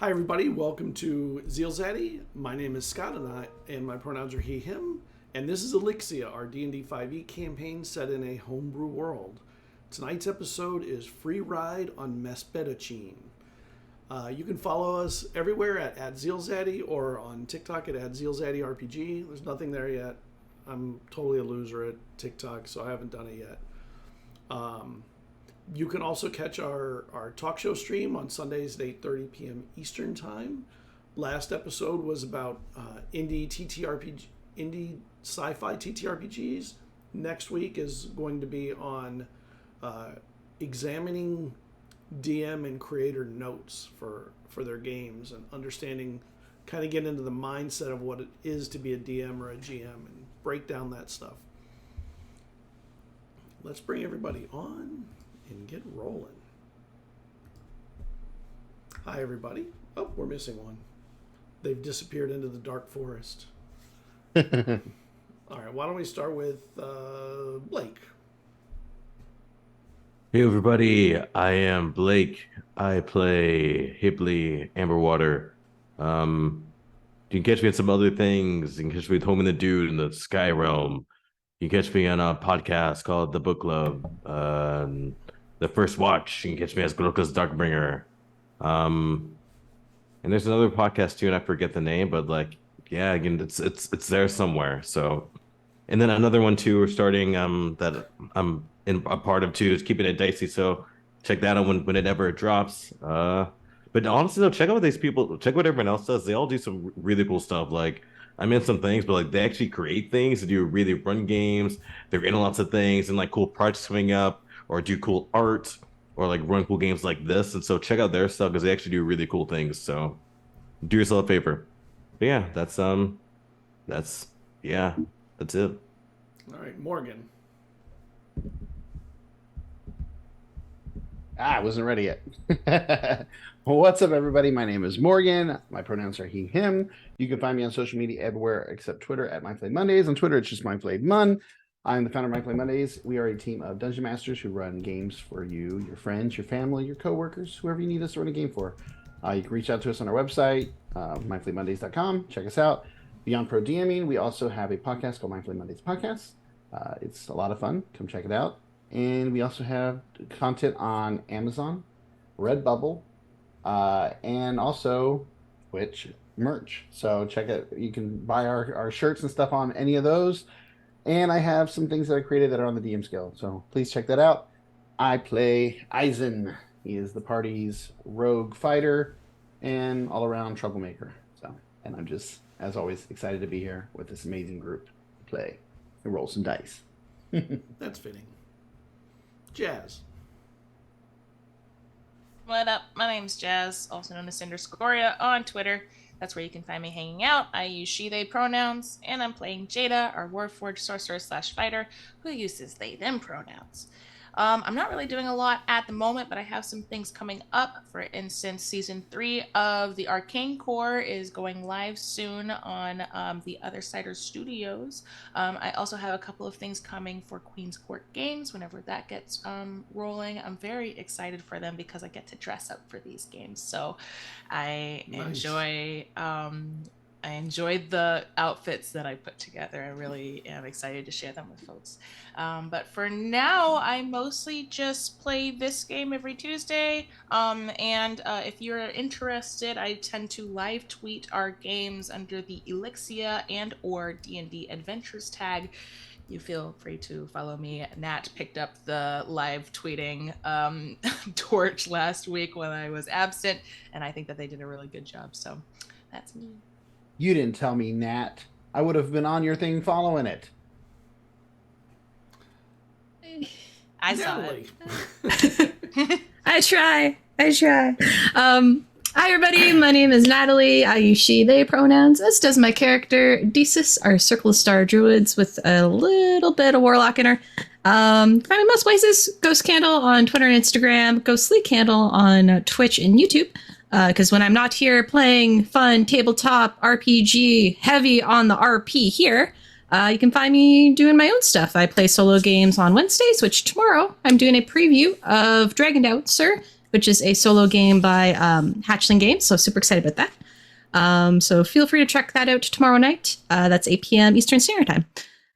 Hi everybody, welcome to ZealZaddy. My name is Scott and my pronouns are he, him. And this is Elixia, our D&D 5e campaign set in a homebrew world. Tonight's episode is Free Ride on Maspidochene. You can follow us everywhere at ZealZaddy or on TikTok at ZealZaddyRPG. There's nothing there yet. I'm totally a loser at TikTok, so I haven't done it yet. You can also catch our talk show stream on Sundays at 8:30 p.m. Eastern Time. Last episode was about indie sci-fi TTRPGs. Next week is going to be on examining DM and creator notes for their games and understanding, kind of get into the mindset of what it is to be a DM or a GM and break down that stuff. Let's bring everybody on and get rolling. Hi, everybody. Oh, we're missing one. They've disappeared into the dark forest. All right, why don't we start with Blake? Hey everybody, I am Blake. I play Hibley Amberwater. You can catch me on some other things. You can catch me with Home in the Dude in the Sky Realm. You can catch me on a podcast called The Book Club. The First Watch. You can catch me as Goroka's Darkbringer. And there's another podcast too, and I forget the name, but yeah, again, it's there somewhere. So, and then another one too, we're starting that I'm in a part of too, is keeping it dicey. So check that out when it ever drops. But honestly though, check out these people, check what everyone else does. They all do some really cool stuff. Like I'm in some things, but they actually create things. They do really run games. They're in lots of things and cool projects coming up, or do cool art, or run cool games like this. And so check out their stuff because they actually do really cool things. So do yourself a favor. But yeah, that's yeah, that's it. All right, Morgan. I wasn't ready yet. What's up, everybody? My name is Morgan. My pronouns are he, him. You can find me on social media everywhere except Twitter at MyPlayMondays. On Twitter, it's just MyPlayMon. I'm the founder of MyPlay Mondays. We are a team of dungeon masters who run games for you, your friends, your family, your coworkers, whoever you need us to run a game for. You can reach out to us on our website, myplaymondays.com. Check us out. Beyond Pro DMing, we also have a podcast called MyPlay Mondays Podcast. It's a lot of fun. Come check it out. And we also have content on Amazon, Redbubble, and also Twitch merch. So check it. You can buy our shirts and stuff on any of those. And I have some things that I created that are on the DM scale. So please check that out. I play Eizen. He is the party's rogue fighter and all-around troublemaker. And I'm just, as always, excited to be here with this amazing group to play and roll some dice. That's fitting. Jazz. What up? My name's Jazz, also known as Cinder Scoria on Twitter. That's where you can find me hanging out. I use she, they pronouns, and I'm playing Jada, our Warforged sorcerer / fighter, who uses they, them pronouns. I'm not really doing a lot at the moment, but I have some things coming up. For instance, Season 3 of the Arcane Core is going live soon on the Other Siders Studios. I also have a couple of things coming for Queen's Court Games whenever that gets rolling. I'm very excited for them because I get to dress up for these games. So I enjoyed the outfits that I put together. I really am excited to share them with folks. But for now, I mostly just play this game every Tuesday. And if you're interested, I tend to live tweet our games under the Elixia and or D&D Adventures tag. You feel free to follow me. Nat picked up the live tweeting torch last week when I was absent, and I think that they did a really good job. So that's me. You didn't tell me, Nat. I would have been on your thing following it. I saw it. I try. Hi, everybody. My name is Natalie. I use she, they pronouns, as does my character, Desis, our Circle of Star Druids with a little bit of Warlock in her. Find me most places. Ghost Candle on Twitter and Instagram. Ghostly Candle on Twitch and YouTube. Because when I'm not here playing fun tabletop RPG, heavy on the RP here, you can find me doing my own stuff. I play solo games on Wednesdays, which tomorrow I'm doing a preview of Dragon Dancer which is a solo game by Hatchling Games. So super excited about that. So feel free to check that out tomorrow night. That's 8 p.m. Eastern Standard Time.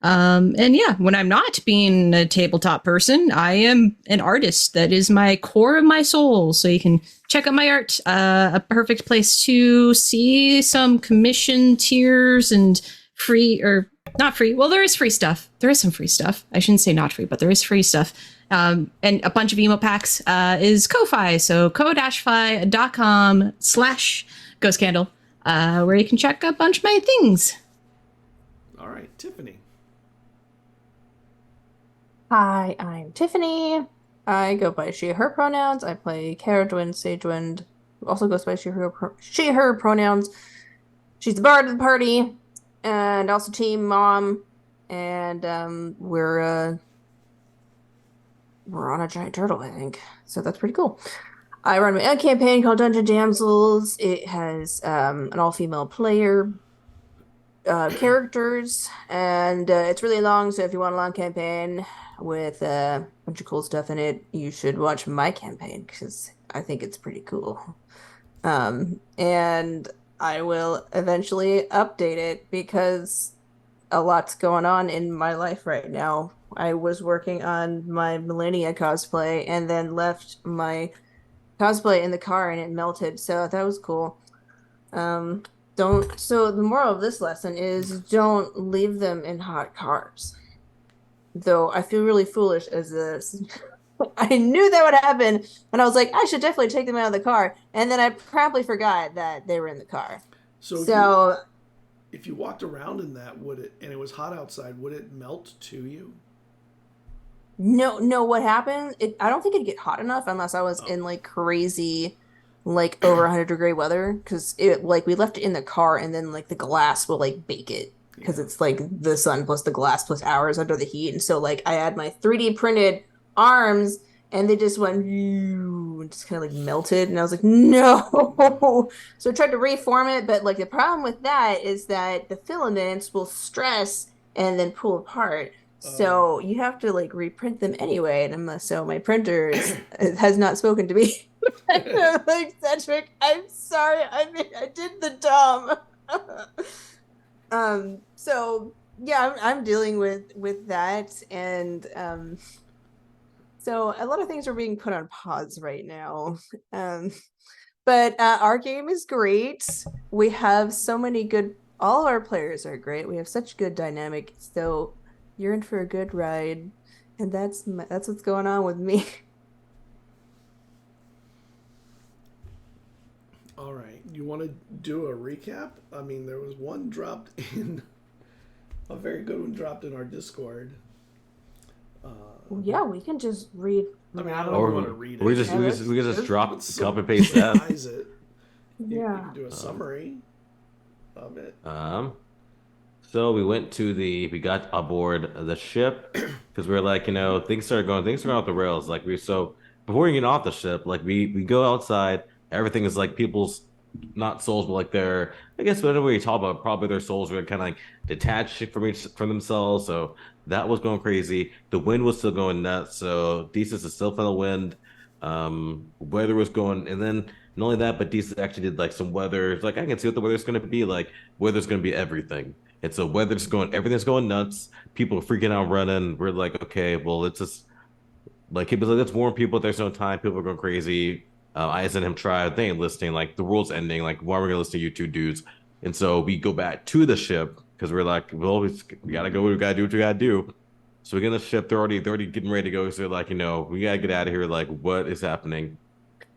And yeah, when I'm not being a tabletop person, I am an artist. That is my core of my soul. So you can check out my art. A perfect place to see some commission tiers and free, or not free. Well, there is free stuff. There is some free stuff. I shouldn't say not free, but there is free stuff. And a bunch of emo packs is Ko-Fi. So ko-fi.com/ghostcandle, where you can check a bunch of my things. All right, Tiffany. Hi, I'm Tiffany. I go by she, her pronouns. I play Cerridwen, Sagewynd, who also goes by she, her pronouns. She's the bard of the party, and also team mom. And we're on a giant turtle, I think. So that's pretty cool. I run my own campaign called Dungeon Damsels. It has an all-female player, characters, and it's really long. So if you want a long campaign with a bunch of cool stuff in it, you should watch my campaign because I think it's pretty cool. And I will eventually update it because a lot's going on in my life right now. I was working on my Millennia cosplay and then left my cosplay in the car and it melted, so that was cool. So the moral of this lesson is don't leave them in hot cars. Though I feel really foolish as this. I knew that would happen, and I was like, I should definitely take them out of the car. And then I promptly forgot that they were in the car. So if you walked around in that, and it was hot outside, would it melt to you? No, what happened? I don't think it'd get hot enough unless I was in like crazy, like over 100-degree weather, because we left it in the car, and then like the glass will like bake it. Because it's like the sun plus the glass plus hours under the heat. And so like I had my 3D printed arms and they just went and just kind of like melted. And I was like, no. So I tried to reform it. But like the problem with that is that the filaments will stress and then pull apart. So you have to like reprint them anyway. And so my printer has not spoken to me. Like, Cedric, I'm sorry. I did the dumb. So yeah, I'm dealing with that, and so a lot of things are being put on pause right now. But our game is great. We have so many good. All of our players are great. We have such good dynamic. So you're in for a good ride, and that's what's going on with me. All right. You want to do a recap? I mean, there was one dropped in, a very good one dropped in our Discord. Yeah, we can just read. I mean, I don't want to read it. We can just drop, copy paste that. It. You can do a summary of it. So we got aboard the ship because we were like, things are going off the rails. Like before we get off the ship, like we go outside. Everything is like people's, not souls, but like I guess whenever you talk about, probably their souls were kind of like detached from themselves. So that was going crazy. The wind was still going nuts. So Desus is still feeling the wind. Weather was going, and then not only that, but Desus actually did like some weather. It's like, I can see what the weather's going to be like. Weather's going to be everything. And so everything's going nuts. People are freaking out, running. We're like, okay, well, let's just like, let's warn people. There's no time. People are going crazy. Eizen him try. They ain't listening. Like the world's ending. Like why are we gonna listen to you two dudes? And so we go back to the ship because we're like, well, we gotta go. We gotta do what we gotta do. So we get in the ship. They're already getting ready to go. So they're like, we gotta get out of here. Like what is happening?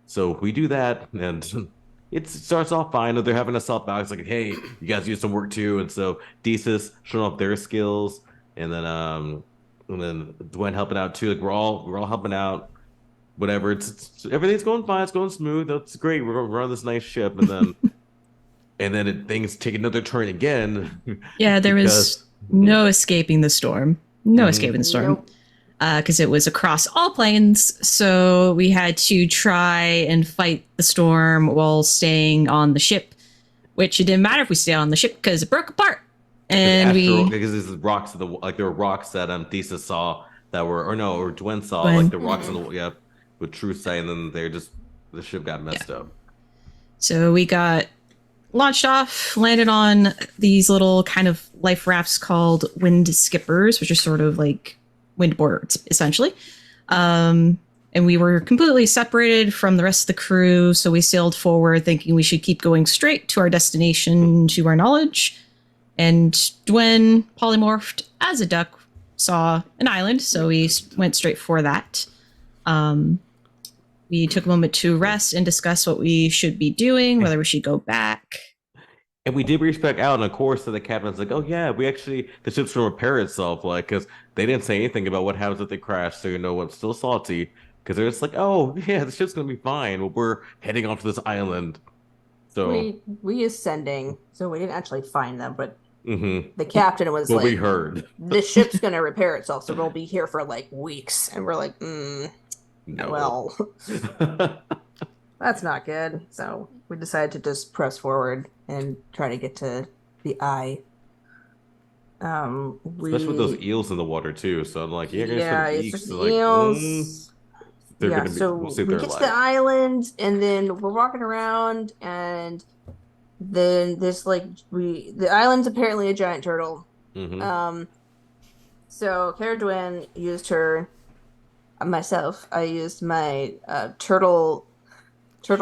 So we do that, and it starts off fine. They're having us help out. It's like, hey, you guys do some work too. And so Desus showing off their skills, and then Dwayne helping out too. Like we're all helping out. Whatever, it's everything's going fine. It's going smooth. That's great. We're on this nice ship, and then things take another turn again. Yeah, there was no escaping the storm. No escaping the storm, because it was across all planes. So we had to try and fight the storm while staying on the ship, which it didn't matter if we stayed on the ship because it broke apart. And because there's rocks there were rocks that Desus saw that were, or Dwayne saw, like the rocks in the with true sight, and then they're just the ship got messed up. So we got launched off, landed on these little kind of life rafts called wind skippers, which are sort of like wind boards, essentially. And we were completely separated from the rest of the crew, so we sailed forward thinking we should keep going straight to our destination to our knowledge. And Dwen polymorphed as a duck, saw an island, so we went straight for that. We took a moment to rest and discuss what we should be doing, whether we should go back. And we did reach back out, and of course, the captain's like, "Oh yeah, the ship's gonna repair itself," like, because they didn't say anything about what happens if they crash, so you know, I'm still salty, because they're just like, "Oh yeah, the ship's gonna be fine. Well, we're heading off to this island." So we used sending, so we didn't actually find them, but the captain was like, we heard the ship's gonna repair itself, so we'll be here for like weeks, and we're like, no. Well, that's not good. So we decided to just press forward and try to get to the eye. Especially with those eels in the water too. So I'm like, it's just like, eels. they're gonna be, so we'll see we if get they're to the alive. island, and then we're walking around, and then this the island's apparently a giant turtle. So Cerridwen used her. Myself, I used my turtle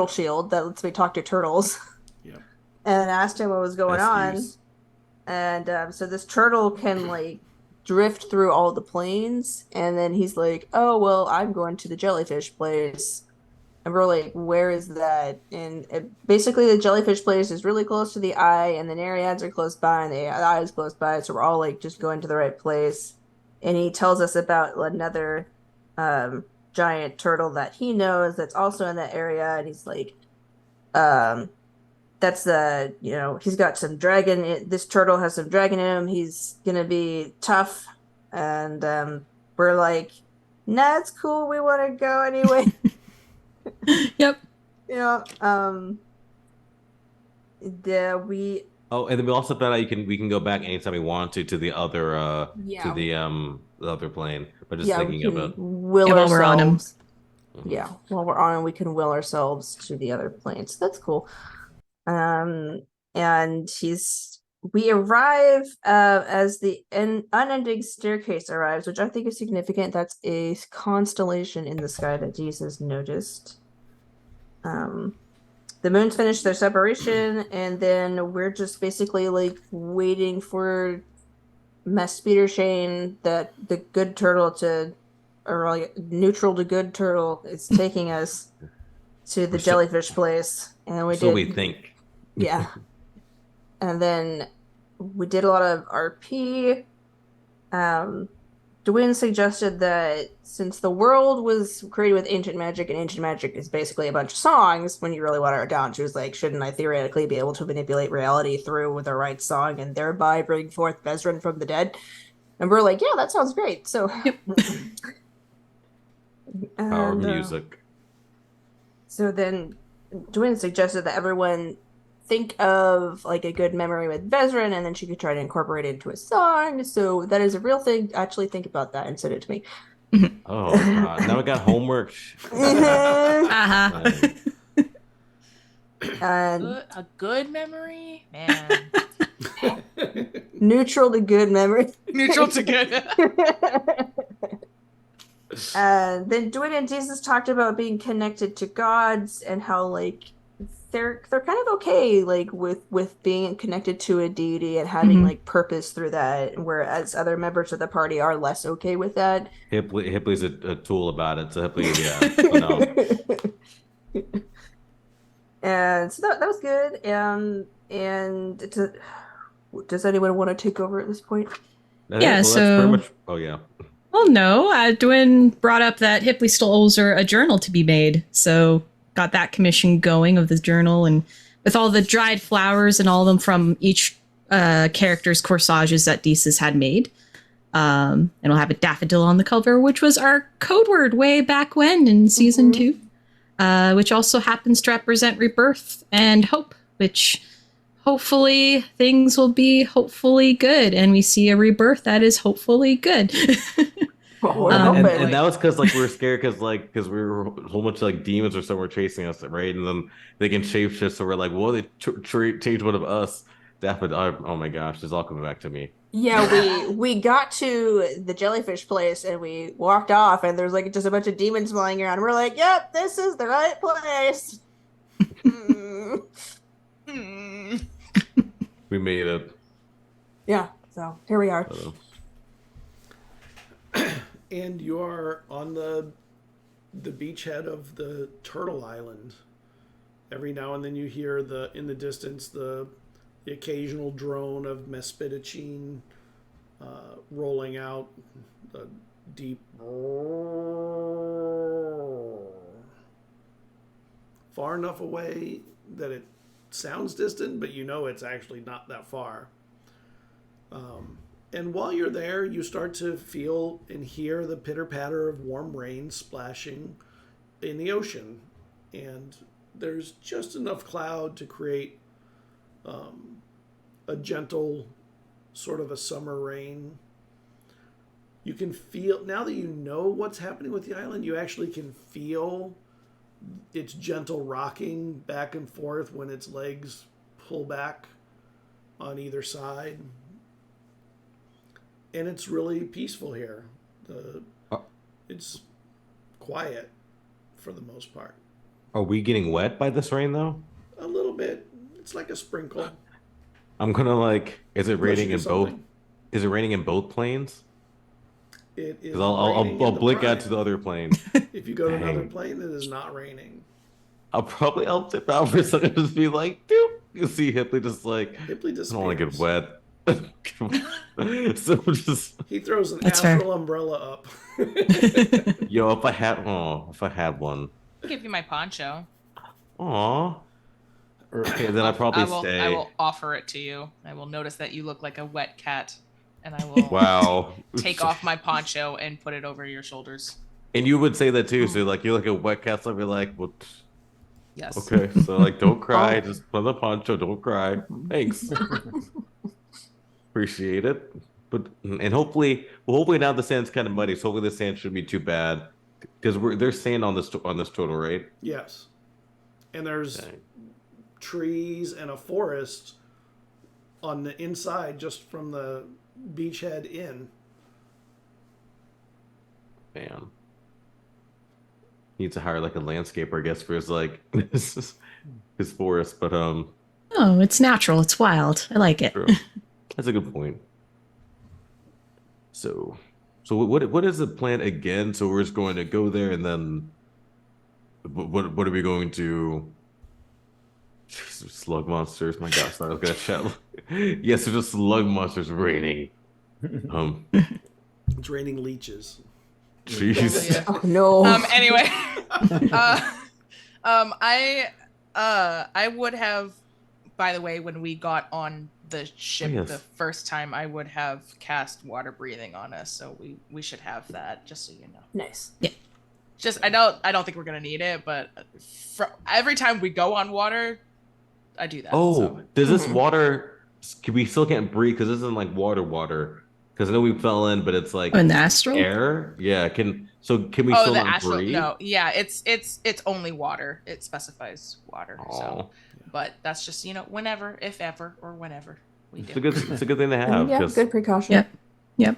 shield that lets me talk to turtles. Yep. And asked him what was going on. And so this turtle can like drift through all the planes, and then he's like, "Oh well, I'm going to the jellyfish place." And we're like, "Where is that?" And basically, the jellyfish place is really close to the eye, and the Nereids are close by, and the eye is close by. So we're all like just going to the right place. And he tells us about another giant turtle that he knows that's also in that area, and he's like, that's he's got some dragon. This turtle has some dragon in him. He's gonna be tough, and we're like, nah, it's cool. We want to go anyway. Yep. We. Oh, and then we also found out we can go back anytime we want to the other the other plane. But just thinking of it. Will while we're on him. Yeah, while we're on him, we can will ourselves to the other plane. So that's cool. And we arrive as the unending staircase arrives, which I think is significant. That's a constellation in the sky that Jesus noticed. The moons finish their separation, and then we're just basically like waiting for Maspidochene, the good turtle or like neutral to good turtle, is taking us to the jellyfish place, and we think. Yeah. And then we did a lot of RP. Dwayne suggested that since the world was created with ancient magic, and ancient magic is basically a bunch of songs, when you really water it down, she was like, shouldn't I theoretically be able to manipulate reality through with the right song and thereby bring forth Bezran from the dead? And we're like, yeah, that sounds great. So Our music. So then Dwayne suggested that everyone think of like a good memory with Bezran, and then she could try to incorporate it into a song. So that is a real thing. Actually think about that and send it to me. Oh god, now we got homework. And a good memory, man. Neutral to good memory. Neutral to good. And then Dwayne and Jesus talked about being connected to gods, and how like they're kind of okay like with being connected to a deity and having like purpose through that, whereas other members of the party are less okay with that. Hipley's a tool about it, so Hipley, yeah. And so that was good. And does anyone want to take over at this point? Yeah, that's pretty much. Oh yeah. Well, no. Dwayne brought up that Hipley still owes her a journal to be made, so got that commission going of the journal, and with all the dried flowers and all of them from each character's corsages that Desis had made. And we'll have a daffodil on the cover, which was our code word way back when in season 2, which also happens to represent rebirth and hope, which hopefully things will be hopefully good, and we see a rebirth that is hopefully good. We're Um, hoping. and that was because like we were scared because we were a whole bunch of like demons or something were chasing us, right? And then they can shapeshift, so we're like, well, they changed one of us. That happened. Oh my gosh, it's all coming back to me. Yeah, we got to the jellyfish place and we walked off and there's like just a bunch of demons flying around. We're like, yep, this is the right place. We made it. Yeah, so here we are. And you're on the beachhead of the Turtle Island. Every now and then you hear in the distance the occasional drone of Maspidochene rolling out the deep far enough away that it sounds distant, but you know it's actually not that far. And while you're there, you start to feel and hear the pitter-patter of warm rain splashing in the ocean. And there's just enough cloud to create a gentle sort of a summer rain. You can feel, now that you know what's happening with the island, you actually can feel its gentle rocking back and forth when its legs pull back on either side. And it's really peaceful here. It's quiet for the most part. Are we getting wet by this rain though? A little bit. It's like a sprinkle. I'm gonna like. Is it raining in both? Something. Is it raining in both planes? It is. Because I'll blink out to the other plane. If you go to another Dang. plane, it is not raining. I'll tip out for a second and just be like, doop. You see Hipley just like, Hipley I don't want to get disappears. wet. So just, He throws an That's astral umbrella up. yo, if I had one. I'll give you my poncho. Aw. Okay, then I'd probably stay. I will offer it to you. I will notice that you look like a wet cat, and I will Wow. take off my poncho and put it over your shoulders. And you would say that too. So like you're like a wet cat, so I'd be like, well, Yes. okay. So like, don't cry. Just put on the poncho. Don't cry. Thanks. Appreciate it. But and hopefully now the sand's kind of muddy. So hopefully the sand shouldn't be too bad because there's sand on this total, right? Yes. And there's Dang. trees and a forest on the inside just from the beachhead in. Man. Needs to hire like a landscaper, I guess, for his like his forest. But Oh, it's natural. It's wild. I like it. true. That's a good point. So what is the plan again? So we're just going to go there and then what are we going to? Jesus, slug monsters. My gosh, I was gonna chat. Yes, there's just slug monsters raining. It's raining leeches. Jeez. Yeah. Oh no. Anyway, I would have, by the way, when we got on the ship yes. the first time, I would have cast water breathing on us, so we should have that, just so you know. Nice. Just I don't think we're gonna need it, but every time we go on water, I do that. Oh, so. does this water? We still can't breathe because this isn't like water. Because I know we fell in, but it's like Oh, in the astral? air. Yeah. Can we Oh, still the not astral? breathe? No, yeah, it's only water. It specifies water. Aw. So, but that's just whenever, if ever, or whenever we do. It's a good thing to have. Yeah, 'Cause good precaution. Yep.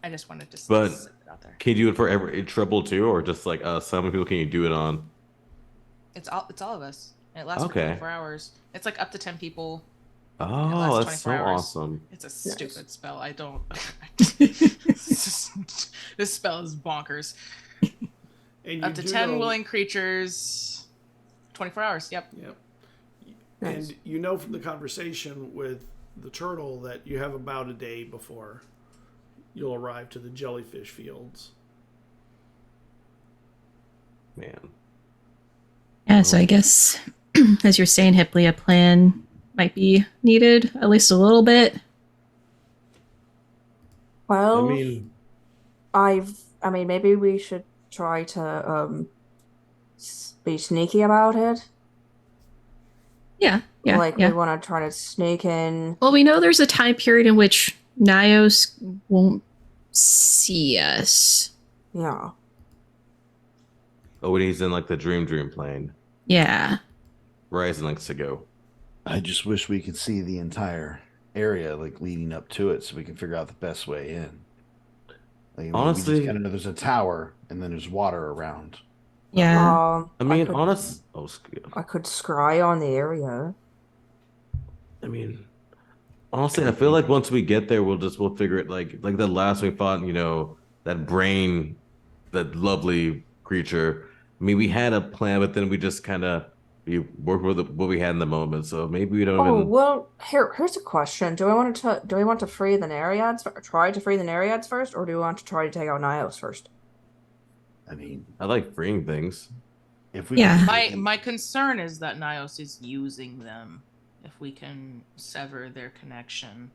I just wanted to But- sit it out there. Can you do it for every trouble too, or just like some people can you do it on? It's all of us. And it lasts for Okay. 24 hours. It's like up to 10 people. Oh, lasts that's so 24 hours. awesome. It's a Nice. stupid spell. I don't. This spell is bonkers. And Up to do 10 know- willing creatures. 24 hours. Yep. Yep. Nice. And you know from the conversation with the turtle that you have about a day before you'll arrive to the jellyfish fields. Man. Yeah, so I guess, as you're saying, Hipley, a plan might be needed, at least a little bit. Well, I mean, I mean, maybe we should try to be sneaky about it. Yeah, Like yeah. we want to try to sneak in. Well, we know there's a time period in which Nios won't see us. Yeah. Oh, when he's in like the dream plane. Yeah. Ryzen likes to go. I just wish we could see the entire area like leading up to it so we can figure out the best way in. Like, I mean, we Honestly- just kind of know there's a tower and then there's water around. Yeah. I mean, could, I could scry on the area. Honestly, I feel like once we get there, we'll figure it. Like the last we fought, that brain, that lovely creature. I mean, we had a plan, but then we just kind of worked with what we had in the moment. So maybe we don't Oh even. well, here's a question. Do we want to free the Nereids? Try to free the Nereids first, or do we want to try to take out Nyos first? I mean, I like freeing things. if we Yeah. My concern is that Nyos is using them. If we can sever their connection,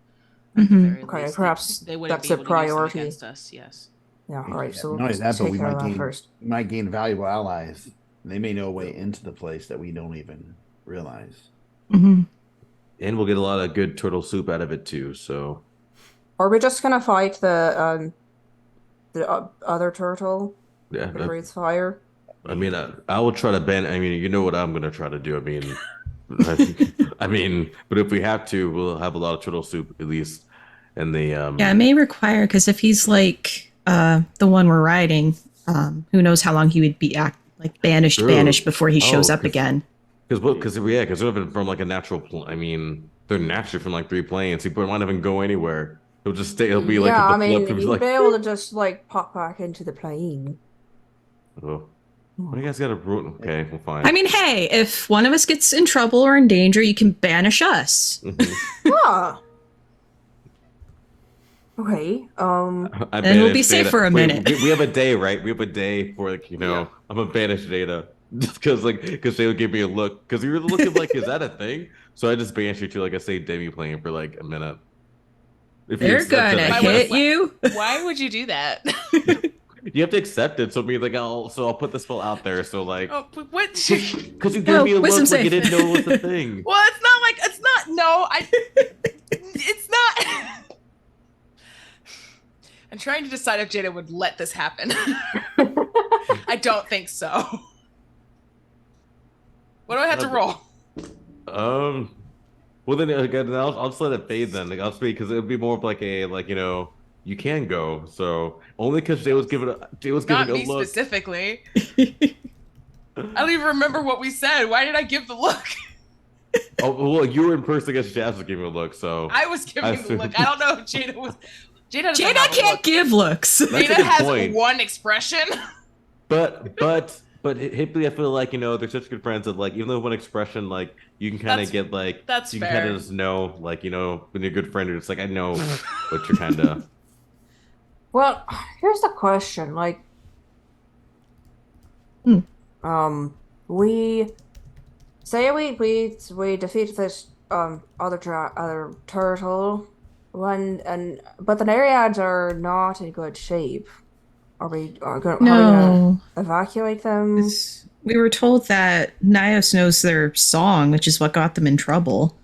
at the Mhm. very Okay, least, perhaps they wouldn't that's be a able to use them priority. against us. Yes. Yeah, all right. So not only let's that, but take we care of might that gain first. valuable allies. They may know a way into the place that we don't even realize. Hmm. And we'll get a lot of good turtle soup out of it too. So Are we just gonna fight the other turtle yeah, that breathes fire? I will try to ban. You know what I'm gonna try to do. But if we have to, we'll have a lot of turtle soup at least. And the Yeah, it may require, because if he's like the one we're riding, who knows how long he would be banished True. before he shows up 'cause- again. Because they're from like a natural. They're naturally from like 3 planes. He might not even go anywhere. He'll just stay. He'll be like. Yeah, at I the mean, flip, you'd like, be able to just like pop back into the plane. oh. What do you guys got to ruin? Okay, well, fine. I mean, hey, if one of us gets in trouble or in danger, you can banish us. Mhm. Yeah. Okay. I And we'll be banished safe Jada. for a Wait, minute. we have a day, right? We have a day for Yeah. I'm a banished Jada. Just because they would give me a look. Because you were looking like, is that a thing? So I just banished you to like I say demi plane for like a minute. If you They're accept it, gonna I hit guess. you. Why would you do that? You have to accept it. So I'll put the spell out there. So like, Oh, what? because you gave No, me a wisdom look like you save. didn't know it was a thing. Well, it's not like it's not. No, it's not. I'm trying to decide if Jada would let this happen. I don't think so. What do I have to roll? Well then again, I'll just let it fade then. Like, I'll speak because it would be more of like you can go. So only because Jay was giving Not a me look. specifically. I don't even remember what we said. Why did I give the look? Oh well, you were in person against Jazz was giving a look. So I was giving the look. I don't know if Jada was. Jada doesn't Jada have a can't look. give looks. That's a Jada good has point. one expression. But Hipley, I feel like they're such good friends that like even though one expression like you can kind of get like that's you can fair. kind of just know like when you're a good friend, it's like I know what you're kind of. Well, here's the question. Like, we say we defeat this other turtle, but the Nereids are not in good shape. Are we gonna No. evacuate them? We were told that Nyos knows their song, which is what got them in trouble.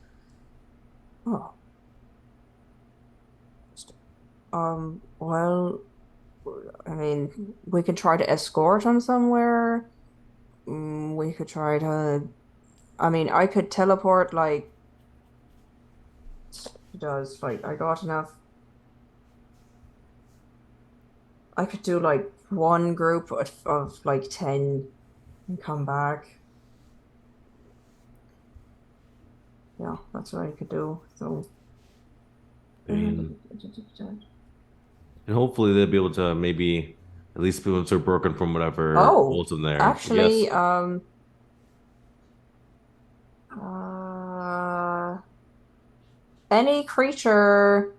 Oh. Well, I mean, we could try to escort them somewhere. We could try to. I mean, I could teleport like. Does like I got enough. I could do like one group of like 10 and come back. Yeah, that's what I could do. So. And hopefully they'll be able to maybe at least be able to broken from whatever holds in there. Actually, Yes. Any creature.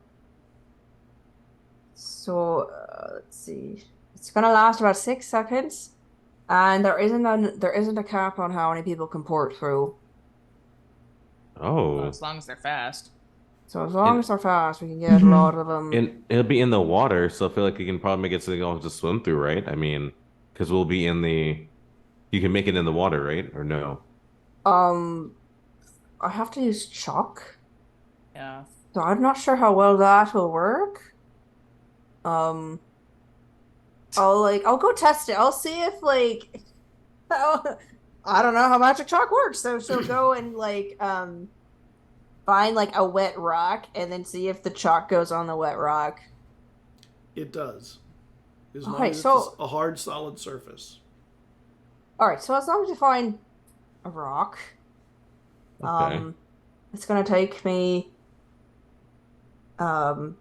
So let's see. It's gonna last about 6 seconds, and there isn't a cap on how many people can port through. Oh. As long as they're fast. So as long as they're fast, we can get a lot of them. And it'll be in the water, so I feel like you can probably make it so they can just swim through, right? I mean, because we'll be in the. You can make it in the water, right? Or no? I have to use chalk, Yeah. so I'm not sure how well that will work. I'll go test it. I'll see if like I don't know how magic chalk works. So she'll go and find like a wet rock and then see if the chalk goes on the wet rock. It does. As long Okay, as so- it's a hard, solid surface. All right, so as long as you find a rock, Okay. it's gonna take me casting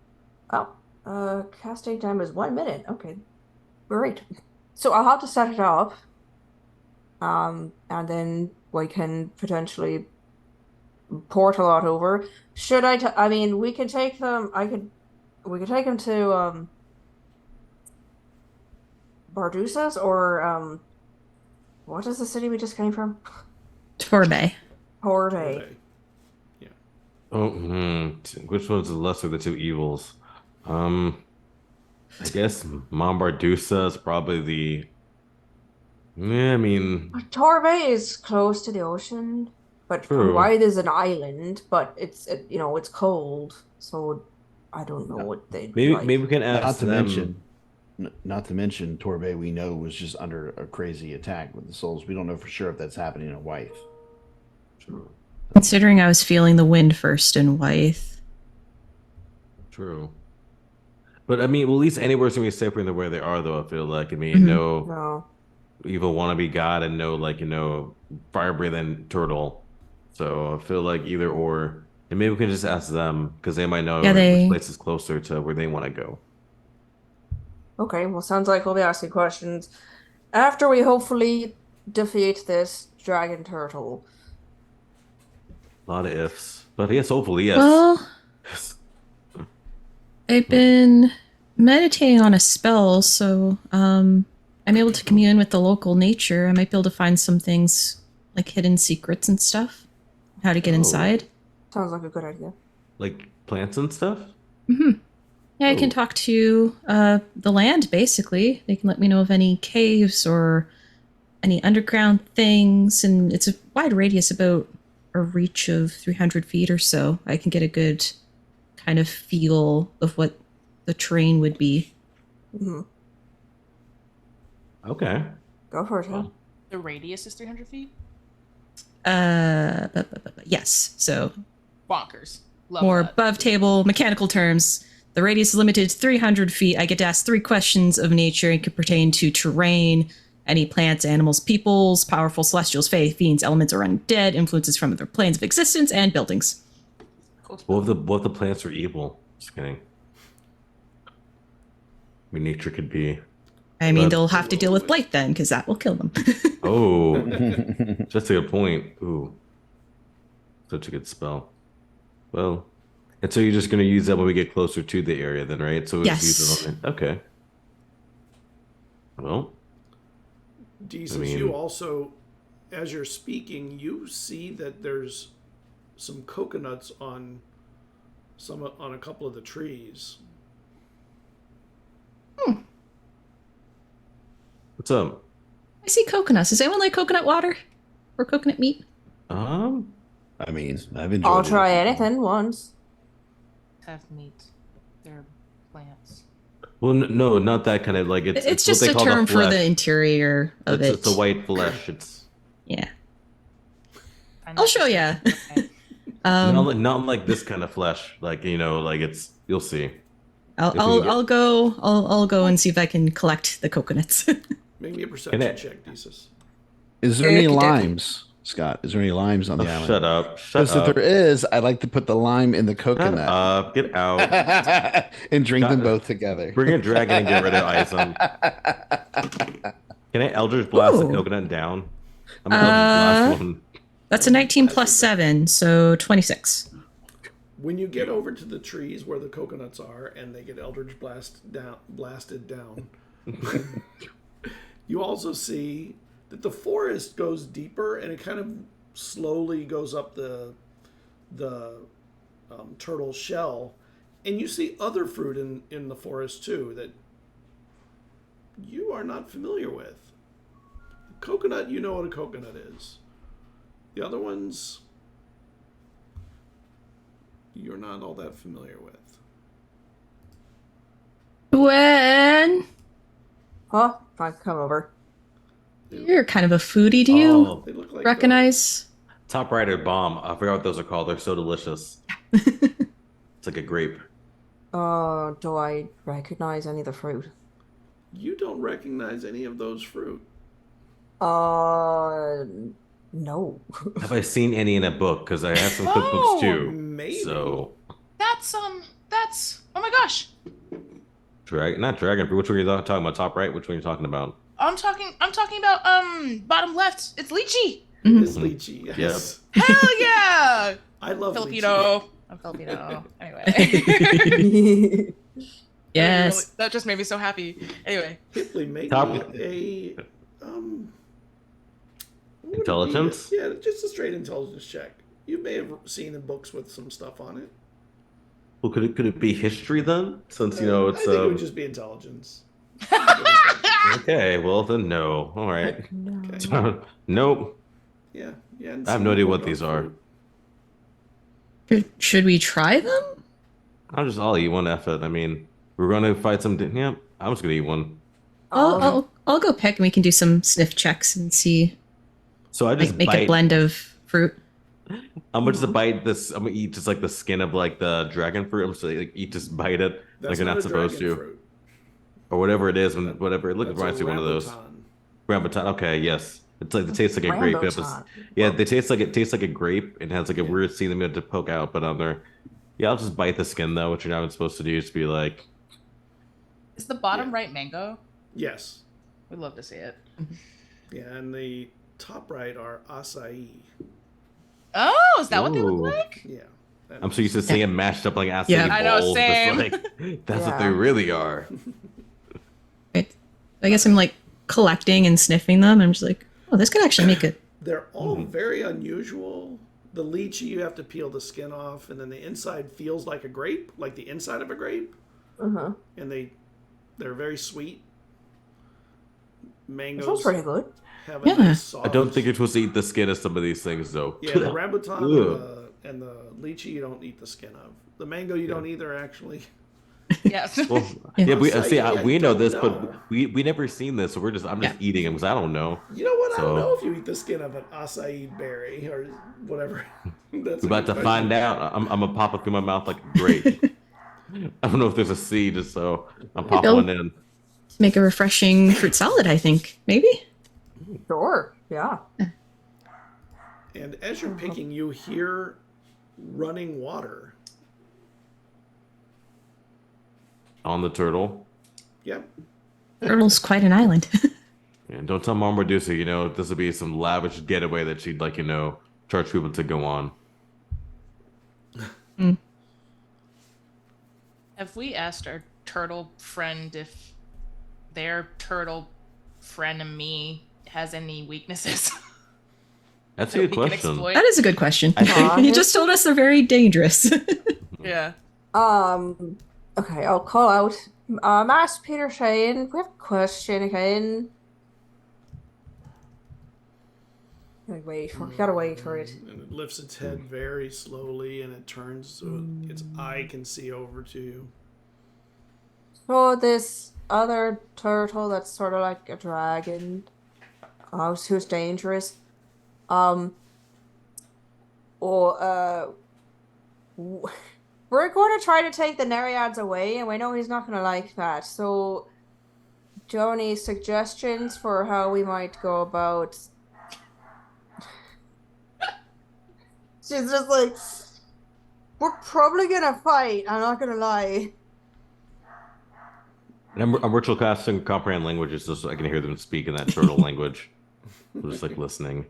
time is 1 minute. Okay, great. So I'll have to set it up, and then we can potentially portal out over. Should I mean, we can take them. We could take them to Bardusas or what is the city we just came from? Torbay. Horde. Okay. Oh, which one's the lesser of the two evils? I guess Mombardusa is probably the. Yeah, I mean, Torbay is close to the ocean, but True. Hawaii is an island, but it's it's cold, so I don't know what they maybe we can ask Not to them. mention, not to mention, Torbay we know was just under a crazy attack with the souls. We don't know for sure if that's happening in Wythe. True. Considering I was feeling the wind first in Wythe. True. But I mean, well, at least anywhere's gonna be safer than where they are, though. I feel like. I mean, Mhm. no No. evil wannabe god and no fire breathing turtle. So I feel like either or, and maybe we can just ask them because they might know Yeah, which place is closer to where they want to go. Okay, well, sounds like we'll be asking questions after we hopefully defeat this dragon turtle. A lot of ifs, but yes, hopefully yes. Well, I've been meditating on a spell, so I'm able to commune with the local nature. I might be able to find some things like hidden secrets and stuff. How to get Oh. inside. Sounds like a good idea. Like plants and stuff. Yeah, I can Oh. talk to the land, basically. They can let me know of any caves or any underground things, and it's a wide radius, about a reach of 300 feet or so. I can get a good kind of feel of what the terrain would be. Hmm. Okay. Go for it, huh? Well, The radius is 300 feet. Yes, so Bonkers. Love more that. above table mechanical terms. The radius is limited to 300 feet. I get to ask 3 questions of nature and can pertain to terrain, any plants, animals, peoples, powerful celestials, fae, fiends, elements, or undead, influences from other planes of existence, and buildings. Cool spell. what if the plants are evil? Just kidding. I mean, nature could be. I mean, But- they'll have to deal with blight then, because that will kill them. Oh, that's a good point. Ooh, such a good spell. Well, and so you're just gonna use that when we get closer to the area, then, right? So we'll just use it on there. Okay. Well, Jesus, I mean- you also, as you're speaking, you see that there's some coconuts on a couple of the trees. what's up? I see coconuts. Does anyone like coconut water or coconut meat? Um, I mean, I've enjoyed I'll it. try anything once. Have meat. They're plants. well, no, not that kind of like it's It's what just they a call term for the flesh. interior of It's it. it's the white flesh. It's Yeah. I'm I'll not show sure. ya. Okay. not like this kind of flesh. Like like it's you'll see. I'll If we can get- I'll go and see if I can collect the coconuts. Make me a perception I- check, Jesus. Is there any Okey-dokey. limes, Scott? Is there any limes on the Oh, island? shut up! Shut Because if up! there is, I'd like to put the lime in the Shut coconut up! Get out! and drink them Scott- both together. Bring a dragon and get rid of Eizen. Can I Eldritch Blast the Ooh. coconut down? I'm gonna Eldritch Blast one. That's a 19 plus 7, so 26. When you get over to the trees where the coconuts are and they get Eldritch blasted down, you also see that the forest goes deeper and it kind of slowly goes up the turtle shell, and you see other fruit in the forest too that you are not familiar with. Coconut, you know what a coconut is. The other ones, you're not all that familiar with. Huh? Fine, come over. You're kind of a foodie. Do you Oh, They look like recognize? top right or bomb. I forgot what those are called. They're so delicious. It's like a grape. Do I recognize any of the fruit? You don't recognize any of those fruit. No. Have I seen any in a book? Because I have some cookbooks too. Maybe. So, That's oh my gosh. not dragon fruit. Which one are you talking about? Top right? Which one are you talking about? I'm talking about bottom left. It's lychee. It is lychee, yes. Hell yeah! I love Filipino. I'm Filipino. Anyway. Yes. That just made me so happy. Anyway. Hipley, make Top- me a what would it be? Intelligence? Yeah, just a straight intelligence check. You may have seen in books with some stuff on it. Well, could it be history then? Since it's I think it would just be intelligence. okay. Well then, no. All right. No. Nope. Yeah, yeah. I have no idea what these are. Should we try them? I'll eat one. F it. I mean, we're gonna fight some. Yeah, I'm just gonna eat one. I'll go pick and we can do some sniff checks and see. So I just Make a bite. blend of fruit. I'm gonna just bite this. I'm gonna eat just like the skin of like the dragon fruit. I'm just like eat, just bite it like you're not a supposed dragon to, fruit. or whatever it is. Whatever it looks, That's a reminds me of one of those. rambutan. Rambutan. Okay, yes. It's like it tastes like a grape. Rambutan. Yeah, they taste like it tastes like a grape and has like a weird seed that you have to poke out. But on there, yeah, I'll just bite the skin though, which you're not even supposed to do. Just be like, Is the bottom right mango? Yes. We'd love to see it. Yeah, and the top right are acai. Oh, is that what they Ooh. look like? Yeah. that I'm so is- used to seeing it mashed up like acai Yeah. I know, bowls. same. It's like, that's what they Yeah. really are. Right. I guess I'm like collecting and sniffing them. I'm just like, oh, this could actually make it. They're all very unusual. The lychee, you have to peel the skin off, and then the inside feels like a grape, like the inside of a grape, Uh-huh. and they're very sweet. That Mangoes sounds pretty good. have a Yeah. nice soft. I don't think you're supposed to eat the skin of some of these things though. Yeah, the rambutan Ugh. and the lychee you don't eat the skin of. The mango you don't either, actually. Yes. Well, Yeah. yeah, we Acai, I we know don't this, know. but we never seen this, so I'm just eating them because I don't know. You know what? I don't So- know if you eat the skin of an acai berry or whatever. That's We're about to find out. I'm gonna pop it through my mouth like a grape. I don't know if there's a seed, so I'm popping go. one in. Make a refreshing fruit salad, I think. Maybe? Sure. Yeah. And as you're picking, you hear running water. On the turtle. Yep. Turtle's quite an island. And don't tell Mom Medusa, this will be some lavish getaway that she'd charge people to go on. Have we asked our turtle friend if their turtle friend and me has any weaknesses? That's that a good we can question. exploit? That is a good question. I think- You just told us they're very dangerous. Yeah. Okay, I'll call out Maspidochene. We have a question again. Gotta wait for it. And it lifts its head very slowly and it turns so its eye can see over to you. So this other turtle that's sort of like a dragon, who's dangerous, we're going to try to take the Nereids away, and we know he's not going to like that. So, do you have any suggestions for how we might go about? She's just like, we're probably gonna fight. I'm not gonna lie. And I'm ritual casting comprehend languages so I can hear them speak in that turtle language. I'm just like listening.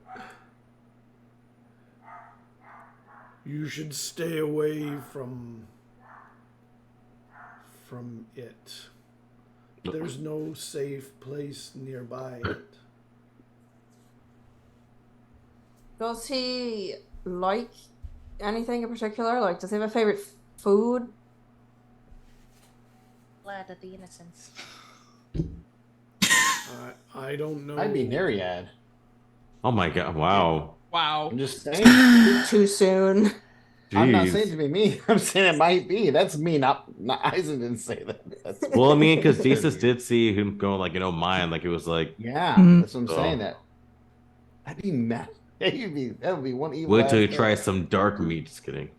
You should stay away from it. There's no safe place nearby it. Does he like anything in particular? Like, does he have a favorite food? Blood of the innocents. I don't know. I'd be Nereid. Oh my god! Wow. Wow. I'm just saying. Too soon. I'm not Jeez. saying it to be me. I'm saying it might be. That's me, not Eisen didn't say that. That's Well, I mean, because Jesus did see him going like, mine. Like it was like, Yeah, Mm. that's what I'm So- saying. That'd be mad. That would be one evil. wait till you ass try character. some dark meat. Just kidding.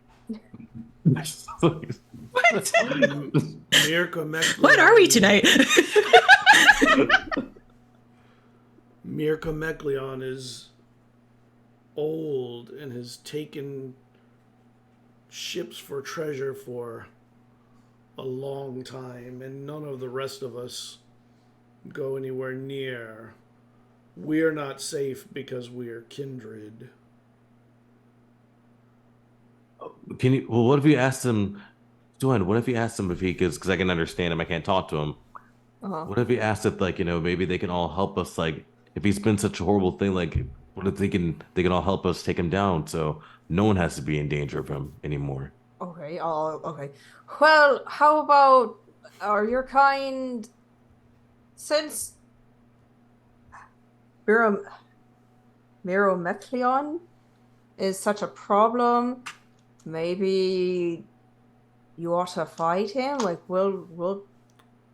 What? Mirka Meklion. What are we tonight? Mirka Meklion is old and has taken ships for treasure for a long time, and none of the rest of us go anywhere near. We're not safe because we're kindred. Can you? Well, what if you asked him, Joanne? What if you asked him if he could? Because I can understand him. I can't talk to him. Uh-huh. What if he asked if, like, maybe they can all help us? Like, if he's been such a horrible thing, like, what if they can all help us take him down, so no one has to be in danger of him anymore? Okay, okay. Well, how about are your kind since Miromecleon is such a problem, maybe you ought to fight him? Like we'll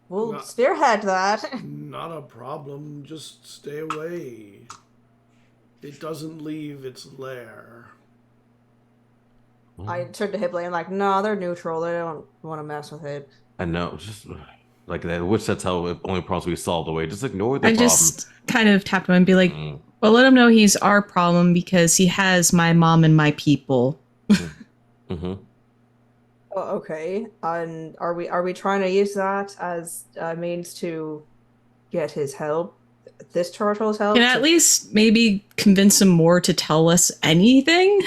No. spearhead that. Not a problem, just stay away. It doesn't leave its lair. I turned to Hibley and like, no, they're neutral. They don't want to mess with it. I know, just like that. Which that's how only problems we solve away. Just ignore the I problem. just kind of tapped him and be like, Mm. well, let him know he's our problem because he has my mom and my people. Mm-hmm. Oh, okay. And are we trying to use that as a means to get his help? This turtle's help? Can at least maybe convince him more to tell us anything?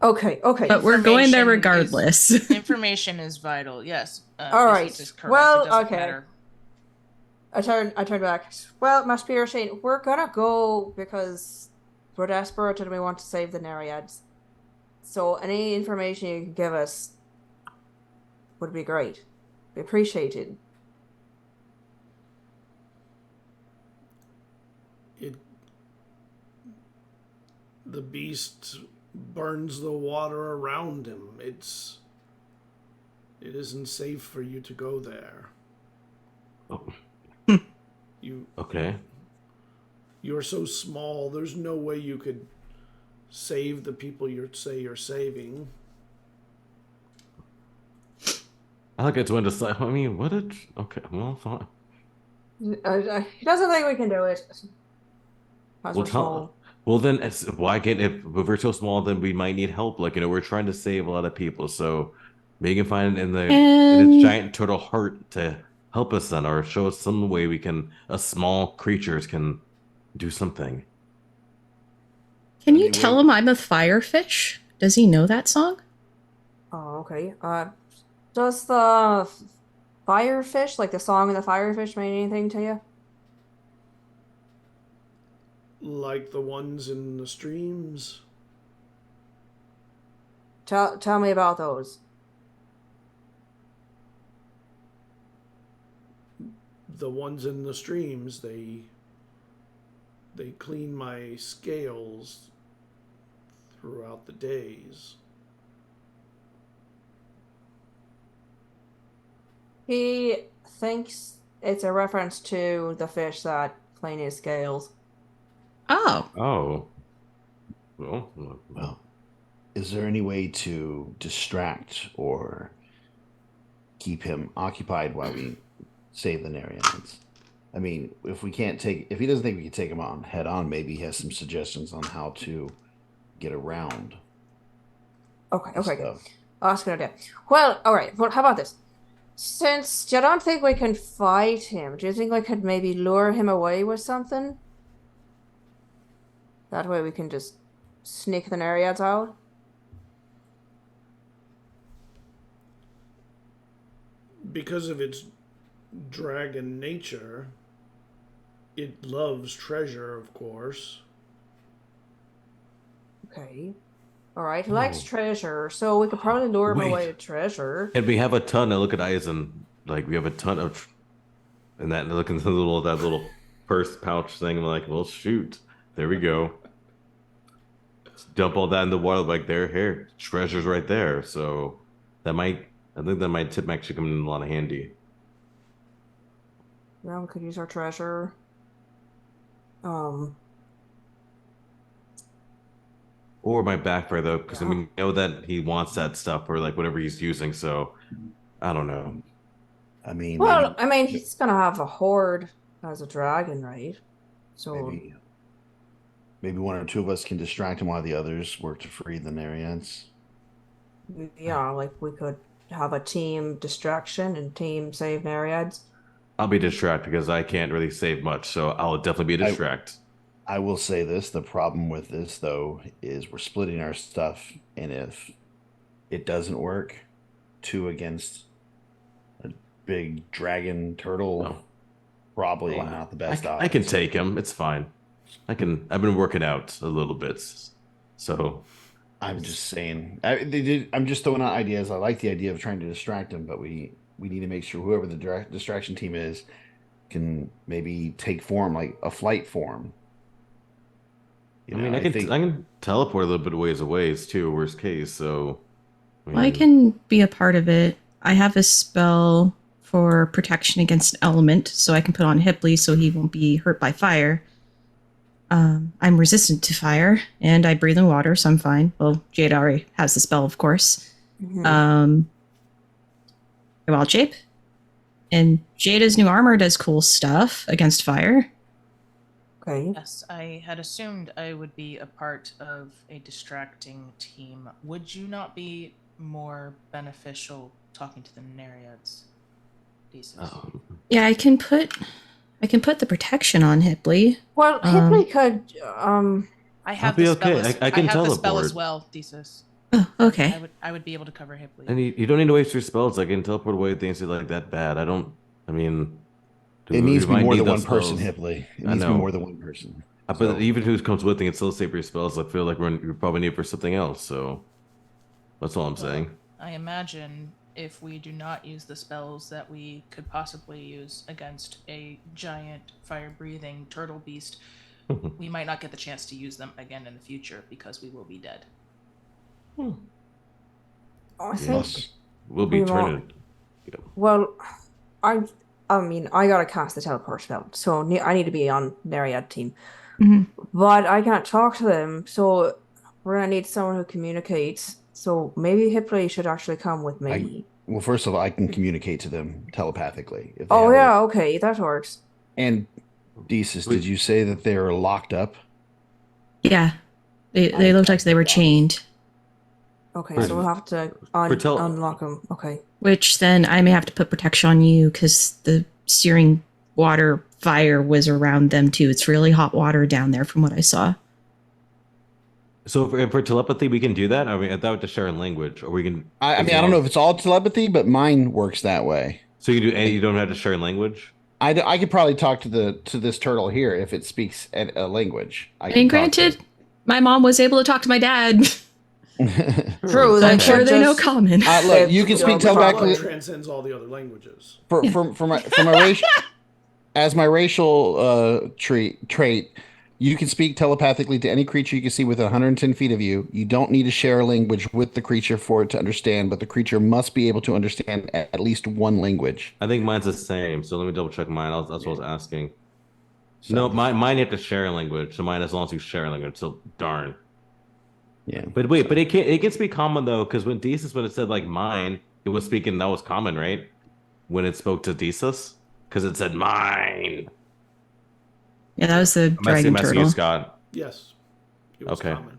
Okay. But we're going there Information regardless. Information is vital. Yes. All right. This is correct. Well, it doesn't okay. matter. I turn back. Well, Maspidochene, we're gonna go because we're desperate and we want to save the Nereids. So any information you can give us would be great. Be appreciated. The beast burns the water around him. It isn't safe for you to go there. Oh, You okay. you're so small. There's no way you could save the people you say you're saving. I like it to decide. I mean, what did? Okay, well, fine. He doesn't think we can do it. As we're small. Well, then, why can't if we're so small, then we might need help. Like, we're trying to save a lot of people, so maybe you can find in its giant turtle heart to help us then, or show us some way we can, us small creatures can do something. Can you tell him I'm a firefish? Does he know that song? Oh, okay. Does the Firefish, like the song of the Firefish, mean anything to you? Like the ones in the streams. Tell me about those. The ones in the streams, they clean my scales throughout the days. He thinks it's a reference to the fish that clean his scales. Oh. Oh. Well, Well, is there any way to distract or keep him occupied while we save the Nereids? I mean, if he doesn't think we can take him on head on, maybe he has some suggestions on how to get around. Okay, good. stuff. Oh, that's a good idea. Well, all right. Well, how about this? Since you don't think we can fight him, do you think we could maybe lure him away with something? That way we can just sneak the Nereids out? Because of its dragon nature, it loves treasure, of course. Okay. All right. He likes treasure, so we could probably lure him Wait. away with treasure. and we have a ton. I look at Eizen, like we have a ton of, and that look into that little purse pouch thing. I'm like, well, shoot, there we go. dump all that in the water like there. Here, treasure's right there. So I think that might tip actually come in a lot of handy. Yeah, we could use our treasure. Or my backfire though, because we know that he wants that stuff or like whatever he's using. So I don't know. I mean, Well, I mean, he's gonna have a horde as a dragon, right? So maybe one or two of us can distract him while the others work to free the Nereids. yeah, like we could have a team distraction and team save Nereids. I'll be distracted because I can't really save much, so I'll definitely be a distract. I will say this: the problem with this, though, is we're splitting our stuff, and if it doesn't work, 2 against a big dragon turtle, probably not the best odds. I can take him. It's fine. I've been working out a little bit, so. I'm just saying. I'm just throwing out ideas. I like the idea of trying to distract him, but we need to make sure whoever the distraction team is can maybe take form, like a flight form. I can teleport a little bit ways away too, worst case. So I can be a part of it. I have a spell for protection against element, so I can put on Hipley so he won't be hurt by fire. I'm resistant to fire, and I breathe in water, so I'm fine. Well, Jada already has the spell, of course. Wild shape. And Jada's new armor does cool stuff against fire. Okay. Yes, I had assumed I would be a part of a distracting team. Would you not be more beneficial talking to the Nereids? Yeah, I can put the protection on Hipley. Well, Hipley could. I have be the spell. okay. I can have the spell teleport. as well, Thesis. Oh, okay. I would be able to cover Hipley. And you don't need to waste your spells. I can teleport away things that like that bad. It needs to be more than one spells. person, Hipley. It needs to be more than one person. But even who comes with it, it's still save your spells. I feel like we probably need it for something else. So that's all I'm saying. I imagine if we do not use the spells that we could possibly use against a giant fire-breathing turtle beast, we might not get the chance to use them again in the future because we will be dead. I think we'll be turning. Well, I mean, I gotta cast the teleport spell, so I need to be on Nereid team. But I can't talk to them, so we're gonna need someone who communicates. So maybe Hipley should actually come with me. Well, first of all, I can communicate to them telepathically. Oh yeah, okay, that works. And Desus, did you say that they are locked up? Yeah, they looked like they were chained. Okay, so we'll have to unlock them. Okay. Which then I may have to put protection on you because the searing water fire was around them too. It's really hot water down there from what I saw. So for telepathy, we can do that? I mean, I thought to share in language, or we can. I don't know if it's all telepathy, but mine works that way. So you don't have to share in language? I could probably talk to this turtle here if it speaks a language. And granted, my mom was able to talk to my dad. True, I'm sure they know common. Look, you can speak telepathically. Transcends all the other languages. For my racial, as my racial trait, you can speak telepathically to any creature you can see within 110 feet of you. You don't need to share a language with the creature for it to understand, but the creature must be able to understand at least one language. I think mine's the same. So let me double check mine. That's what I was asking. So, no, mine you have to share a language. So mine, as long as you share a language, so darn. Yeah. But wait, but it can speak common though, because when it said like mine, it was speaking, that was common, right? When it spoke to Desus, because it said mine. Yeah, that was the dragon turtle. You, Scott. Yes. It was common.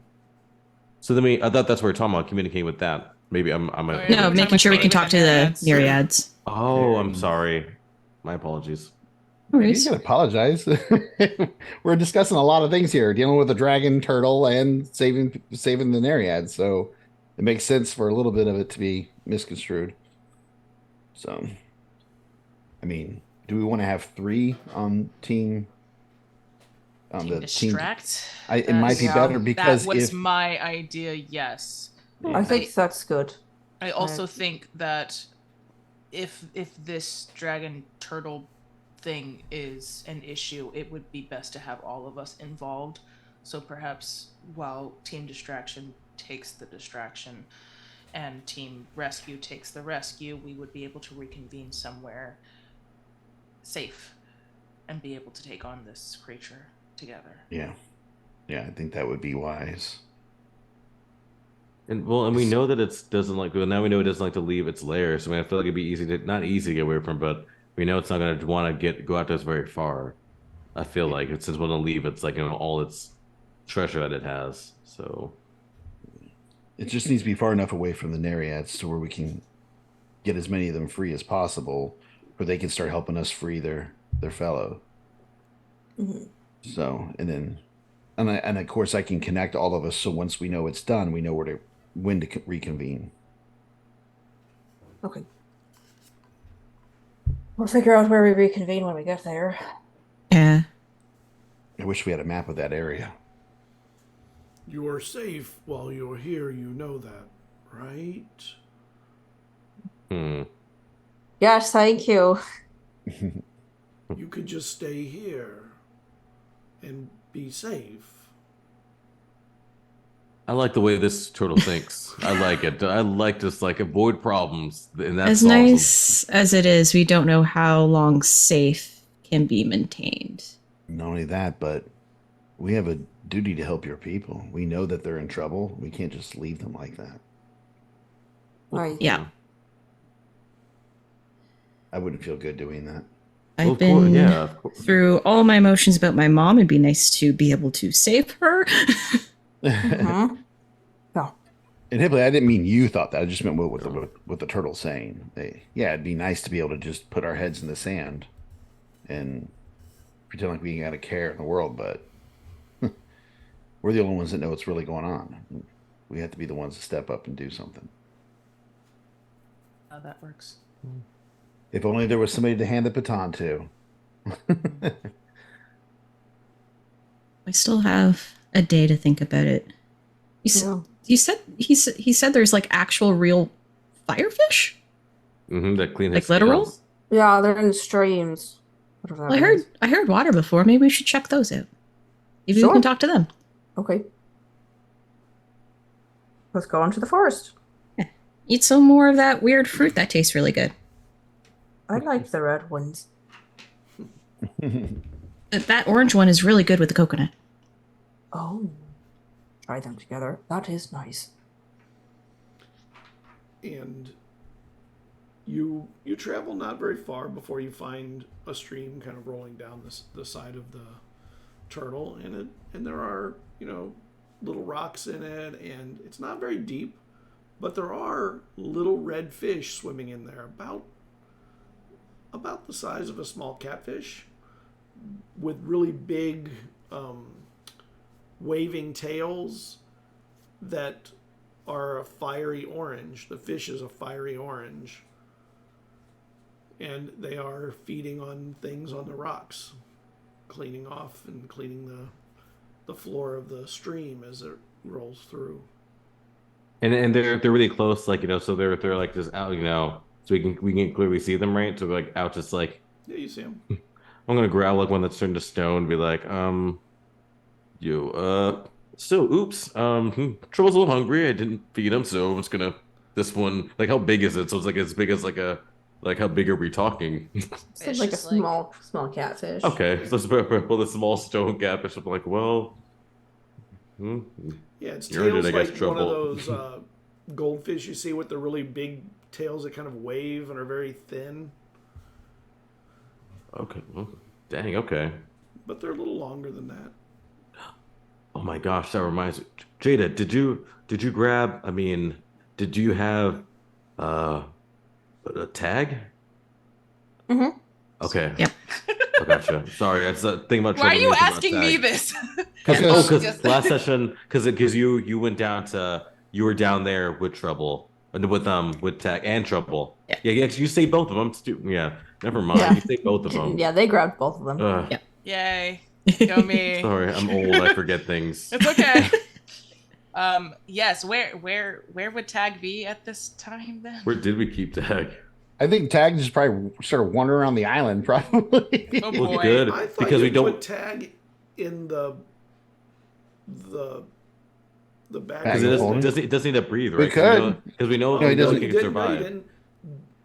So then I thought that's what we're talking about, communicating with that. Maybe I'm No, making sure we can talk to the Nereids. Oh, I'm sorry. My apologies. You can apologize. We're discussing a lot of things here, dealing with a dragon turtle and saving the Nereids. So it makes sense for a little bit of it to be misconstrued. So, I mean, do we want to have 3 on team? Team distract. It might be better because that was my idea. Yes, I think that's good. I also think that if this dragon turtle thing is an issue, it would be best to have all of us involved So perhaps while Team Distraction takes the distraction and Team Rescue takes the rescue, we would be able to reconvene somewhere safe and be able to take on this creature together. Yeah. Yeah, I think that would be wise. And we know that it doesn't like. Well, now we know it doesn't like to leave its lair. So I feel like it'd be easy to not easy to get away from, but we know it's not going to want to go out there very far. I feel like it's just want to leave. It's like all its treasure that it has. So It just needs to be far enough away from the Nereids to where we can get as many of them free as possible, where they can start helping us free their fellow. Mm-hmm. So, and of course I can connect all of us. So once we know it's done, we know when to reconvene. Okay. We'll figure out where we reconvene when we get there. Yeah. I wish we had a map of that area. You are safe while you're here, you know that, right? Yes, thank you. You could just stay here and be safe. I like the way this turtle thinks. I like it. I like just like avoid problems, and that's As awesome. nice as it is, we don't know how long safe can be maintained. Not only that, but we have a duty to help your people. We know that they're in trouble. We can't just leave them like that. Right. Yeah. I wouldn't feel good doing that. Well, I've been of course. through all my emotions about my mom. It'd be nice to be able to save her. Mm-hmm. Oh. And Hibley, I didn't mean you thought that. I just meant what the turtle's saying. It'd be nice to be able to just put our heads in the sand and pretend like we ain't got a care in the world, but we're the only ones that know what's really going on. We have to be the ones to step up and do something. How that works. If only there was somebody to hand the baton to. I still have a day to think about it. You said he said there's like actual real firefish? That clean Like his literal? scales. Yeah, they're in streams. Well, I heard water before. Maybe we should check those out. Maybe Sure. we can talk to them. Okay. Let's go into the forest. Eat some more of that weird fruit that tastes really good. I like the red ones. That orange one is really good with the coconut. Oh. Try them together. That is nice. And you travel not very far before you find a stream kind of rolling down the side of the turtle, and there are little rocks in it, and it's not very deep, but there are little red fish swimming in there, about the size of a small catfish, with really big waving tails that are a fiery orange. The fish is a fiery orange. And they are feeding on things on the rocks, cleaning off and cleaning the floor of the stream as it rolls through. And they're really close, like so they're like just out, so we can clearly see them, right? So like out, just like Yeah, you see them. I'm gonna grab like one that's turned to stone, and be like, oops, Troll's a little hungry. I didn't feed him, so I'm just gonna this one. Like, how big is it? So it's like as big as like how big are we talking? It's like a It's like- small catfish. Okay, so let's pull the small stone catfish. I'm like, well, Yeah, it's You're in tails it, I guess, like one of trouble. those goldfish you see with the really big tails that kind of wave and are very thin, okay, well, dang, okay. but they're a little longer than that. Oh my gosh, that reminds me. Jada, did you grab? I mean, did you have a tag? Mm-hmm. Okay. Yep. I gotcha. Sorry, that's the thing about. Why are you troublemaking about asking me tag. this? Because Just- last session, because you went down to were down there with trouble with tag and trouble. Yeah. Yeah. You say both of them. Yeah. Never mind. Yeah. You say both of them. Yeah, they grabbed both of them. Ugh, Yeah. Yay. Go me. Sorry, I'm old. I forget things. It's okay. Yes, where would Tag be at this time then? Where did we keep tag? I think Tag just probably sort of wander around the island, probably. Oh, Well, boy. good I thought because you we don't. put tag in the the bag. Bag Because of it holding? doesn't need to breathe, We right? could. Because we know No, he doesn't. he can didn't- survive. he didn't.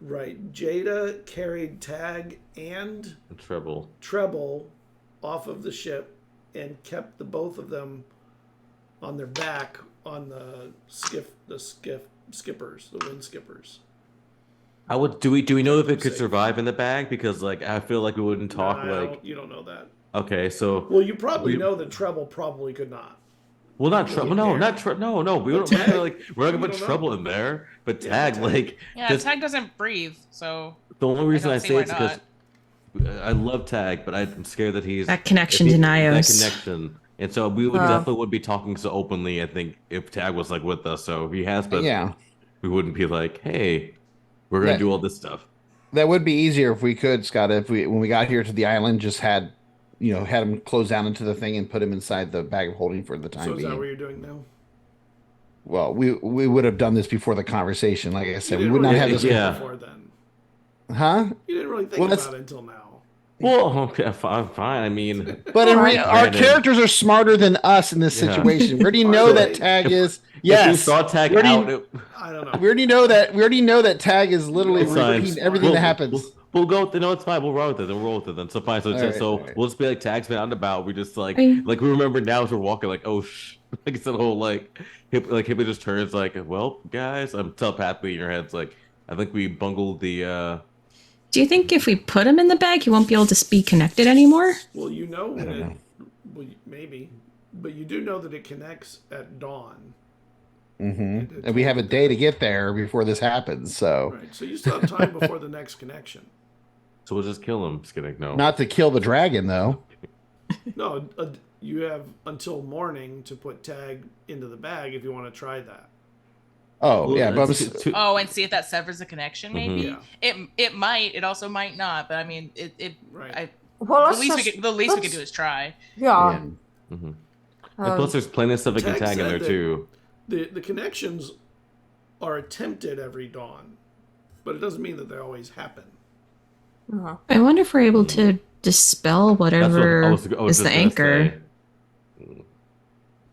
Right. Jada carried Tag and Treble. Treble off of the ship and kept the both of them on their back on the skippers, the wind skippers. Do we know if it could survive in the bag? Because like I feel like we wouldn't talk You don't know that. Okay, so Well, you probably know that Treble probably could not. well, not Treble. No, not Treble. No. We're not gonna we're not we gonna put don't know. Treble in there. But Yeah, Tag, Tag. like, Yeah, just- Tag doesn't breathe, so the only reason I see say why it's because I love Tag, but I'm scared that he's That connection if he- to that Nios. connection, and so we would Wow. definitely would be talking so openly. I think if Tag was like with us, so if he has, but Yeah. we wouldn't be like, hey, we're gonna Yeah. do all this stuff. That would be easier if we could, Scott. If when we got here to the island, just had him close down into the thing and put him inside the bag of holding for the time So is that being. what you're doing now? Well, we would have done this before the conversation. Like I said, we You would not didn't have really this. think Yeah. before then. Huh? You didn't really think Well, about that's- it until now. Well, okay, fine. I mean, But Alright. our Granted. characters are smarter than us in this Yeah. situation. We already know that Right. Tag is. if we Yes. saw Tag Where do you- out, I don't know. We already know that. We already know that Tag is literally It's fine. repeating everything that happens. We'll go. No, it's fine. We'll roll with it. Then we'll roll with it. Then so fine. So All right, all right. we'll just be like Tag's been out and about. We just like I- we remember now as we're walking like like it's that whole Hippie just turns like well guys I'm telepathically in your heads like I think we bungled the Do you think if we put him in the bag, he won't be able to be connected anymore? Well, you know when don't it. know. Well, maybe, but you do know that it connects at dawn. Mm-hmm. And we have a day to get there before this happens. So Right. So you still have time before the next connection. so we'll just kill him. Just kidding. No. not to kill the dragon though. No, you have until morning to put Tag into the bag if you want to try that. Oh Well, yeah, but it's too- oh, and see if that severs the connection. Maybe Yeah. it might. It also might not. But I mean, it. Right. Well, The least we could do is try. Yeah. Mhm. And Um, plus, there's plenty of stuff we can Tag tag in said there that- too. The connections are attempted every dawn, but it doesn't mean that they always happen. uh-huh. I wonder if we're able to dispel That's what whatever I was is just the gonna anchor. say. I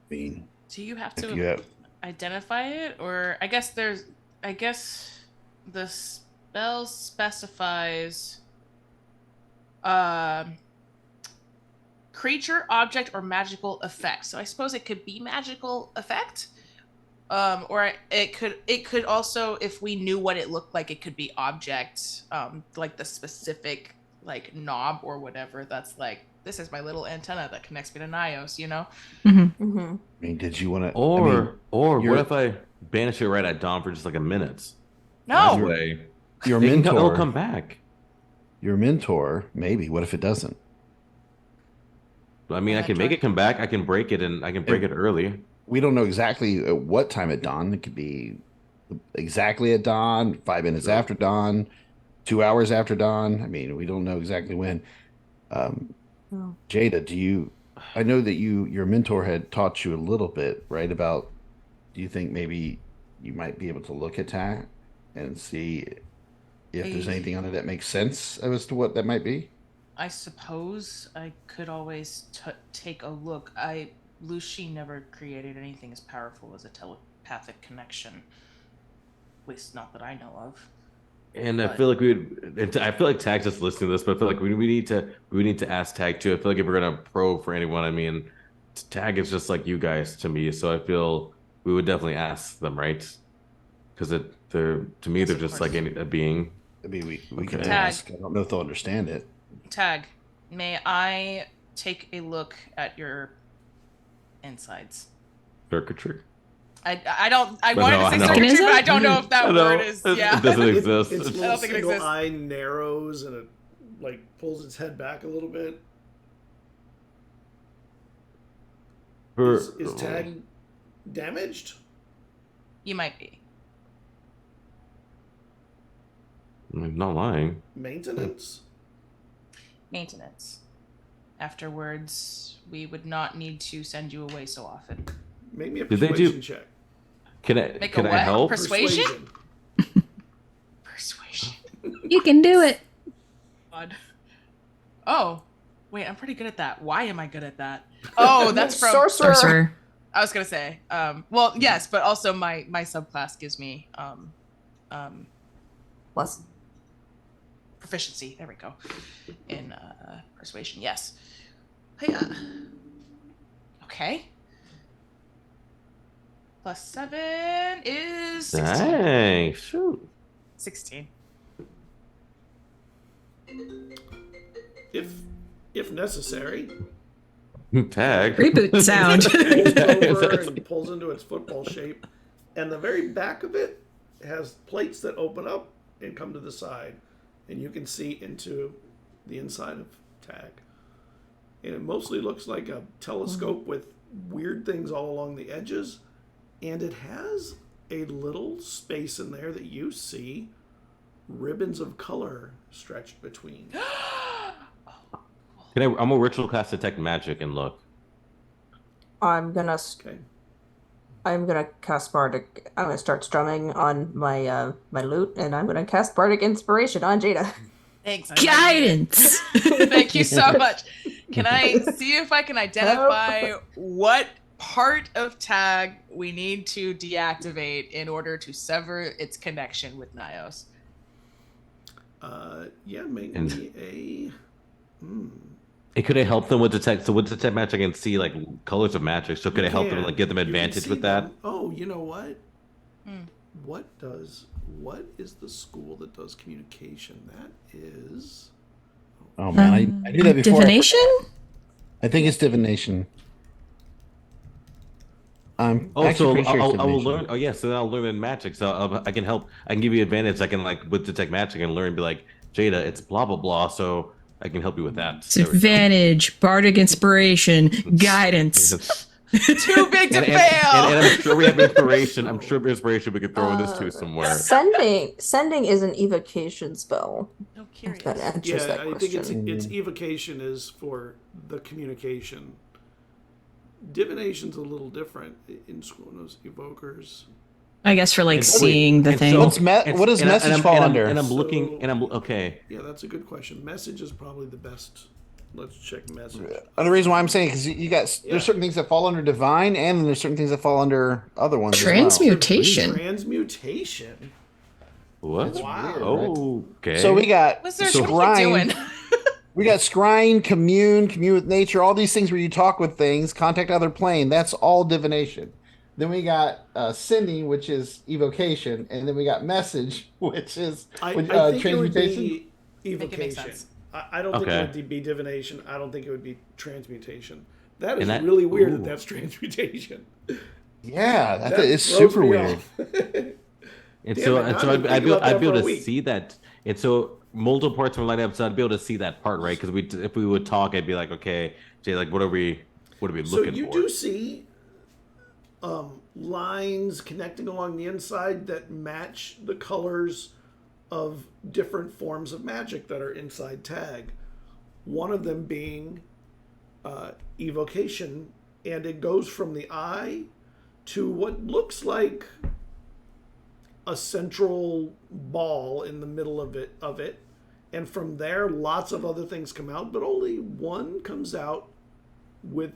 mean, Do you have if to you have, identify it, or I guess the spell specifies creature, object, or magical effect. So I suppose it could be magical effect, or it could also, if we knew what it looked like, it could be object, like the specific like knob or whatever. That's like, this is my little antenna that connects me to Nios. You know. Mm-hmm. I mean, did you want to? Or what you're- if I banish it right at dawn for just like a minute? No. That way, your it'll mentor, come back. your mentor, maybe. What if it doesn't? I mean, I can make it come back. I can break it, and I can break it early. We don't know exactly at what time at dawn. It could be exactly at dawn, 5 minutes after dawn, 2 hours after dawn. I mean, we don't know exactly when. Oh. Jada, do you? I know that your mentor had taught you a little bit, right? About, do you think maybe you might be able to look at that and see if there's anything on it that makes sense as to what that might be? I suppose I could always take a look. Lucy never created anything as powerful as a telepathic connection. At least not that I know of. And I But- feel like I feel like Tag's just listening to this, but I feel like we need to ask Tag too. I feel like if we're gonna probe for anyone, I mean, Tag is just like you guys to me, so I feel we would definitely ask them, right? Because to me Yes, they're of just course. like a being. I mean, we can Okay. ask. I don't know if they'll understand it. Tag, may I take a look at your insides? Circuitry. I But wanted no, I to say know. circuitry, Mechanism? but I don't know if that I know. word is. Yeah. It doesn't Its exist. little don't think it single exists. eye narrows and it like pulls its head back a little bit. Is Tag damaged? You might be. I'm not lying. Maintenance? Maintenance. Afterwards, we would not need to send you away so often. Make me a Did they do- persuasion check. Can I Make can a I what? help? Persuasion? Persuasion. You can do it. God. Oh, wait, I'm pretty good at that. Why am I good at that? Oh, that's from Sorcerer. Sorcerer. I was gonna say, well, yes, but also my subclass gives me Plus. proficiency. There we go. In persuasion, yes. Hiya. Okay. Plus 7 is 16. Dang, shoot. 16. If necessary, Tag. Reboot sound. pulls over and pulls into its football shape, and the very back of it has plates that open up and come to the side, and you can see into the inside of Tag. And it mostly looks like a telescope with weird things all along the edges, and it has a little space in there that you see ribbons of color stretched between. I'm a ritual cast detect magic and look. I'm gonna Okay. cast bardic. I'm gonna start strumming on my my lute, and I'm gonna cast bardic inspiration on Jada. Thanks. Guidance. Thank you so much. Can I see if I can identify what part of Tag we need to deactivate in order to sever its connection with Nios? Yeah, make me a. It could have helped them with detect. So with detect magic, I can see like colors of magic. So could it help them can. like give them You can advantage see with that? them. Oh, you know what? What is the school that does communication? That is. Oh man, I knew that before. Divination? I think it's divination. I'm Oh, actually so pretty sure it's I will divination. learn. Oh, yeah. So then I'll learn in magic. So I can help. I can give you advantage. I can like with detect magic and learn. Be like Jada, it's blah blah blah. So I can help you with that. It's advantage, bardic inspiration, guidance. Too big to fail. And I'm sure we have inspiration. I'm sure inspiration we could throw this to somewhere. Sending is an evocation spell. No, curious. If that answers that I think question. its evocation is for the communication. Divination's a little different in school. Those evokers. I guess for like And- seeing the and thing. so- what does message fall under? And I'm So- looking, and I'm okay. Yeah, that's a good question. Message is probably the best. Let's check message. Another reason why I'm saying because you got Yeah. there's certain things that fall under divine, and then there's certain things that fall under other ones. as well. Transmutation. Transmutation. What? Wow. Oh, okay. So we got Wizard, so what are you scrying. doing? We got scrying, commune with nature, all these things where you talk with things, contact other plane. That's all divination. Then we got sending, which is evocation, and then we got message, which is I think it would transmutation. be Think it makes evocation. sense. I don't think Okay. it would be divination. I don't think it would be transmutation. That is And that- really weird ooh. that that's transmutation. Yeah, that That is throws super me weird. off. And Damn so, it, and I've so been I'd thinking be, about that I'd be for able a to week. see that. And so multiple parts from line up, so I'd be able to see that part, right? Because if we would talk, I'd be like, okay, Jay, like, what are we So looking you for? do see lines connecting along the inside that match the colors of different forms of magic that are inside Tag. One of them being evocation, and it goes from the eye to what looks like a central ball in the middle of it, and from there lots of other things come out, but only one comes out with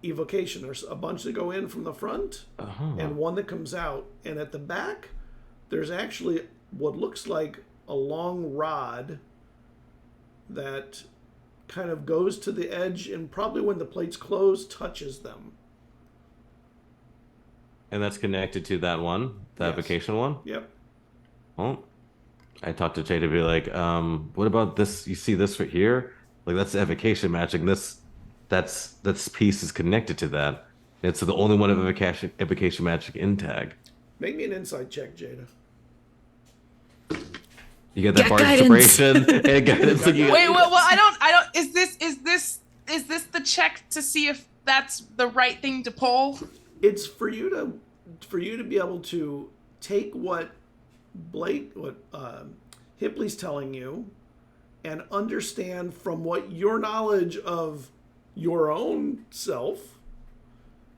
evocation. There's a bunch that go in from the front and one that comes out, and at the back there's actually what looks like a long rod that kind of goes to the edge, and probably when the plates close touches them. And that's connected to that one, the Yes. application one. Yep. Well, I talked to Jay to be like, what about this? You see this right here? Like that's evocation magic. This piece is connected to that. It's the only one of evocation magic in Tag. Make me an insight check, Jada. You get that Get part of guidance. inspiration and guidance. Like you- Wait, well, I don't. Is this the check to see if that's the right thing to pull? It's for you to be able to take what Hipley's telling you and understand from what your knowledge of your own self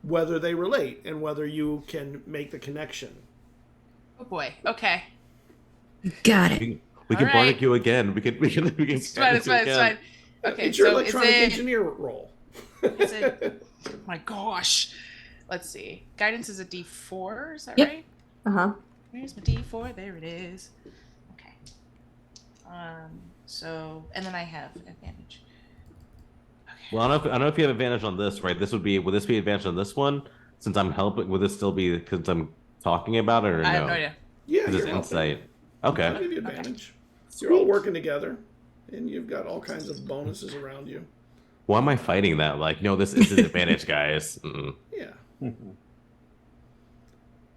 whether they relate and whether you can make the connection. Oh boy. Okay. Got it. We can All bardic right. you again. We can It's fine. It's fine. It's fine. Okay. It's your So is electronic it? engineer role. Is it? My gosh. Let's see. Guidance is a D4. Is that Yep. right? Uh-huh. Where's my D4? There it is. Okay. So, and then I have advantage. Well, I don't know if you have advantage on this, right? Would this be advantage on this one? Since I'm helping, would this still be because I'm talking about it or no? I have no idea. Yeah, Because it's you're helping. insight. I'll Okay. give you advantage. You're all working together, and you've got all kinds of bonuses around you. Why am I fighting that? Like, no, this is an advantage, guys. Yeah.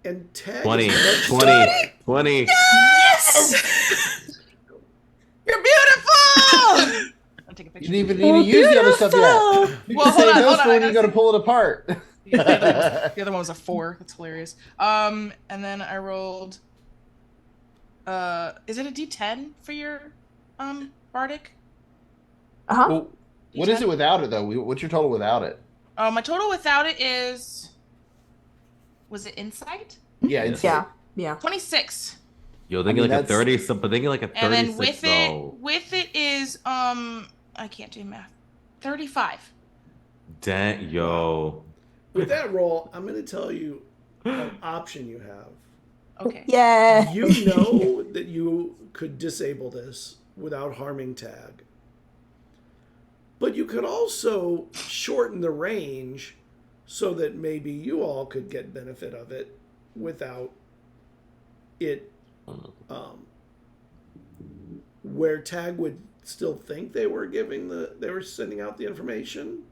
And tag 20, is 20, 20. Yes! You're beautiful! I'll take a You picture. didn't even need to use the other stuff yet. You Well, can hold say on, no hold on, for when I you go to pull it apart. The other one was a 4. That's hilarious. And then I rolled. Is it a D10 for your bardic? Uh-huh. Well, what is it without it though? What's your total without it? My total without it is. Was it insight? Yeah, it's Yeah. Yeah. 26. Yo, thinking like that's- a 30 something, thinking like a 36 And then though. with it is I can't do math. 35. Dang, yo. With that roll, I'm going to tell you an option you have. Okay. Yeah. You know that you could disable this without harming tag. But you could also shorten the range so that maybe you all could get benefit of it without it where tag would still think they were sending out the information.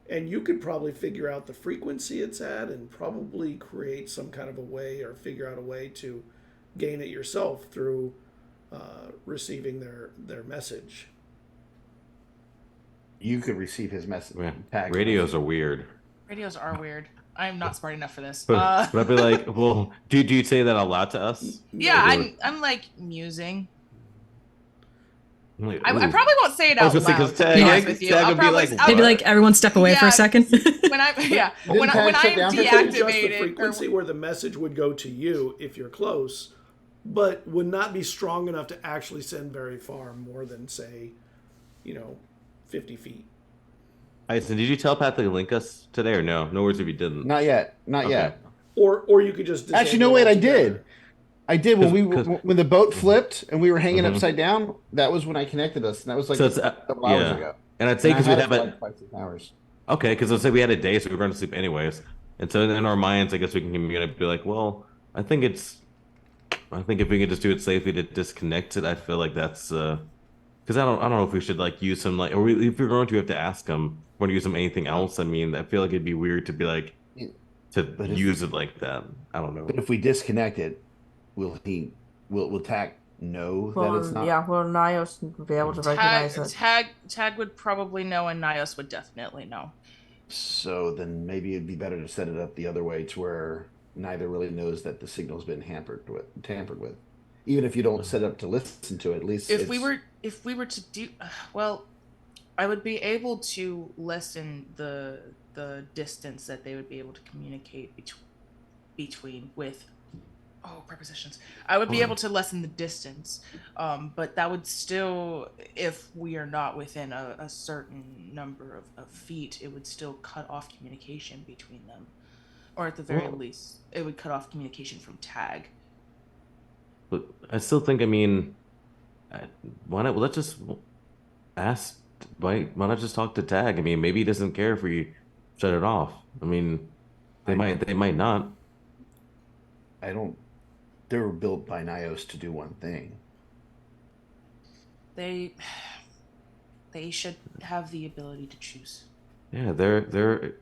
And you could probably figure out the frequency it's at and probably create some kind of a way or figure out a way to gain it yourself through receiving their message. You could receive his message. Yeah. Tag Radios are weird. Radios are weird. I'm not smart enough for this. But I'd be like, well, do you say that a lot to us? Yeah, Like, I'm like musing. I'm like, I ooh. probably won't say it I was out gonna say, loud. 'cause To tag- be yeah, honest with you, tag I'll would be probably like, I'll- Maybe like everyone step away for a Yeah, second. when I Didn't when tag I shut am down for You could adjust the deactivated. frequency where the message would go to you if you're close, but would not be strong enough to actually send very far, more than say, 50 feet. Eizen, did you telepathically link us today or no? No words if you didn't. Not yet. Not Okay. yet. Or you could just disable Actually, no, it wait, I altogether. did. I did when 'Cause- when the boat flipped and we were hanging Mhm. upside down. That was when I connected us, and that was like So it's, a couple hours yeah. ago. And I'd say And I because we'd had it have for it. like 5-6 hours. Okay, because let's say we had a day, so we were going to sleep anyways. And so in our minds, I guess we can communicate, be like, well, I think if we can just do it safely to disconnect it, I feel like that's because I don't know if we should like use some like, or if we're going to have to ask them, want to use them anything else. I mean, I feel like it'd be weird to be like to But if- use it like that. I don't know. But if we disconnect it, will Tack know that it's not? Yeah, will Nios be able to recognize it? Tag would probably know, and Nios would definitely know. So then maybe it'd be better to set it up the other way to where neither really knows that the signal's been tampered with. Even if you don't set it up to listen to it, at least If we were to do well, I would be able to lessen the distance that they would be able to communicate between with prepositions. I would be able to lessen the distance, but that would still, if we are not within a certain number of feet, it would still cut off communication between them, or at the very least, it would cut off communication from tag. But I still think, I mean, why not? Let's just ask. Why not just talk to Tag? I mean, maybe he doesn't care if we shut it off. I mean, they might not. I don't. They were built by Nios to do one thing. They should have the ability to choose. Yeah, they're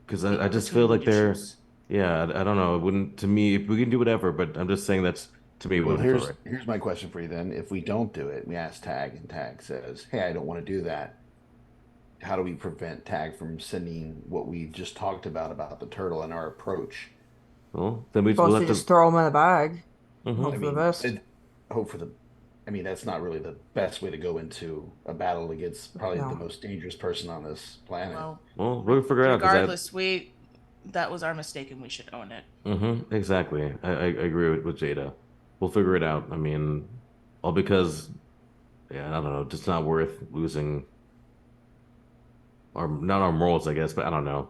because I just feel like they're. Yeah, I don't know. It wouldn't, to me, if we can do whatever, but I'm just saying that's, to me, Well, wouldn't feel right. here's my question for you then. If we don't do it, we ask Tag, and Tag says, "Hey, I don't want to do that." How do we prevent Tag from sending what we just talked about the turtle and our approach? Well, then we'll Supposed have to to. just throw them in the bag. Mhm. Hope for the best. Hope for the. I mean, that's not really the best way to go into a battle against probably No. the most dangerous person on this planet. Well, We'll figure it out. regardless, that was our mistake, and we should own it. Exactly. I agree with Jada. We'll figure it out. I mean, all because, yeah, I don't know, just not worth losing not our morals, I guess, but I don't know.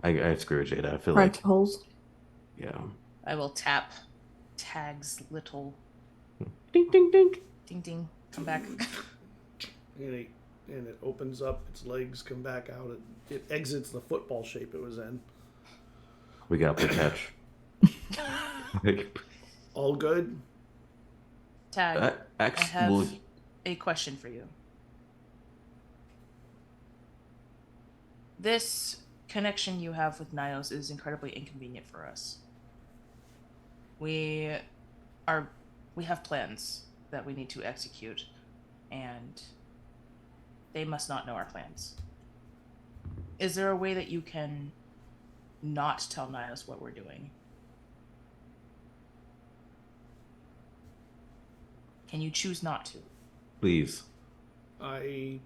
I screw with Jada. I feel like, Principles. yeah. I will tap Tag's little Ding, ding, ding. ding ding. Come back. And it opens up, its legs come back out, it exits the football shape it was in. We got the catch. All good? Tag, I have Well, a question for you. This connection you have with Nios is incredibly inconvenient for us. We have plans that we need to execute, and they must not know our plans. Is there a way that you can not tell Nios what we're doing? Can you choose not to? please. I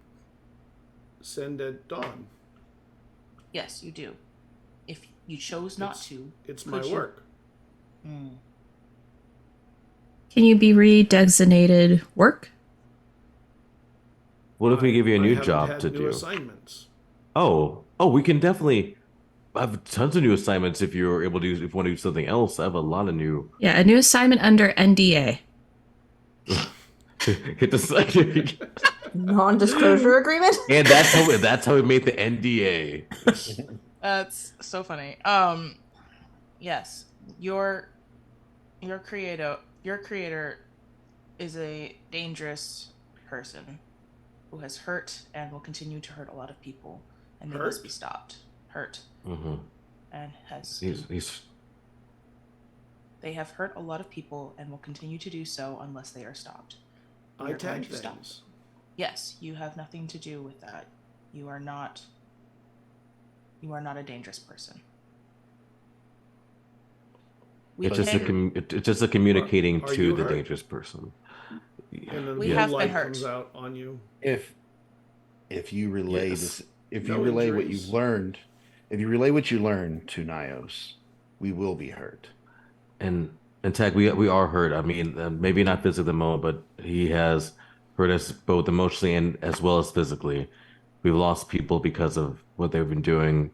send at dawn. Yes, you do. If you chose not to, It's could my you? work. Mm. Can you be redesignated work? What if we give you a I new haven't job had to new do? assignments. Oh, we can definitely have tons of new assignments if you're able to. If you want to do something else, I have a lot of new. Yeah, a new assignment under NDA. Hit the Non-disclosure agreement. and that's how we made the NDA. That's so funny. Yes, your creator is a dangerous person who has hurt and will continue to hurt a lot of people, and they must Hurt? be stopped. Hurt Mm-hmm. and has He's they have hurt a lot of people and will continue to do so unless they are stopped. We I are going tag to stop. things. Yes, you have nothing to do with that. You are not a dangerous person. We it's just can- it's just a communicating Are to you the hurt? dangerous person. And then We blue have been light hurt. comes out on you. If you relay Yes. this, if No you relay what injuries. you've learned, if you relay what you learned to Nios, we will be hurt. And Tag, we are hurt. I mean, maybe not physically at the moment, but he has hurt us both emotionally and as well as physically. We've lost people because of what they've been doing.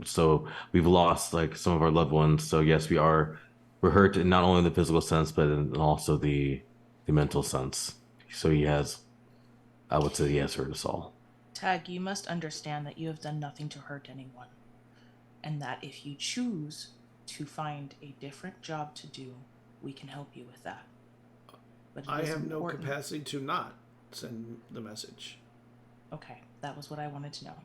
So we've lost like some of our loved ones. So yes, we're hurt in not only the physical sense, but in also the mental sense. So I would say he has hurt us all. Tag, you must understand that you have done nothing to hurt anyone, and that if you choose to find a different job to do, we can help you with that. But it I is have no important- capacity to not send the message. Okay, that was what I wanted to know.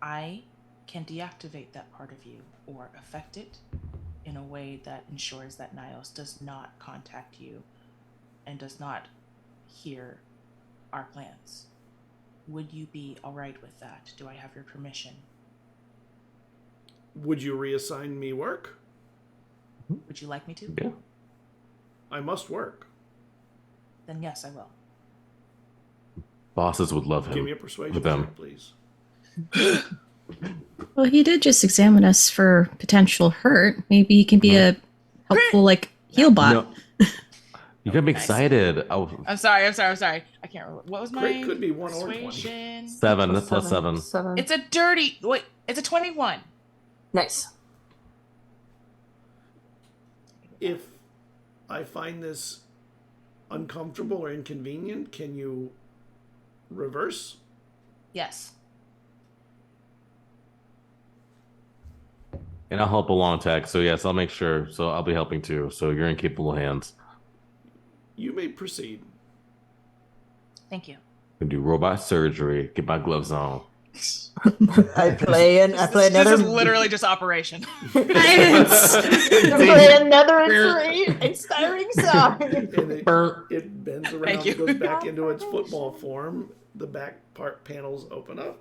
I can deactivate that part of you or affect it in a way that ensures that Nios does not contact you and does not hear our plans. Would you be alright with that? Do I have your permission? Would you reassign me work? Would you like me to? Yeah. I must work. Then yes, I will. Bosses would love him. Give me a persuasion with them. check, please. Well, he did just examine us for potential hurt. Maybe he can be a helpful, heal bot. No. You got me Nice. excited. I'm sorry. I can't remember. What was my Crit could be 1 or 20. persuasion? 7. That's plus 7. It's a dirty... Wait, it's a 21. Nice. If I find this uncomfortable or inconvenient, can you reverse? Yes. And I'll help along, Tag. So yes, I'll make sure. So I'll be helping too. So you're in capable hands. You may proceed. Thank you. Can do robot surgery. Get my gloves on. I play another. This is literally just operation. Science! I play another inspiring song. And it bends around, Thank you. goes back into its football form. The back part panels open up.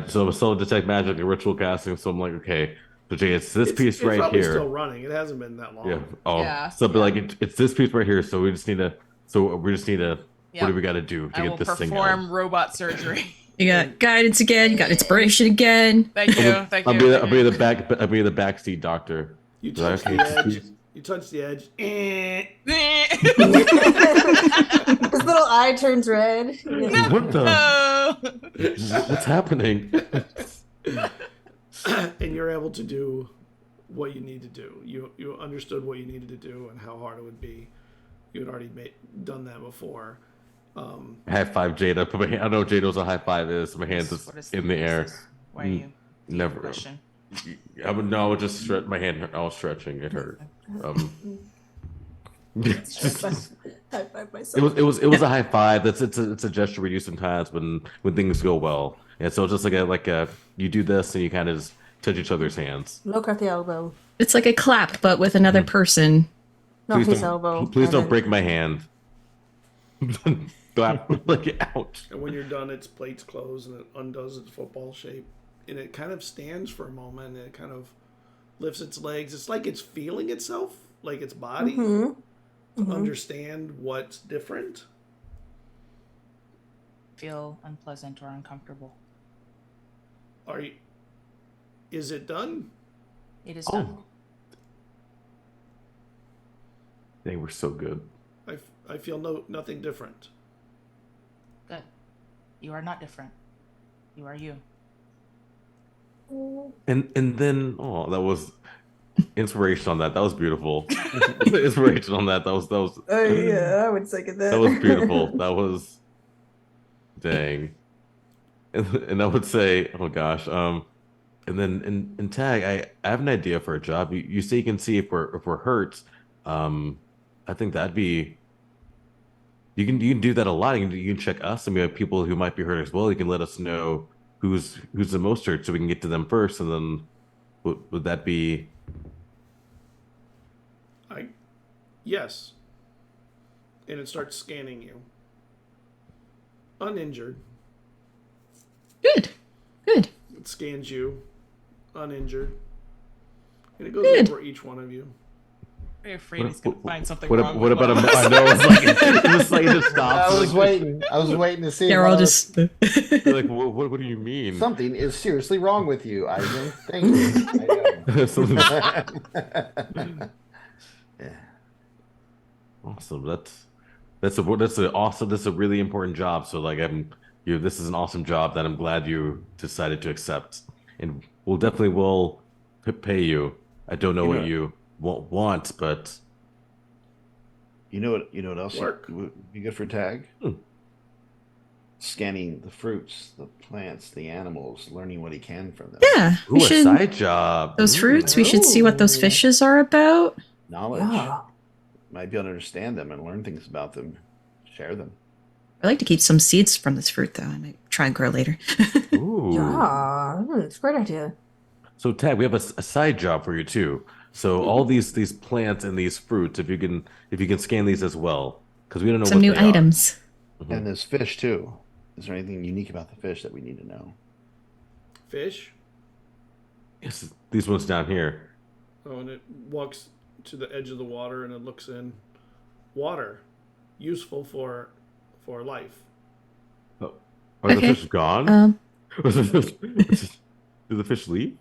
So detect magic and ritual casting. So I'm like, okay, so Jay, it's this piece it's right probably here. still running. It hasn't been that long. Yeah. Oh. Yeah. So, but it's this piece right here. So we just need to. Yeah. What do we got to do to I get will this thing perform out? robot surgery. You got guidance again. You got inspiration again. Thank you. Thank you. I'll be the backseat doctor. You Is that touch okay? the edge. You touch the edge. His little eye turns red. What the? No. What's happening? And you're able to do what you need to do. You understood what you needed to do and how hard it would be. You had already done that before. High five, Jada. Put my hand, I don't know what Jada's a high five is. My hands What is is in the air. Why are you? Never. Question. I would just stretch my hand. I was stretching. It hurt. High five myself. It was a high five. It's a gesture we use sometimes when things go well. And so it's just like a you do this and you kind of just touch each other's hands. Look at the elbow. It's like a clap, but with another person. Not his elbow. Please don't Evan. break my hand. Clap like ouch. And when you're done, its plates close and it undoes its football shape. And it kind of stands for a moment and it kind of lifts its legs. It's like it's feeling itself, like its body, to understand what's different. Feel unpleasant or uncomfortable. Is it done? It is done. They were so good. I feel nothing different. Good. You are not different. You are you. And then that was inspiration on that. That was beautiful. Inspiration on that. That was Yeah, I would second that. that was beautiful. That was dang. And I would say, oh gosh, and then in tag, I have an idea for a job. You say you can see if we're hurt. I think that'd be you can do that a lot. You can check us, and we have people who might be hurt as well. You can let us know who's the most hurt, so we can get to them first, and then would that be? Yes. And it starts scanning you. Uninjured. Good. Good. It scans you, uninjured. And it goes Good. over each one of you. Very afraid he's gonna find something What wrong. what with about one of I us. know it's like it just stops. I was waiting. I was waiting to see. Yeah, we're what all I was- just. Like what do you mean? Something is seriously wrong with you, Eizen. Thank you. Something- Yeah. Awesome. That's a really important job. So like this is an awesome job that I'm glad you decided to accept, and we'll definitely pay you. I don't know what you want, but You know what else Work. would be good for tag? Scanning the fruits, the plants, the animals, learning what he can from them. Yeah, ooh, we a should. side job. Those Ooh. fruits, we should see what those Ooh. fishes are about. Knowledge. Yeah. Might be able to understand them and learn things about them. Share them. I like to keep some seeds from this fruit, though. I might try and grow later. Ooh. Yeah. It's a great idea. So Tag, we have a side job for you too. So all these plants and these fruits, if you can scan these as well, because we don't know Some what new they are. items. Mhm. And there's fish too. Is there anything unique about the fish that we need to know? Fish. Yes, these ones down here. Oh, and it walks to the edge of the water and it looks in. Water. Useful for life. Are the Okay. fish gone? Do the fish leave?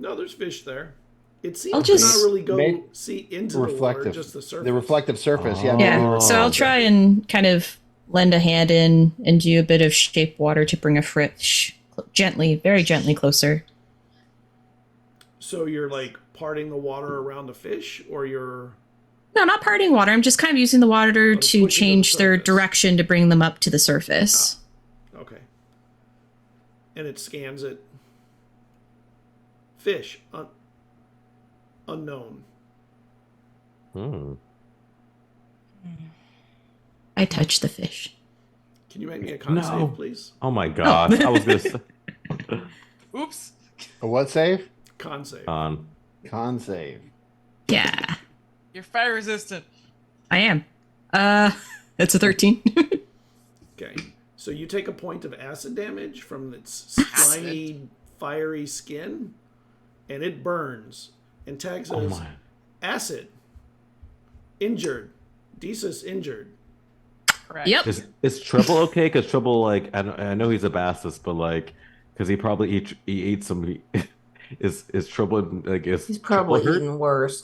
No, there's fish there. It seems I'll to just- not really go Make see into the water, reflective. just the surface. The reflective surface. Yeah. Yeah, maybe so I'll reflective. try and kind of lend a hand in and do a bit of shape water to bring a fish gently, very gently closer. So you're like parting the water around the fish, or you're No, not parting water. I'm just kind of using the water to to push it to the change their surface. direction to bring them up to the surface. okay. And it scans it. Fish. Unknown. Hmm. I touch the fish. Can you make me a con No. save, please? Oh my gosh! I was gonna say Oops. A what save? Con save. Con save. Yeah, You're fire resistant. I am. It's a 13. Okay. So you take a point of acid damage from its slimy, fiery skin, and it burns. And Tag oh says, my. acid. Injured. Desus injured. Correct. Yep. Is Trouble okay? Because Trouble, like, I know he's a bassist, but like, because he probably he ate some. Is Trouble like is He's Trouble probably hurt? eating worse.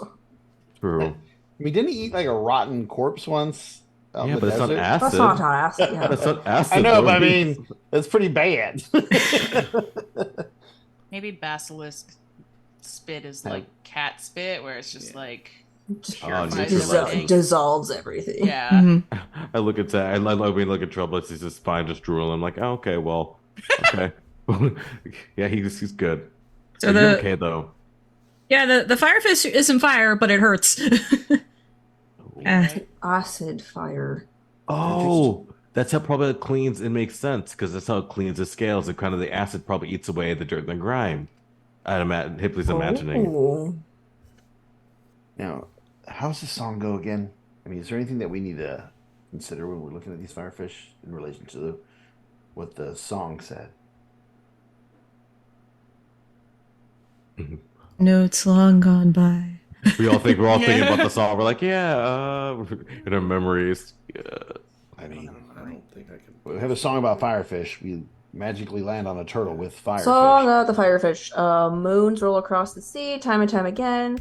True. I mean, didn't he eat like a rotten corpse once? out in Yeah, the but it's not desert. acid. That's not on acid. Yeah. That's not acid. I know, though. but I mean, that's pretty bad. Maybe basilisk spit is Yeah. like cat spit, where it's just Yeah. like Just purifies neutralizes. everything. dissolves everything. Yeah. Mhm. I look at that. I look at Trouble. He's just fine, just drooling. I'm like, oh, okay, well, okay. Yeah, he's good. So Are you the okay though? the firefish isn't fire, but it hurts. Right. Acid fire. Oh, that's how probably it cleans. It makes sense because that's how it cleans the scales. And kind of the acid probably eats away the dirt and the grime. Hipley's imagining. Oh. Now, how's the song go again? I mean, is there anything that we need to consider when we're looking at these firefish in relation to what the song said? No, it's long gone by. We're all thinking about the song. We're like, yeah, in our memories. Yeah. I mean, I don't think I can. we have a song about firefish. We magically land on a turtle with firefish. Song of the firefish. Moons roll across the sea time and time again.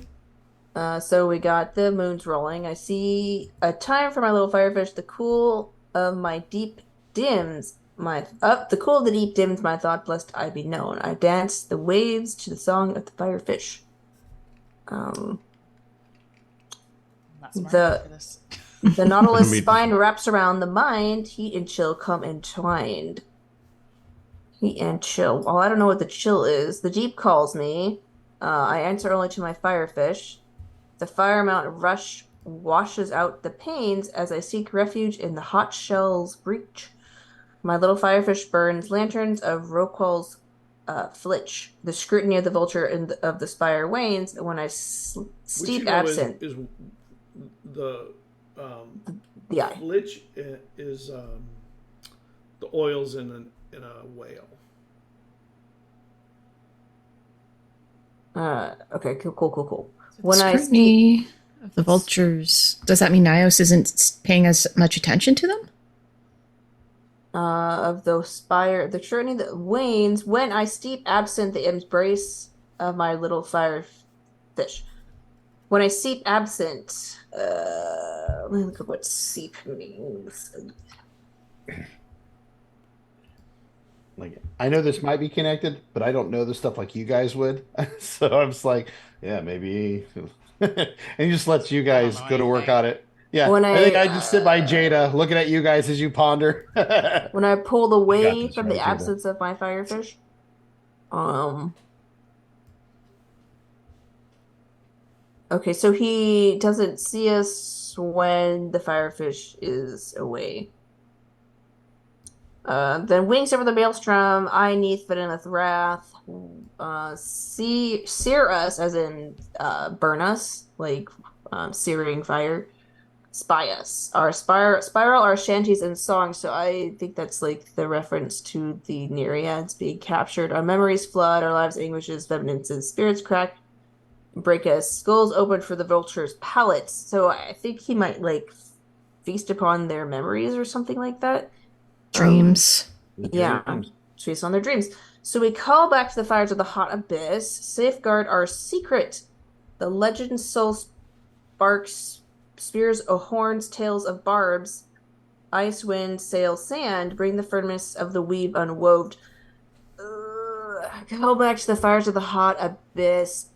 So we got the moons rolling. I see a time for my little firefish. The cool of my deep dims the cool of the deep dims my thought, lest I be known. I dance the waves to the song of the firefish. I'm not smart The- enough for this. The nautilus Me too. spine wraps around the mind. Heat and chill come entwined. Heat and chill. Well, I don't know what the chill is. The deep calls me. I answer only to my firefish. The fire mount rush washes out the pains as I seek refuge in the hot shell's breach. My little firefish burns lanterns of Roqual's flitch. The scrutiny of the vulture of the spire wanes when I steep Which, you know, absent. is the The eye. flitch is the oils in a whale. Okay, cool. When I Scrutiny of the vultures. Does that mean Nios isn't paying as much attention to them? of the spire, the scrutiny that wanes when I steep absent the embrace of my little firefish. When I steep absent, let me look at what seep means. Like, I know this might be connected, but I don't know the stuff like you guys would. So I'm just like, yeah, maybe. And he just lets you guys know go to work anything. on it. Yeah, When I think I, I just sit by Jada, looking at you guys as you ponder. When I pulled away this, from right, the Jada? absence of my firefish, okay, so he doesn't see us when the firefish is away. Then wings over the maelstrom, I neath Venoneth wrath, sear us, as in burn us, like searing fire. Spy us. Our spiral our shanties and songs, so I think that's like the reference to the Nereids being captured. Our memories flood, our lives anguishes, venemances, spirits crack, break us, skulls open for the vulture's palates. So I think he might like feast upon their memories or something like that. Dreams. Yeah, feast on their dreams. So we call back to the fires of the hot abyss, safeguard our secret. The legend soul sparks, spears o' horns, tails of barbs, ice, wind, sail, sand, bring the firmness of the weave unwoved. Call back to the fires of the hot abyss,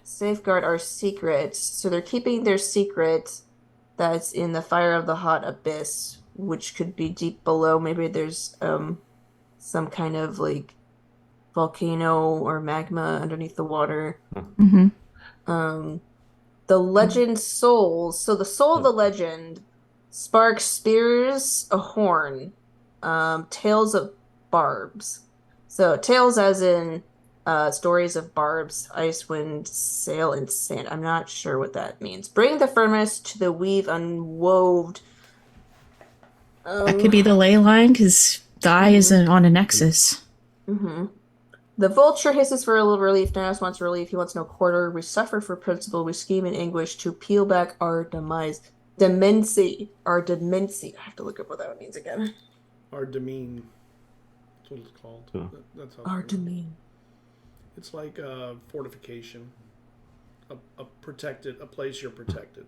safeguard our secret. So they're keeping their secret that's in the fire of the hot abyss, which could be deep below. Maybe there's some kind of like volcano or magma underneath the water. Mm-hmm. The legend souls. So the soul of the legend sparks, spears a horn, tails of barbs. So tails as in stories of barbs, ice, wind, sail, and sand. I'm not sure what that means. Bring the firmness to the weave unwoved. That could be the ley line, because the eye isn't on a nexus. Mm-hmm. The vulture hisses for a little relief. Nios wants relief. He wants no quarter. We suffer for principle. We scheme in anguish to peel back our demise. Demency. Our demency. I have to look up what that means again. Our demean. That's what it's called. Yeah. That's how Our it's called. demean. It's like a fortification. A protected, a place you're protected.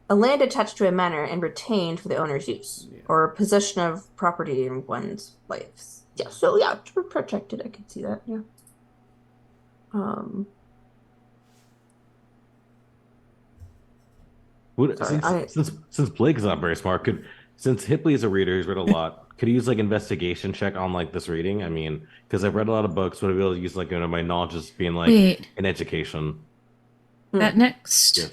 a land attached to a manor and retained for the owner's use, or possession of property in one's life. Yeah, so yeah, protected. I can see that. Yeah. Since Blake is not very smart, since Hipley is a reader who's read a lot, could he use like investigation check on like this reading? I mean, because I've read a lot of books, would I be able to use like my knowledge as being like an education? That next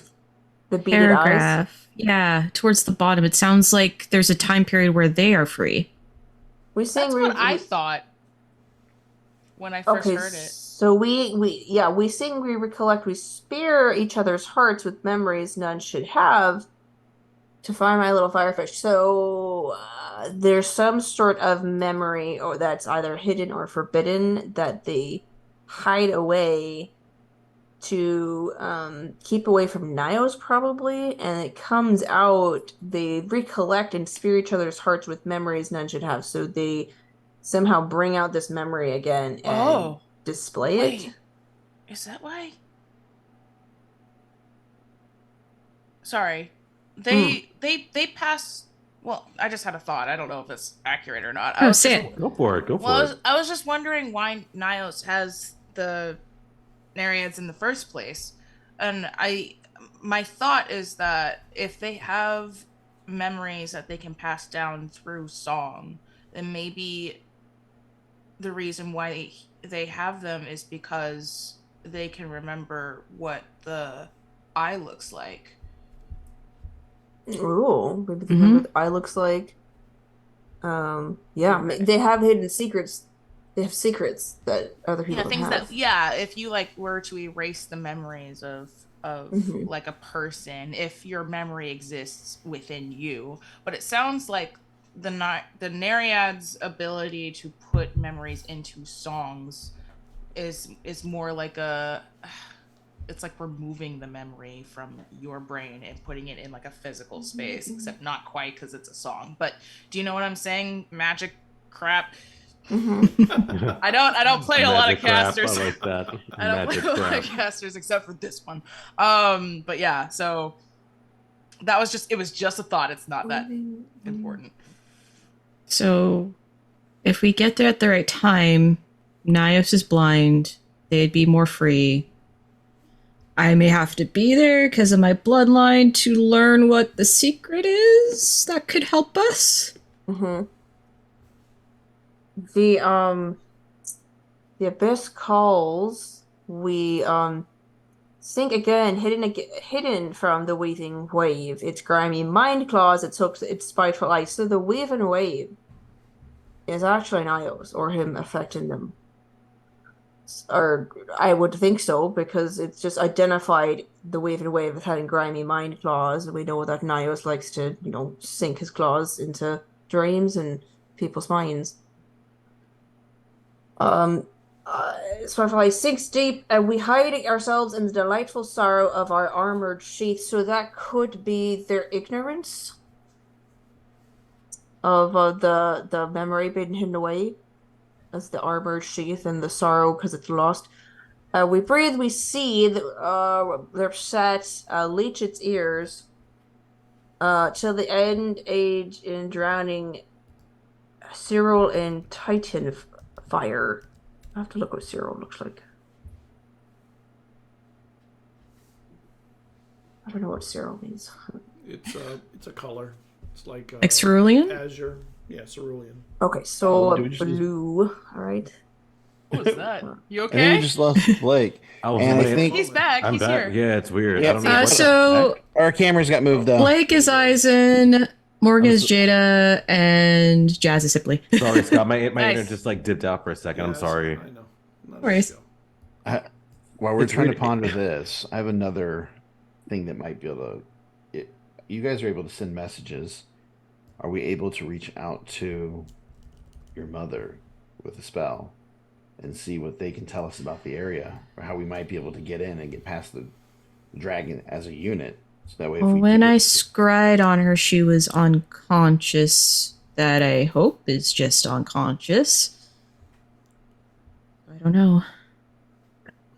the beaded paragraph, eyes? Yeah, towards the bottom, it sounds like there's a time period where they are free. That's what I thought when I first heard it. So we sing, we recollect, we spear each other's hearts with memories none should have to find my little firefish. So there's some sort of memory or that's either hidden or forbidden that they hide away to keep away from Nios probably, and it comes out, they recollect and spear each other's hearts with memories none should have. So they somehow bring out this memory again and display it. Is that why? Sorry. They pass. Well, I just had a thought. I don't know if it's accurate or not. Say it. Go for it. I was just wondering why Nios has the Nereids in the first place. And my thought is that if they have memories that they can pass down through song, then maybe the reason why they have them is because they can remember what the eye looks like. Ooh, maybe they remember what the eye looks like. Yeah, they have hidden secrets. They have secrets that other people don't have. If you like were to erase the memories of like a person, if your memory exists within you, but it sounds like the Nereid's ability to put memories into songs is more like it's like removing the memory from your brain and putting it in like a physical space, except not quite because it's a song. But do you know what I'm saying? Magic crap. I don't play a lot of casters. I like that. I don't play a lot of casters except for this one. But yeah, so that was just a thought. It's not that important. So if we get there at the right time, Nios is blind, they'd be more free. I may have to be there because of my bloodline to learn what the secret is that could help us. The abyss calls. We sink again, hidden from the weaving wave. Its grimy mind claws, its hooks, its spiteful eyes. So the weaving wave is actually Nios, or him affecting them. Or I would think so, because it's just identified the weaving wave as having grimy mind claws, and we know that Nios likes to, sink his claws into dreams and people's minds. Spiteful sinks deep, and we hide ourselves in the delightful sorrow of our armored sheath. So that could be their ignorance of the memory being hidden away as the armored sheath, and the sorrow because it's lost. We breathe, we see, they're set, leech its ears, till the end age in drowning Cyril in Titan fire. I have to look what Cyril looks like. I don't know what Cyril means. It's a color. It's like Cerulean? Azure. Yeah, cerulean. Okay, so blue. All right. What was that? You I think okay? we just lost Blake. And I think He's back. I'm He's back. here. Yeah, it's weird. Yeah, I don't know. So our cameras got moved though. Blake is Eizen, Morgan is Jada, and Jazz is Hipley. Sorry, Scott. My Nice. internet just like dipped out for a second. I'm Yeah, sorry. I know. Not Worries. While we're It's trying weird. to ponder this, I have another thing that might be able to. You guys are able to send messages. Are we able to reach out to your mother with a spell and see what they can tell us about the area, or how we might be able to get in and get past the dragon as a unit? So that way, if When I scryed on her, she was unconscious. That I hope is just unconscious. I don't know.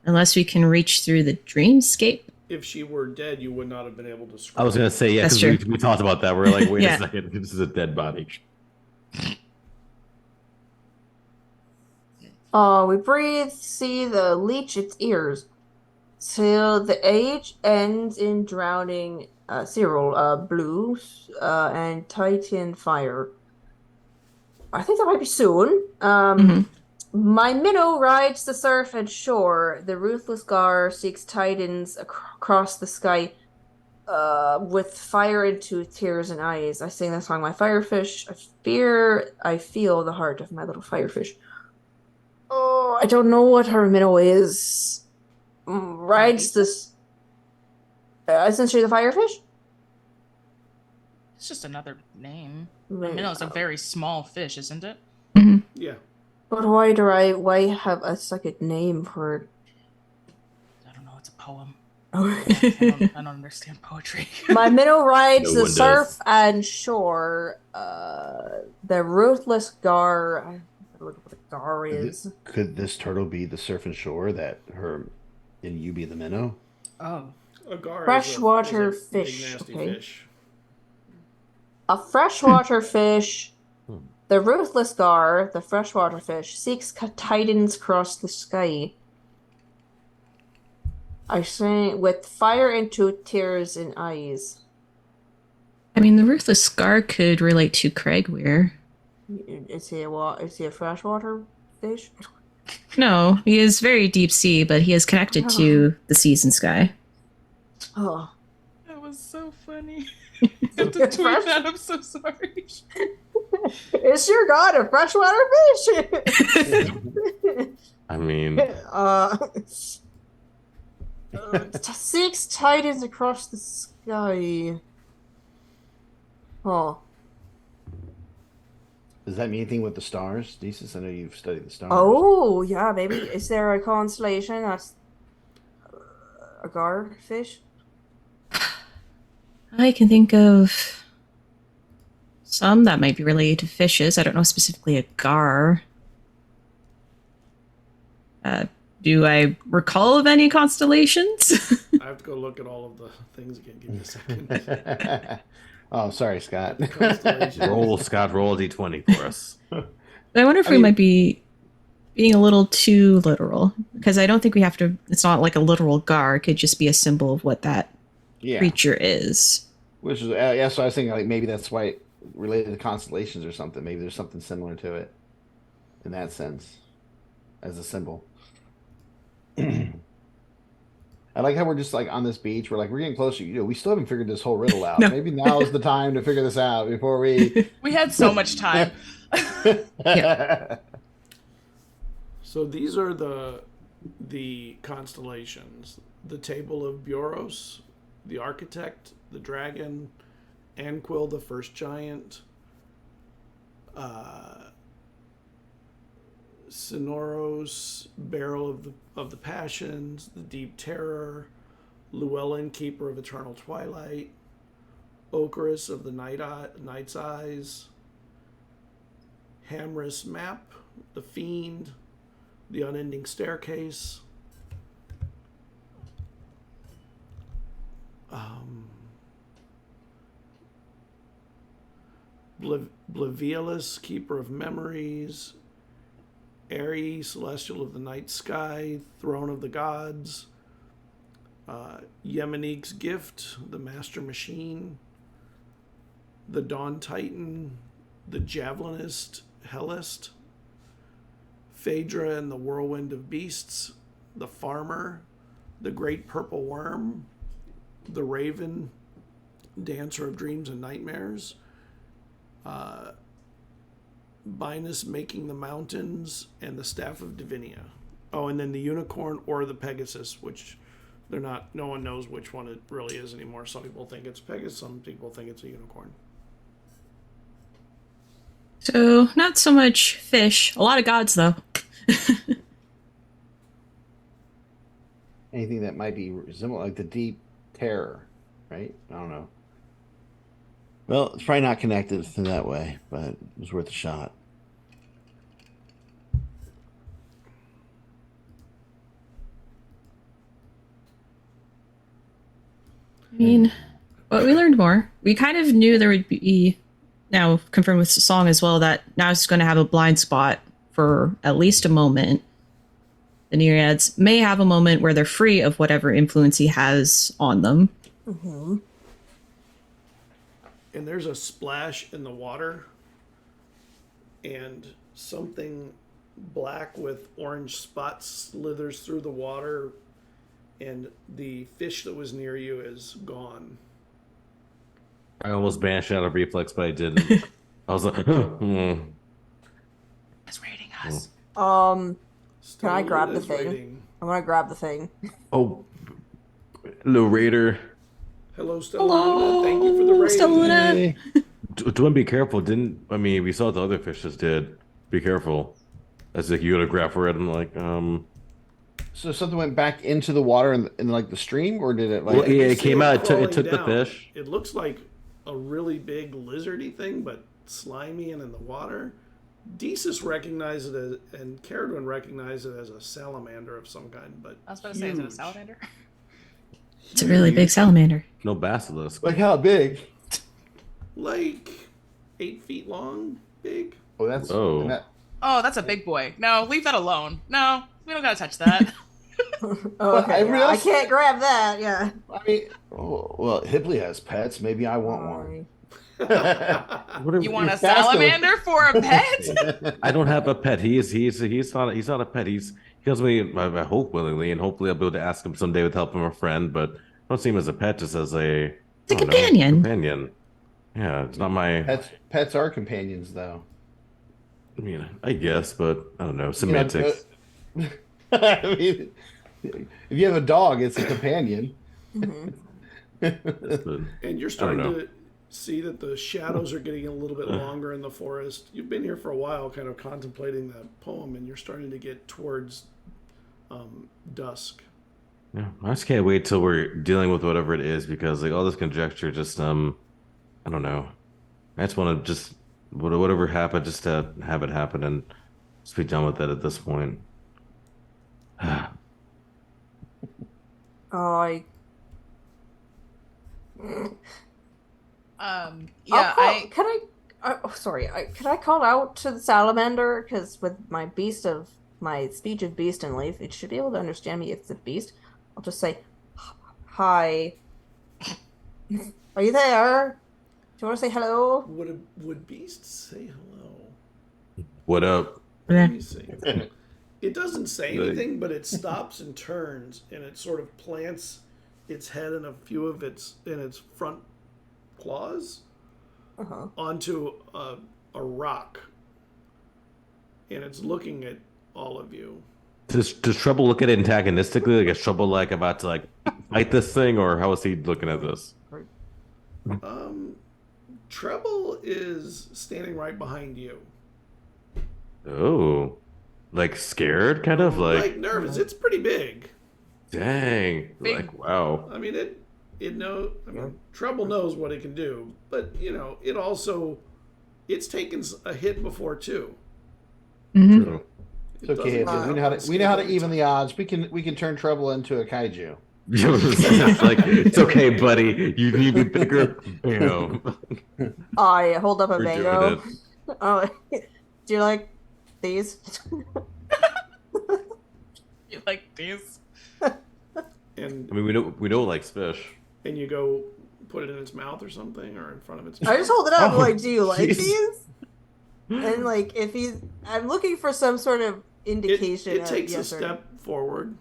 Unless we can reach through the dreamscape if she were dead, you would not have been able to scroll. I was gonna say, yeah, That's because true. we talked about that. We're like, wait Yeah. a second, this is a dead body. We breathe, see the leech its ears, till the age ends in drowning Cyril, blue, and Titan fire. I think that might be soon. Mhm. My minnow rides the surf and shore. The ruthless gar seeks titans across the sky, with fire into tears and eyes. I sing that song, my firefish. I feel the heart of my little firefish. Oh, I don't know what her minnow is. Rides this. Isn't she the firefish? It's just another name. A Maybe. minnow is a very small fish, isn't it? Mhm. Yeah. But why have a second name for it? I don't know. It's a poem. Okay. I don't understand poetry. My minnow rides No the one surf does. and shore. The ruthless gar. I don't know what a gar is. Could this turtle be the surf and shore that her and you be the minnow? Oh. A gar Freshwater is a big, fish, nasty okay. fish. A freshwater fish. Hmm. The ruthless gar, the freshwater fish, seeks titans across the sky. I sing with fire into tears and eyes. I mean, the ruthless scar could relate to Craigweir. Is he a freshwater fish? No, he is very deep sea, but he is connected to the seas and sky. Oh. That was so funny. I have to tweet that. I'm so sorry. Is your god a freshwater fish? I mean, Seeks titans across the sky. Oh. Does that mean anything with the stars, Desus? I know you've studied the stars. Oh, yeah, maybe. Is there a constellation that's a gar fish? I can think of some that might be related to fishes. I don't know specifically a gar. Do I recall of any constellations? I have to go look at all of the things again. Give me a second. Oh, sorry, Scott. Constellation. roll a d20 for us. I wonder if I we mean- might be being a little too literal, because I don't think we have to. It's not like a literal gar. It could just be a symbol of what that Yeah. creature is. Which is, yeah, so I was thinking like maybe that's why it related to constellations or something. Maybe there's something similar to it in that sense as a symbol. I like how we're just like on this beach. We're getting closer. We still haven't figured this whole riddle out. No. Maybe now is the time to figure this out before we. We had so much time. So these are the constellations: the Table of Buros, the Architect, the Dragon, Anquil, the First Giant, Sonoros, Barrel of the Passions, the Deep Terror, Llewellyn, Keeper of Eternal Twilight, Ocarus of the Night's Eyes, Hamris Map, the Fiend, the Unending Staircase, Blaviolus, Keeper of Memories, Eri, Celestial of the Night Sky, Throne of the Gods, Yemenique's Gift, the Master Machine, the Dawn Titan, the Javelinist, Hellist, Phaedra and the Whirlwind of Beasts, the Farmer, the Great Purple Worm, the Raven, Dancer of Dreams and Nightmares, Binus Making the Mountains, and the Staff of Divinia. Oh, and then the Unicorn or the Pegasus, which no one knows which one it really is anymore. Some people think it's Pegasus, some people think it's a unicorn. So, not so much fish. A lot of gods, though. Anything that might be similar, like the Deep Terror, right? I don't know. Well, it's probably not connected in that way, but it was worth a shot. I mean, well, we learned more. We kind of knew there would be, now confirmed with the song as well, that now it's going to have a blind spot for at least a moment. The Nereids may have a moment where they're free of whatever influence he has on them. Mm-hmm. And there's a splash in the water, and something black with orange spots slithers through the water, and the fish that was near you is gone. I almost banished out of reflex, but I didn't. I was like, It's raiding us. Can I grab the Is thing? waiting. I want to grab the thing. oh, hello, Raider. Hello, Stelluna. Thank you for the raid. Stelluna. Do want to be careful. We saw what the other fish just did. Be careful. That's like you gotta grab for it. I'm like, So something went back into the water in like the stream, or did it like? Well, yeah, You it see came out. It crawling took the down. fish. It looks like a really big lizardy thing, but slimy and in the water. Desus recognized it as, and Cerridwen recognized it as a salamander of some kind, but I was about to say, is it a huge. salamander? It's a really big salamander. No basilisk. Like how big? Like 8 feet long, big. Oh, that's Oh. that- Oh, that's a big boy. No, leave that alone. No, we don't gotta touch that. Oh, okay. everybody Yeah, I else- can't grab that. Yeah. I mean, well, Hibley has pets. Maybe I want one. You want a You're faster. salamander for a pet? I don't have a pet. He's not a pet. He comes to me, I hope willingly, and hopefully I'll be able to ask him someday with help from a friend. But I don't see him as a pet, just as a It's a I don't know, companion. companion. Yeah, it's not my. Pets are companions, though. I mean, I guess, but I don't know You know, semantics. I mean, if you have a dog, it's a companion. Mhm. But And you're starting know. to see that the shadows are getting a little bit longer in the forest. You've been here for a while, kind of contemplating that poem, and you're starting to get towards dusk. yeah, I just can't wait till we're dealing with whatever it is because like all this conjecture, just I don't know. I just want to just whatever happened, just to have it happen and just be done with it at this point. I Yeah, Can I? Sorry. Can I call out to the salamander? Because with my speech of beast and life, it should be able to understand me if it's a beast. I'll just say, "Hi, are you there? Do you want to say hello?" Would beasts say hello? What up? Let me see. It doesn't say anything, but it stops and turns, and it sort of plants its head and a few of its front claws Uh-huh. onto a rock, and it's looking at all of you. Does Trouble look at it antagonistically? Like is Trouble like about to like fight this thing, or how is he looking at this? Treble is standing right behind you, Oh, like scared, kind of like nervous. It's pretty big. dang, Big. like wow. I mean, Treble knows what it can do, but it's taken a hit before too. Mm-hmm. True. It's okay. It doesn't- We know how to even the odds. We can turn Trouble into a kaiju. It's like it's okay, buddy. You need to be bigger. I hold up a We're doing mango. Oh, do you like these? you like these? And I mean, we don't like fish. and you go put it in its mouth or something, or in front of its I mouth. just hold it up. Oh, Like, do you like jeez. these? And like, I'm looking for some sort of indication. It of takes a yes or no. step forward,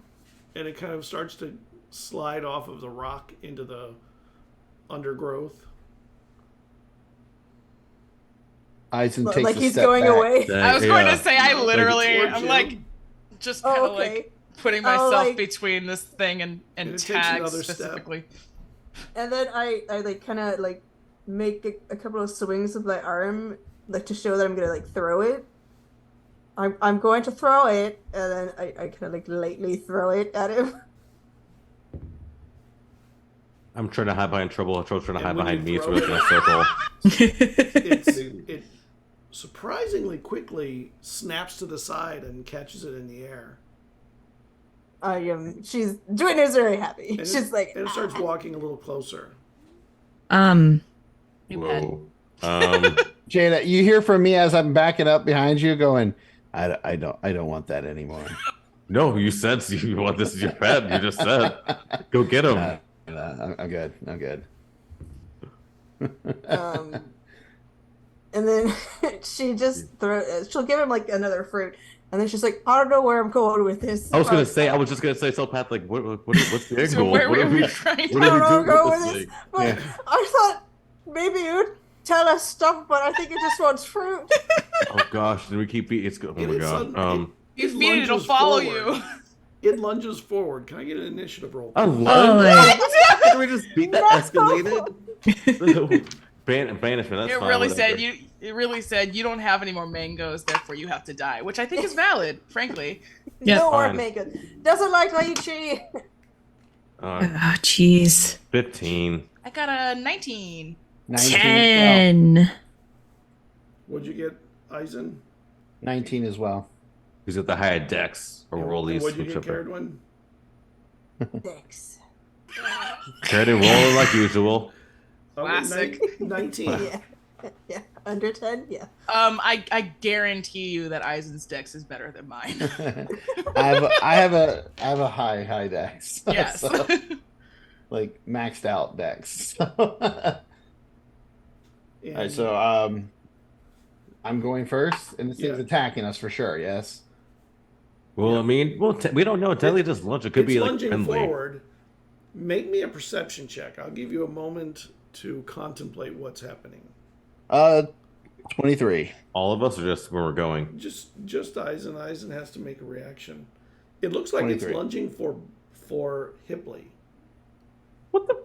and it kind of starts to slide off of the rock into the undergrowth. Eisen takes Like a he's step going back. away. I was going to Yeah. say, I literally, towards I'm you. like, just kind of Oh, okay. like putting Oh, myself like- between this thing and And it takes tag another step. specifically. And then I like kind of like make a couple of swings with my arm, like to show that I'm gonna like throw it. I'm going to throw it, and then I kind of like lightly throw it at him. I'm trying to hide behind Trouble. Trouble's trying to And hide when behind you me, so throw it's in a circle. It surprisingly quickly snaps to the side and catches it in the air. She's Joanna is very happy. And She's like, and it starts walking a little closer. New pet. Whoa. Jada, you hear from me as I'm backing up behind you, going, I don't want that anymore. No, you said you want this as your pet. You just said, go get him. I'm good. I'm good. And then she just she'll give him like another fruit, and then she's like, I don't know where I'm going with this. I was just gonna say, Path, like, what's the end So goal? where What were are we we- trying what I are don't we know doing where I'm with going with this this, thing? but Yeah. I thought maybe you'd tell us stuff, but I think it just wants fruit. Oh gosh, did we keep eating? It's good. Oh And my it's god. sudden- You it feed it, it'll lunges follow forward. you. It lunges forward. Can I get an initiative roll? I Oh, love like, Can we just beat that escalated? Banishment. That's It fine. really whatever. said you. It really said you don't have any more mangoes, therefore you have to die, which I think is valid, frankly. Yeah. No more Fine. makeup. Doesn't like lychee. oh, jeez. 15. I got a 19. 19, 10. What'd you get, Eizen? 19 as well. He's at the higher decks or roll these. What'd you get, whichever. Cerridwen? Thanks. Cerridwen rolling like usual. Classic. 19. Yeah. Yeah. Under 10? Yeah. I guarantee you that Eisen's dex is better than mine. I have a high dex. Yes. So, like maxed out dex. All right, so I'm going first, and this thing's Yeah. attacking us for sure. Yes. Well, I mean, we don't know. Tell just lunge. It could it's be like lunging friendly. forward. Make me a perception check. I'll give you a moment to contemplate what's happening. 23. All of us, or just where we're going? Just Eisen. Eisen has to make a reaction. It looks like 23. it's lunging for Hipley. What the?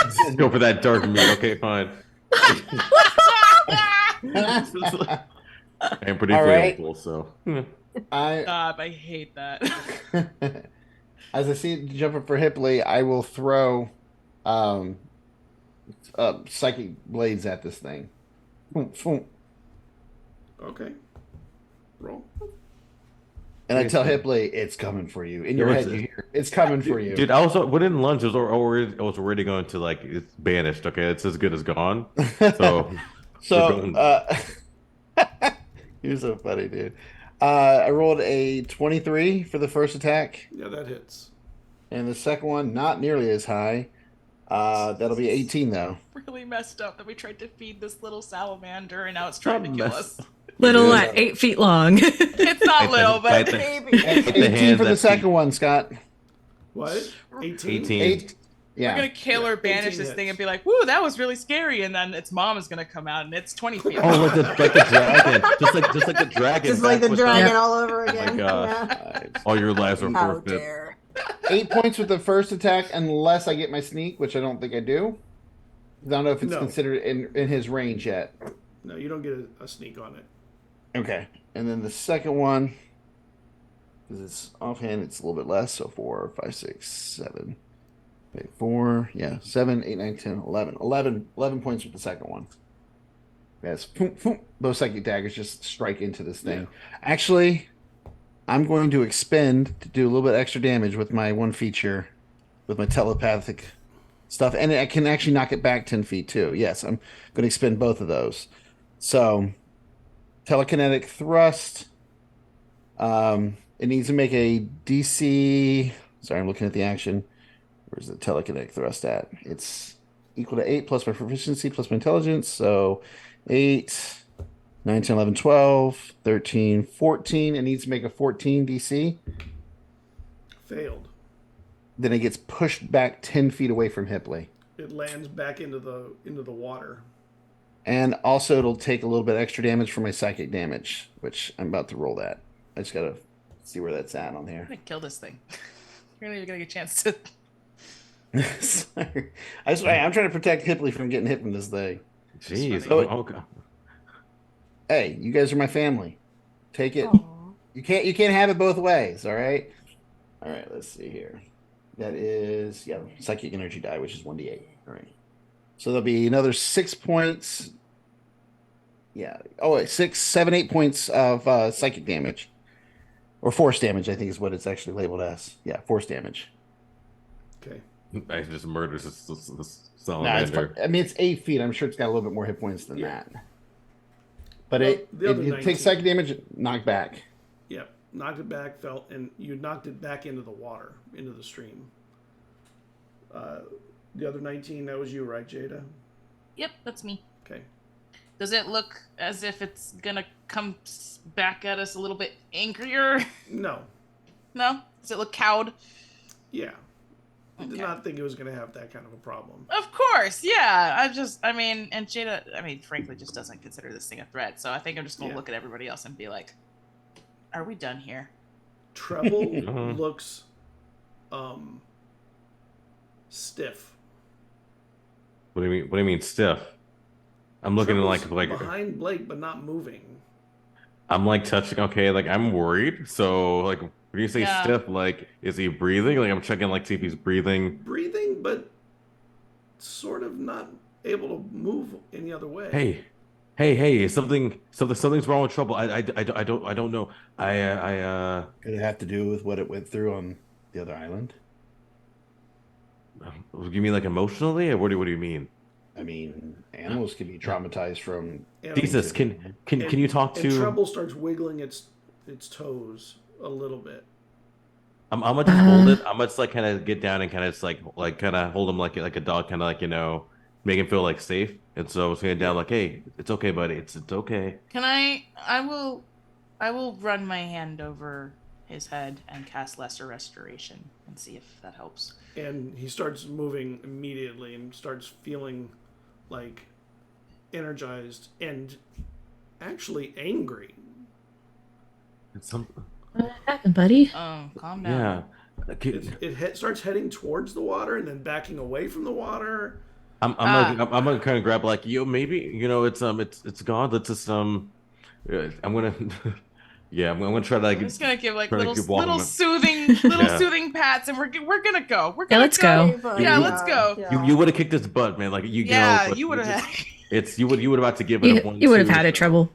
Just go for that dark meat. Okay, fine. I'm pretty All right. flavorful, so. Stop, I hate that. As I see it jumping for Hipley, I will throw psychic blades at this thing. Boom, boom. Okay. Roll. And I tell Hipley, it's coming for you. In your head, you hear, it's coming for you. Dude, I was wouldn't lunge. I was already going to like it's banished. Okay, it's as good as gone. So, you're so funny, dude. I rolled a 23 for the first attack, Yeah, that hits. and the second one not nearly as high. That'll be 18 though. Really messed up that we tried to feed this little salamander and now it's trying to kill us. Little, Yeah. 8 feet long. It's not little, but Baby. And the 18 hands for the that second feed. one, Scott. What? 18? 18. 8. we're Yeah. gonna kill or banish 18 this thing hits. and be like, "Woo, that was really scary!" And then its mom is gonna come out and it's 20 feet. Oh, like the dragon, just like the dragon. Just like back the with dragon Yeah. all over again. God. Yeah. All your lives are How forfeit. dare. 8 points with the first attack, unless I get my sneak, which I don't think I do. I don't know if it's No. considered in his range yet. No, you don't get a sneak on it. Okay. And then the second one, because it's offhand, it's a little bit less. So 4, 5, 6, 7. Wait, 4, yeah, 7, 8, 9, 10, 11. 11 points with the second one. Yes. Those psychic daggers just strike into this thing. Actually, I'm going to expend to do a little bit extra damage with my one feature, with my telepathic stuff. And I can actually knock it back 10 feet too. Yes, I'm going to expend both of those. So, telekinetic thrust. It needs to make a DC. Sorry, I'm looking at the action. Where's the telekinetic thrust at? It's equal to 8 plus my proficiency plus my intelligence. So 8, 9, 10, 11, 12, 13, 14. It needs to make a 14 DC. Failed. Then it gets pushed back 10 feet away from Hipley. It lands back into the water. And also it'll take a little bit extra damage for my psychic damage, which I'm about to roll that. I just gotta see where that's at on I'm here. gonna kill this thing. You're not even gonna get a chance to. Sorry. I'm trying to protect Hipley from getting hit from this thing. Jeez. So- Oh, God. Hey, you guys are my family. Take it. Aw. You can't have it both ways, all right? All right, let's see here. That is psychic energy die, which is 1d8. All right. So there'll be another 6 points. Yeah. Oh, wait, 6, 7, 8 points of psychic damage. Or force damage, I think is what it's actually labeled as. Yeah, force damage. Okay. I just murders this Nah, salamander. I mean, it's 8 feet. I'm sure it's got a little bit more hit points than Yeah. that. But Well, it the other takes 19. psychic damage, knock back. Yep. Knocked it back, fell, and you knocked it back into the water, into the stream. The other 19, that was you, right, Jada? Yep, that's me. Okay. Does it look as if it's gonna come back at us a little bit angrier? No. No? Does it look cowed? Yeah. I did Okay. not think it was going to have that kind of a problem. Of course, yeah. And Jada, frankly, just doesn't consider this thing a threat. So I think I'm just gonna look at everybody else and be like, "Are we done here?" Treble looks stiff. What do you mean? What do you mean stiff? I'm looking Treble's like behind Blake, but not moving. I'm like touching. Okay, like I'm worried. So like when you say Yeah. stiff, like is he breathing? Like I'm checking like see if he's breathing. Breathing, but sort of not able to move any other way. Hey! Something's wrong with Trouble. I don't know. Could it have to do with what it went through on the other island? You mean like emotionally, or what do you mean? I mean, animals can be traumatized from. And- Jesus, can you talk And to? Treble starts wiggling its toes a little bit. I'm gonna just hold it. I'm gonna just like kind of get down and kind of just like kind of hold him like a dog, kind of like make him feel like safe. And so I was going down like, hey, it's okay, buddy. It's okay. Can I will run my hand over his head and cast Lesser Restoration and see if that helps. And he starts moving immediately and starts feeling like energized and actually angry. It's some. What happened, buddy? Calm down. Yeah. It starts heading towards the water and then backing away from the water. I'm gonna kind of grab like maybe it's gone. Let's just I'm gonna yeah I'm gonna try to like I'm just gonna give like try to little keep walking little it. soothing Yeah. soothing pats, and we're gonna go. We're Yeah, gonna let's go. Yeah, let's go. You would have kicked his butt, man. Like you Yeah, know, you would have. it's you would about to give it a 1-2. You would have had a trouble.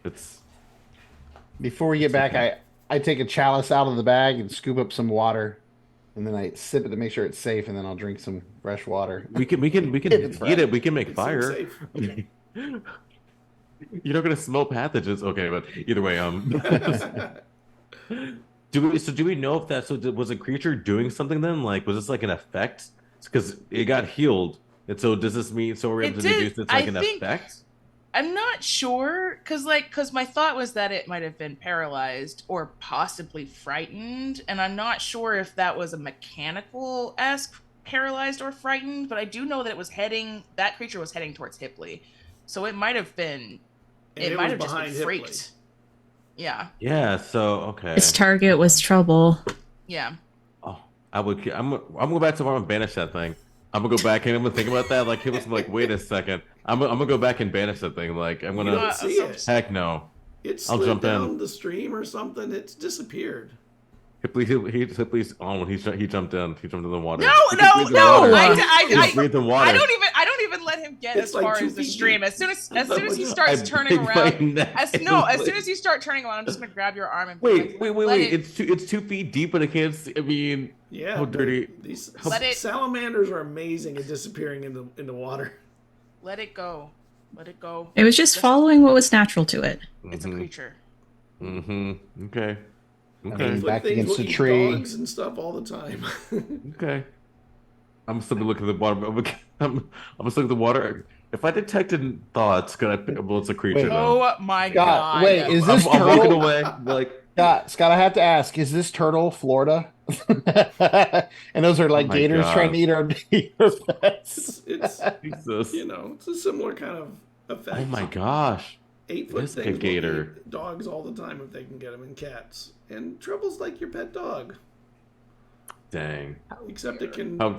It's Before we get back, I take a chalice out of the bag and scoop up some water, and then I sip it to make sure it's safe, and then I'll drink some fresh water. we can It's eat it. We can make It seems fire. safe. You're not gonna smell pathogens, okay? But either way, do we know if that was a creature doing something then? Like, was this like an effect? Because it got healed, and so does this mean we're able It to did. deduce it's like I an think- effect? I'm not sure, cause my thought was that it might have been paralyzed or possibly frightened, and I'm not sure if that was a mechanical-esque paralyzed or frightened. But I do know that that creature was heading towards Hipley, so it might have been. And It it might was have just been behind Hipley. freaked. Yeah, Yeah. So okay. Its target was trouble. yeah. Oh, I'm gonna go back tomorrow and banish that thing. I'm gonna go back and I'm gonna think about that. Like he was like, wait a second. I'm gonna go back and banish that thing. Like I'm You gonna. don't see it. Heck no. It I'll slid jump in. down the stream or something. It's disappeared. Hipley's on. He jumped in. He jumped in the water. No, He no, breathed in no! water. I He breathed in water. I don't even let him get It's as like far 2 as the feet stream. deep. As soon as he starts I turning big around, my neck. as soon as you start turning around, I'm just gonna grab your arm and be Wait. like, let it- It's 2 feet deep, but I can't see. I mean, Yeah. how but dirty. These Let it- salamanders are amazing at disappearing in the water. let it go. Let it go. It was just following what was natural to it. It's a creature. Mm-hmm. Okay. mean, Okay. back Things against will the eat tree. dogs and stuff all the time. Okay. I'm still looking at the water. I'm still at the water. If I detected thoughts, could I? Well, it's a creature. Wait. Then. Oh my god. Wait, is this I'm walking turtle? away. Like Scott, I have to ask: is this turtle Florida? And those are like Oh my gators God. trying to eat our pets. it's Jesus. it's a similar kind of effect. Oh my gosh. 8-foot It's like things a gator. will eat dogs all the time if they can get them, and cats. And Treble's like your pet dog, Dang. except it can How,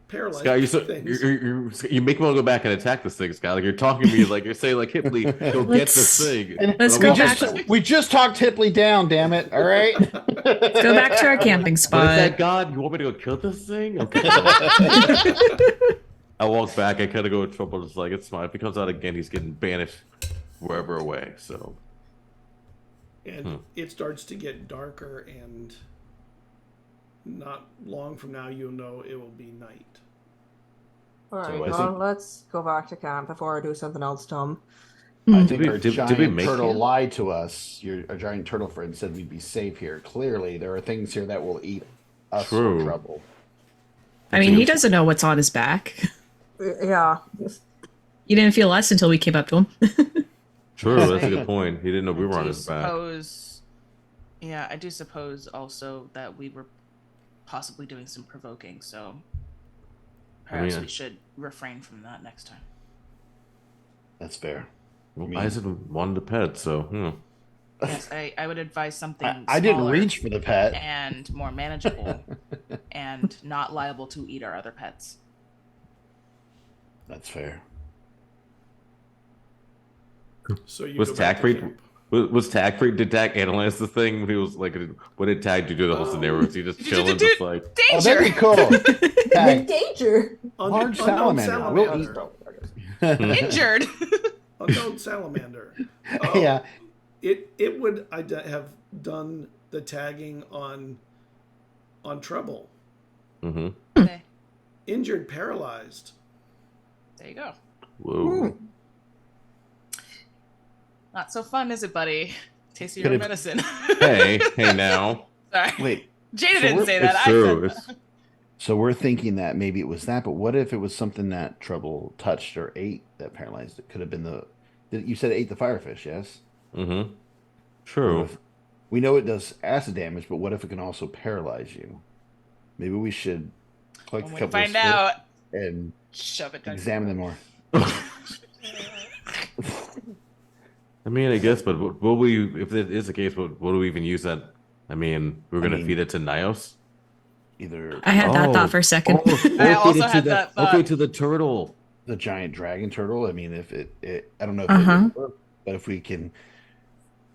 paralyze Scott, things. you make me want to go back and attack this thing, Scott. Like you're talking to me like you're saying like Hipley, go get this thing. Let's But go I'm back. just- We just talked Hipley down, damn it! All right. Let's go back to our camping What is spot. that, God? You want me to go kill this thing? Okay. I walk back. I kind of go with Trouble. Just like it's fine. If he comes out again, he's getting banished wherever away. So And it starts to get darker, and not long from now, you'll know it will be night. All right, So I well, think- let's go back to camp before I do something else dumb. I Mm. think we- our did we giant make turtle him? lied to us. Our giant turtle friend said we'd be safe here. Clearly, there are things here that will eat us True. in trouble. I mean, he doesn't know what's on his back. Yeah. He didn't feel us until we came up to him. True, that's a good point. He didn't know we were on his back. Yeah, I do suppose also that we were possibly doing some provoking, so perhaps we should refrain from that next time. That's fair. Well, I mean- Eizen wanted a pet, so Yes, I would advise something I didn't smaller reach for the pet. and more manageable and not liable to eat our other pets. That's fair. So you Was go back to Tag camp. was Tag free? Did Tag analyze the thing? He was like, what did Tag do the whole scenario? Was he just chilling, just like, Oh, that'd be cool. In Tag. danger. Large Unknown salamander. Injured. Unknown salamander. Yeah. It would have done the tagging on Treble. mm-hmm. Okay, Injured, paralyzed. there you go. Whoa. Not so fun, is it, buddy? Taste of Could your have- medicine. Hey now. Sorry. Wait. Jada so didn't we're- say that. It's I true. said that. So we're thinking that maybe it was that, but what if it was something that Trouble touched or ate that paralyzed it? Could have been you said it ate the firefish, yes? Mm-hmm. True. What if- we know it does acid damage, but what if it can also paralyze you? Maybe we should collect When a we couple find of sticks out, and shove it down. examine them more. I mean, I guess, but will we? If it is the case, what do we even use that? I mean, we're gonna mean- feed it to Nios. Either I had that thought for a second. I also had that thought. Okay, to the turtle. the giant dragon turtle. I mean, if it I don't know if Uh-huh. it would work, but if we can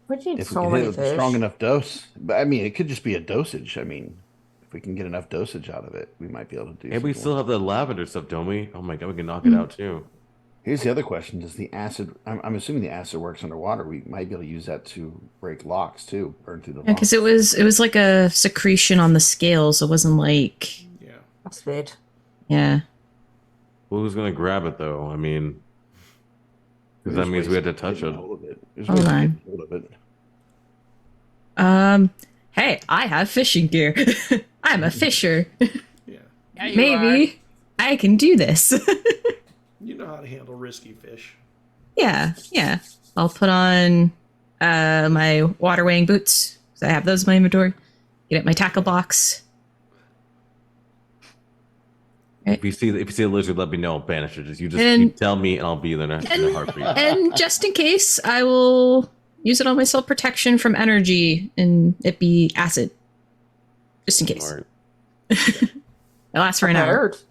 But you need if we so can many hit a fish. strong enough dose. But I mean, it could just be a dosage. I mean, if we can get enough dosage out of it, we might be able to do. And we something. still have the lavender stuff, don't we? Oh my god, we can knock it out too. Here's the other question: does the acid? I'm assuming the acid works underwater. We might be able to use that to break locks too, burn through the locks. Because it was like a secretion on the scales. It wasn't like, Yeah. That's it. yeah. Well, who's gonna grab it though? I mean, because that There's means we ways had to of touch getting it. a hold of it. There's Hold ways of on. getting a hold of it. Hey, I have fishing gear. I'm a fisher. Yeah. Yeah, you Maybe I can do this. You know how to handle risky fish. Yeah. I'll put on my water weighing boots. So I have those in my inventory. Get at my tackle box. If you see a lizard, let me know. Banish it. You And- tell me, and I'll be there in a heartbeat. And just in case, I will use it on myself protection from energy and it be acid. Just in case. Smart. It lasts for an hour. Prepared.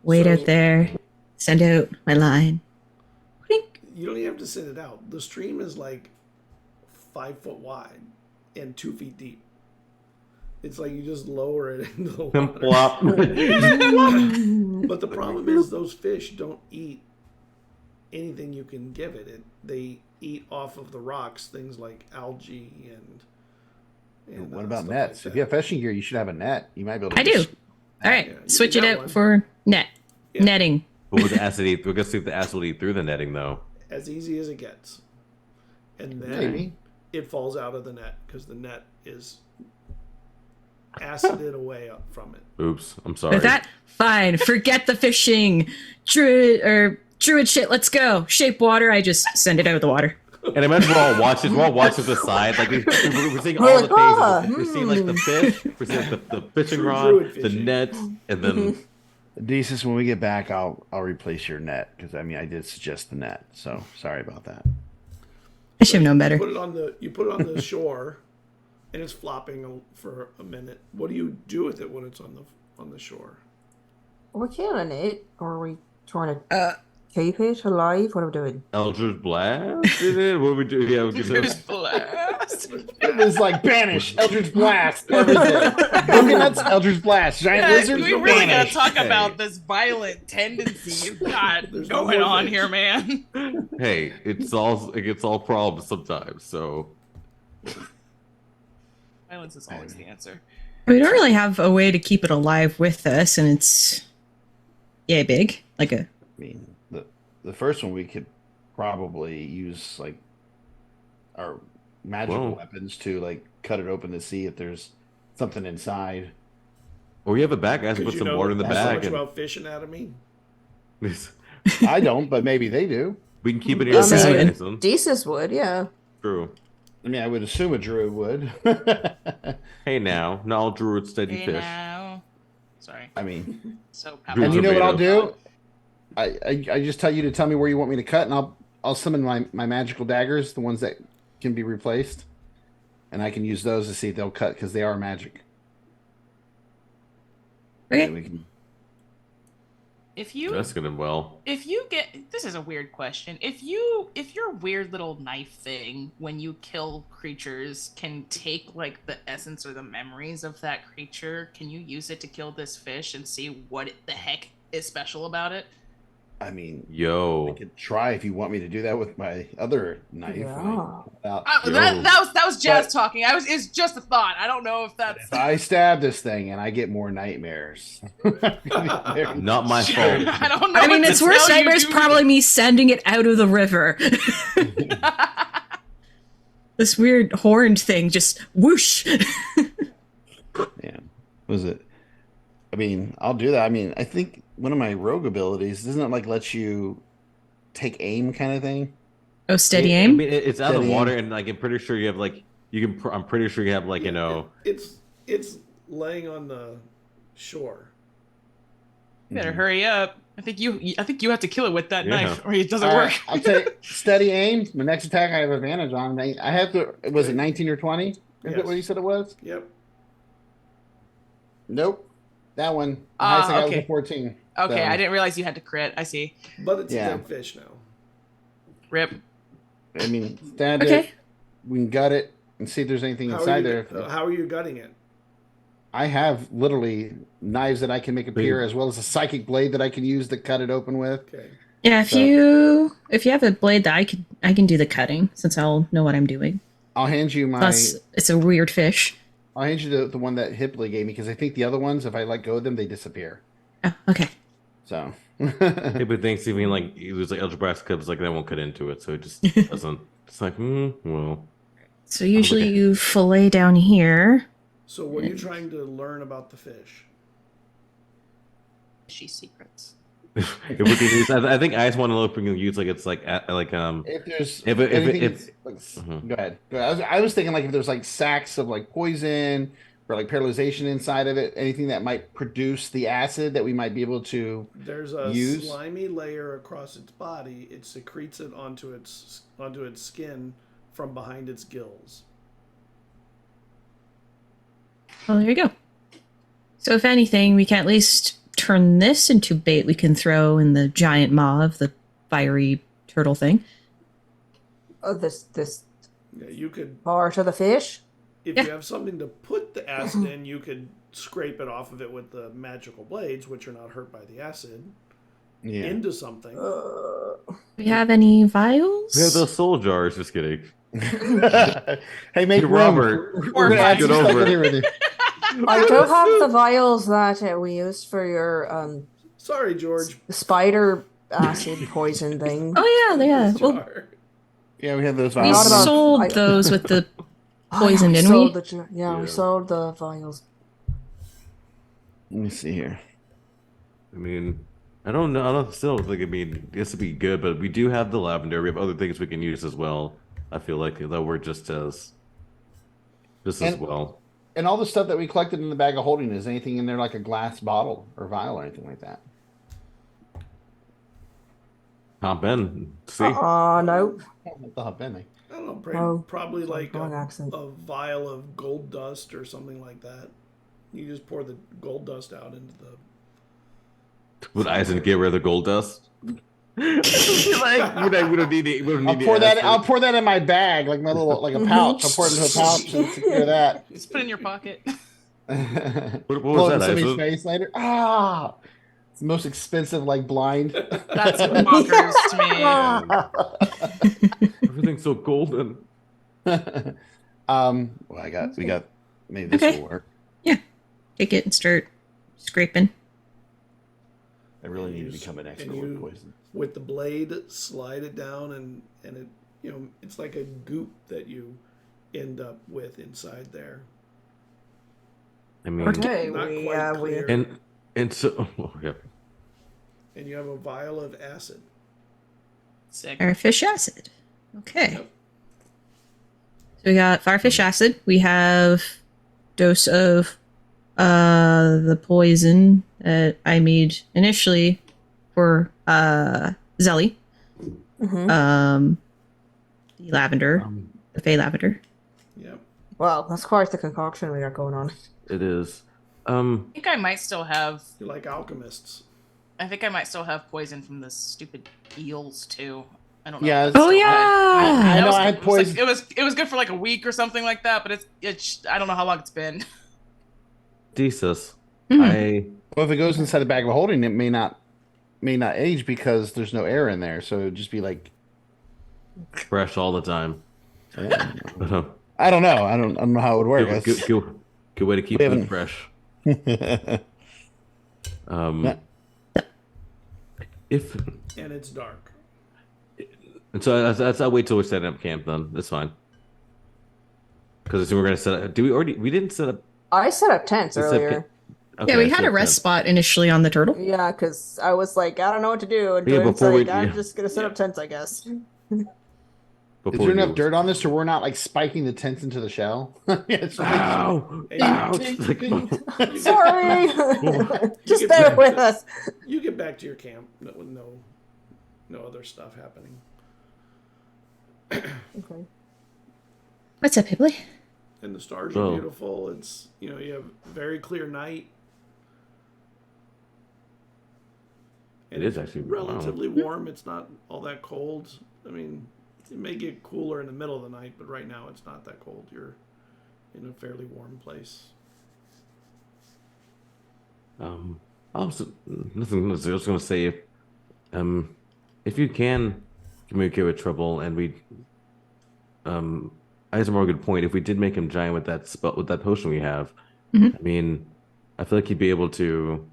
Wait So- out there. Send out my line. Blink. You don't even have to send it out. The stream is like 5 foot wide and 2 feet deep. It's like you just lower it into the water. Plop. But the problem is those fish don't eat anything you can give it. They eat off of the rocks, things like algae and What about stuff nets? like if you have fishing gear, you should have a net. You might be able to. I do. just- All right. Yeah, you Switch it got out one. for net. Yeah. Netting. But with the acid eat, we're gonna see if the acid will eat through the netting though. as easy as it gets. And then Maybe. it falls out of the net because the net is acided away up from it. Oops, I'm sorry. With that, fine. Forget the fishing. Druid shit, let's go. Shape water, I just send it out of the water. And imagine we're all watching the side, like we're seeing We're all like, the "Ah, things. We're seeing like the fish, we're seeing like the fishing True rod, druid the fishing. net, and then Desus, when we get back, I'll replace your net because I mean I did suggest the net, so sorry about that. I should have known better. You put it on the shore, and it's flopping for a minute. What do you do with it when it's on the shore? Are we killing it? Or are we trying to keep it alive? What are we doing? Eldritch Blast. Did it? What do we do? Yeah, we can do Just blast. Blast. It was like banish, Eldritch Blast, everything. Coconuts, Eldritch Blast, giant lizards, we really gotta banish. talk Hey. about this violent tendency you've got There's no going more on fish. here, man. Hey, it gets all problems sometimes. So Violence is always the answer. We don't really have a way to keep it alive with us, and it's big. Like a I mean, the first one we could probably use like our magical Whoa. weapons to like cut it open to see if there's something inside. or you have a bag, guys. Because Put some water in the so bag, much and about fish anatomy. I don't, but maybe they do. we can keep it in your This is bag. when- Jason. Desus would, yeah. True. I mean, I would assume a druid would. Hey now, not all druids study Hey fish. now. Sorry. I mean, So and Druids you are know what I'll made do? I just tell you to tell me where you want me to cut, and I'll summon my magical daggers, the ones that can be replaced, and I can use those to see if they'll cut because they are magic. Okay. And we can, if you That's gonna well. if you get this is a weird question. If your weird little knife thing when you kill creatures can take like the essence or the memories of that creature, can you use it to kill this fish and see what the heck is special about it? I mean, I Yo, could try if you want me to do that with my other knife. Yeah. That was Jazz But- talking. It's just a thought. I don't know if that's If I stab this thing and I get more nightmares. not my fault. I don't know. I mean, what it's to worse tell you, nightmares. dude. Probably me sending it out of the river. This weird horned thing just whoosh. Yeah. Was it? I mean, I'll do that. I mean, I think one of my rogue abilities, doesn't it like let you take aim kind of thing? Oh, steady I aim. mean, it's out of the Steady water, aim. and like I'm pretty sure you have like you can. I'm pretty sure you have like you know. It's laying on the shore. You better hurry up. I think you have to kill it with that Yeah. knife, or it doesn't All work. right, I'll take steady aim. My next attack I have advantage on. I have to. Was it 19 or 20? Is Yes. that what you said it was? Yep. Nope. That one. The highest I got was okay. a 14. Okay, So, I didn't realize you had to crit. I see. But it's Yeah. a dead fish now. Rip. I mean, stand Okay. it. We can gut it and see if there's anything How inside are, there. how are you gutting it? I have literally knives that I can make appear, as well as a psychic blade that I can use to cut it open with. Okay. Yeah, if So- you have a blade that I can do the cutting since I'll know what I'm doing. I'll hand you my. Plus, it's a weird fish. I'll hand you the one that Hipley gave me because I think the other ones, if I let go of them, they disappear. Oh, okay. So. Hey, but thanks even like you lose like Eldrabrax cubs, like that won't cut into it, so it just doesn't. It's like, well, So usually okay. you fillet down here. So what are you trying to learn about the fish? She's secrets. if we can use, I think I just want to look if we can use like it's like If there's If it- anything, if- like, Mhm. go ahead. I was thinking like if there's like sacks of like poison or like paralyzation inside of it, anything that might produce the acid that we might be able to. There's a Use? slimy layer across its body. It secretes it onto its skin from behind its gills. Well, there you go. So if anything, we can at least turn this into bait we can throw in the giant maw of the fiery turtle thing. Oh, this Yeah, you could, part of the fish. if Yeah. you have something to put the acid in, you could scrape it off of it with the magical blades, which are not hurt by the acid, Yeah. into something. Do we have any vials? we have those soul jars. Just kidding. Hey, make Hey, room. Robert, We're gonna add get some stuff over in it. here with you. I do have the vials that we used for your Sorry, George. spider acid poison thing. Oh yeah. Well, Jar. Yeah, we have those we Not vials. about- sold I- those with the Oh, poison, yeah, didn't we? sold the yeah, we Yeah. sold the vials. Let me see here. I mean, I don't know. I don't still like. I mean, this would be good, but we do have the lavender. We have other things we can use as well. I feel like that we're just as And- well. And all the stuff that we collected in the bag of holding, is anything in there like a glass bottle or vial or anything like that? Hop in. See, No. What the hell, Benny? I don't know, Oh, probably like wrong accent. a vial of gold dust or something like that. You just pour the gold dust out into the. would Eizen get rid of the gold dust? Like we don't need it. We don't need I'll pour that in my bag, like my little a pouch. I'll pour it into a pouch and secure that. Just put it in your pocket. What Blow was it in that? somebody's Eizen? face later. It's the most expensive blind. That's bonkers to me. Everything's so golden. Well, we got maybe this will work. Take it and start scraping. I really need to become an expert with poison. With the blade, slide it down, and it it's like a goop that you end up with inside there. I mean, Okay, Not we quite clear. and so yeah. And you have a vial of acid. Sick. Firefish acid. Okay. Yep. So we got firefish acid. We have dose of the poison that I made initially for Zelly. Mhm. The lavender, the Fey lavender. Yep. Wow, that's quite the concoction we got going on. It is. I think I might still have. You're like alchemists. I think I might still have poison from the stupid eels too. I don't know. Yeah, if that's Oh still yeah. I That know was I good. had poison. It was good for like a week or something like that, but it's I don't know how long it's been. Jesus. Mhm. Well, if it goes inside the bag of holding, it may not age because there's no air in there. So it'd just be like Fresh all the time. I don't know. I don't know how it would work. Good way to keep We it haven't- fresh. Yeah. If And it's dark. and so I'll wait till we're setting up camp. Then that's fine. Because we're gonna set up. We didn't set up. I set up tents we set up earlier. camp- Okay, Yeah, we I had set a up rest camp. spot initially on the turtle. Yeah, because I was like, I don't know what to do. And Yeah, Jordan's before we- like, I'm yeah. just gonna set up tents, I guess. Is Before there we enough do- dirt on this, or we're not like spiking the tents into the shell? Yeah, it's like- Ow! And Ow! you- It's like- Sorry, just get bear back with to- us. You get back to your camp with no other stuff happening. Okay. What's up, Hibley? And the stars Oh. are beautiful. It's you have very clear night. It is actually relatively warm. It's not all that cold. I mean, it may get cooler in the middle of the night, but right now it's not that cold. You're in a fairly warm place. Also, nothing. I was just gonna say, if you can communicate with Trouble, and I have a more good point. If we did make him giant with that spell, with that potion we have, Mhm. I mean, I feel like he'd be able to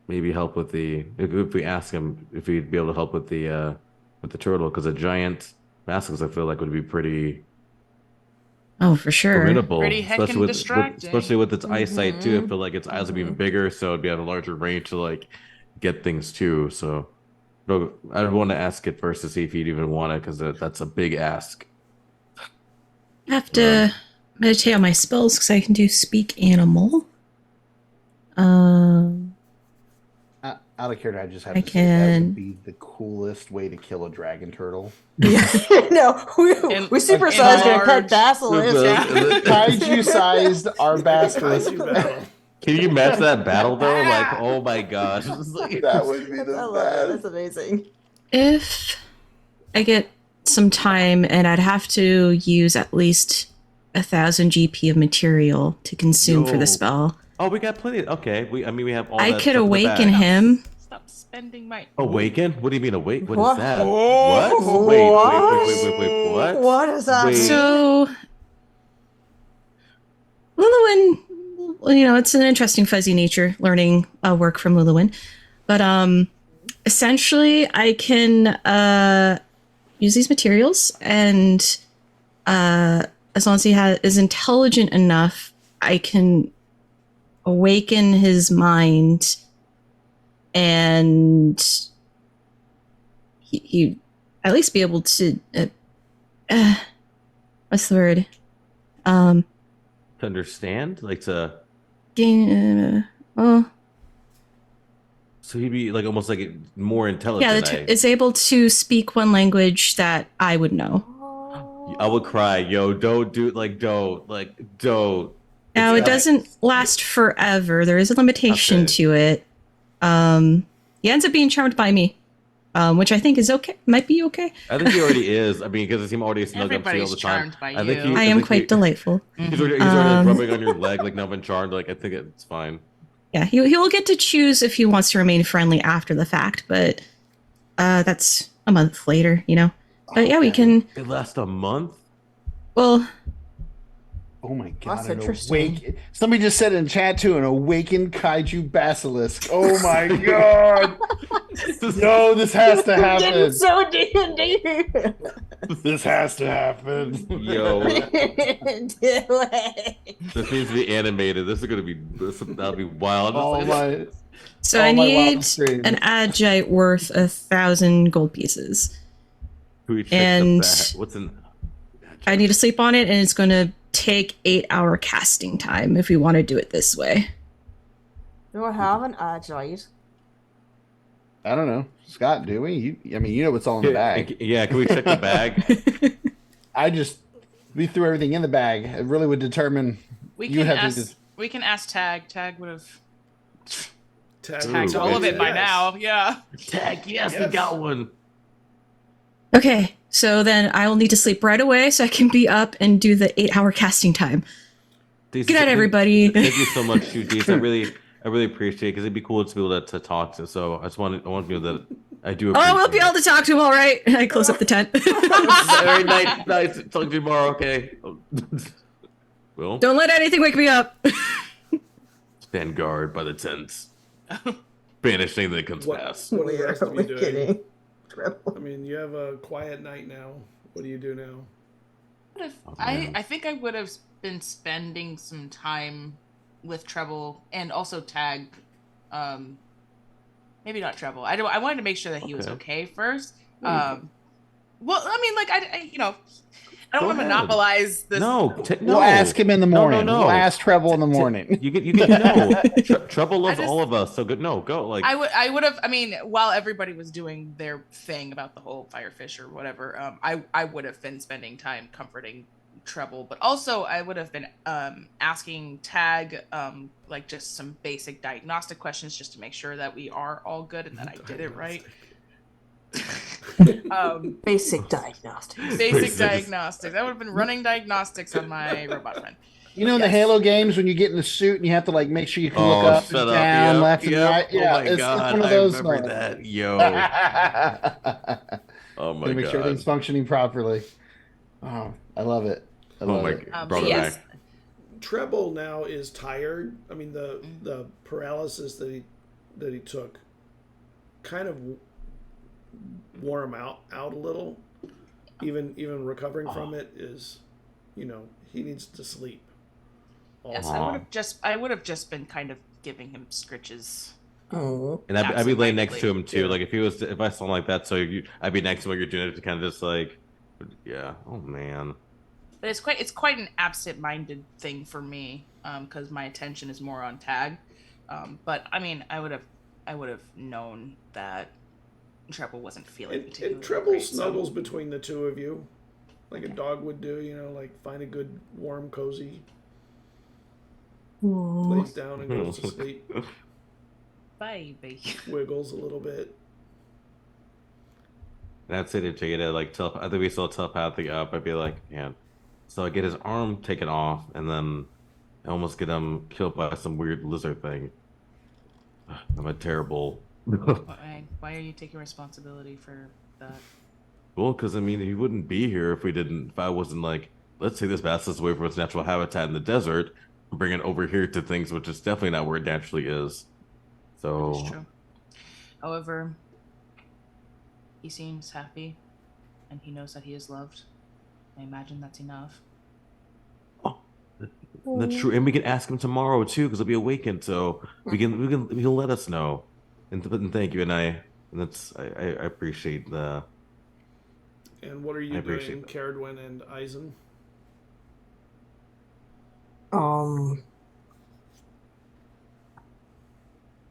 maybe help with if we ask him if he'd be able to help with the turtle, because a giant masks I feel like would be pretty Oh, for sure. formidable, Pretty heckin' distracting. especially with its eyesight too. I feel like its eyes would be even Mhm. bigger, so it'd be at a larger range to like get things too. So, no, I'd want to ask it first to see if he'd even want it, because that's a big ask. I have to meditate on my spells because I can do speak animal. Out of character, I just have I to say that can- would be the coolest way to kill a dragon turtle. Yeah, no, we supersized our pet large- basilisk. Kaiju-sized our basilisk. Kaiju battle. Can you match that battle though? Like, oh my gosh, It's like- That would be I the love it. That's best. amazing. If I get some time, and I'd have to use at least 1,000 GP of material to consume for Yo. the spell, Oh, we got plenty. Okay, we have all. I that could stuff in the awaken bag. him. Stop spending my. Awaken? What do you mean awake? What What? is that? Oh, What? Wait. What? What is that? Wait. So, Luluin, it's an interesting fuzzy nature learning work from Luluin, but essentially, I can use these materials, and as long as he is intelligent enough, I can awaken his mind, and he at least be able to what's the word? To understand, like to. Gain. Well, So he'd be like almost like more yeah, intelligent. it's able to speak one language that I would know. I would cry, yo. Don't. Now It's it doesn't last forever. There is a limitation Okay. to it. He ends up being charmed by me. which I think is okay. Might be okay. I think he already is. I mean, because him already snug up to you all Everybody's the time. charmed by I think you. I am quite delightful. He's already like, Um, rubbing on your leg like Numbin charmed. Like I think it's fine. Yeah, he will get to choose if he wants to remain friendly after the fact, but that's a month later, you know. But yeah, we can. It lasts a month. Well, Oh my god! That's An interesting. Somebody just said in chat too, an awakened kaiju basilisk. Oh my god! No, this has to happen. It's so D&D. This has to happen. Yo, Do it. this needs to be animated. This is gonna be that'll be wild. Oh my! so Oh, I my need wild dreams. an agite worth 1,000 gold pieces. Can we check And- the back? What's in? I need to sleep on it, and it's going to take 8-hour casting time if we want to do it this way. Do I have an agite? I don't know, Scott. Do we? I mean, you know what's all in the bag. Yeah, can we check the bag? We threw everything in the bag. It really would determine. We You can have to ask. We can ask Tag. Tag would have Tagged Ooh, all of it by yes. now. Yeah. Tag, yes, we Yes. got one. Okay, so then I will need to sleep right away so I can be up and do the 8-hour casting time. Deez, Good night, thank- everybody. Thank you so much, Deez. I really appreciate it because it'd be cool to be able to talk to. So I want to be able to. I do. Oh, we'll be appreciate able to talk to him, all right. I close up the tent. it. Very nice. Talk to you tomorrow. Okay. Well, Don't let anything wake me up. stand guard by the tents. Banish anything that comes What, past. what are the rest of you doing? kidding. I mean, you have a quiet night now. What do you do now? I think I would have been spending some time with Treble and also Tag. Maybe not Treble. I wanted to make sure that he was okay first. Well, I mean, like I don't Go want to ahead. monopolize this. No, We'll ask him in the morning. No. We'll ask Treble in the morning. You get no. Trouble loves I just- all of us. So good. No, go like. I would have. I mean, while everybody was doing their thing about the whole firefish or whatever, I would have been spending time comforting Treble, but also I would have been asking Tag like just some basic diagnostic questions just to make sure that we are all good and that I did it right. Basic diagnostics. Basic diagnostics. I would have been running diagnostics on my robot friend. You know, in the Yes. Halo games, when you get in the suit and you have to like make sure you can look up and shut down, Yep, left and yep. right. Yeah, Oh my it's god, one of I those. remember that. Yo. Oh my to make god. sure everything's functioning properly. Oh, I love it. I Oh love my it. god. Brought it yes. back. Treble now is tired. I mean, the paralysis that he took kind of wore him out a little. Even recovering from it is, he needs to sleep. Yes, Also. I would have just been kind of giving him scritches. Oh. And I'd be laying next to him too. Yeah. Like if I saw him like that, so I'd be next to what you're doing to kind of just like, yeah. Oh man. But it's quite an absent-minded thing for me, because my attention is more on Tag. But I mean, I would have known that Treble wasn't feeling particularly And Treble great, so- snuggles between the two of you, like a dog would do. Like find a good, warm, cozy, lays down and goes to sleep, Baby. wiggles a little bit. And I'd say to Jada, like, I think we saw telepathic up. I'd be like, man. So I get his arm taken off, and then I almost get him killed by some weird lizard thing. I'm a terrible. Why are you taking responsibility for that? Well, because I mean, he wouldn't be here if I wasn't like, let's take this basilisk away from its natural habitat in the desert, and bring it over here to things, which is definitely not where it naturally is. So. That's true. However, he seems happy, and he knows that he is loved. I imagine that's enough. That's true, and we can ask him tomorrow too, because he'll be awakened. So he'll let us know. And thank you, and I appreciate the. And what are you I appreciate doing, that. Cerridwen and Eizen?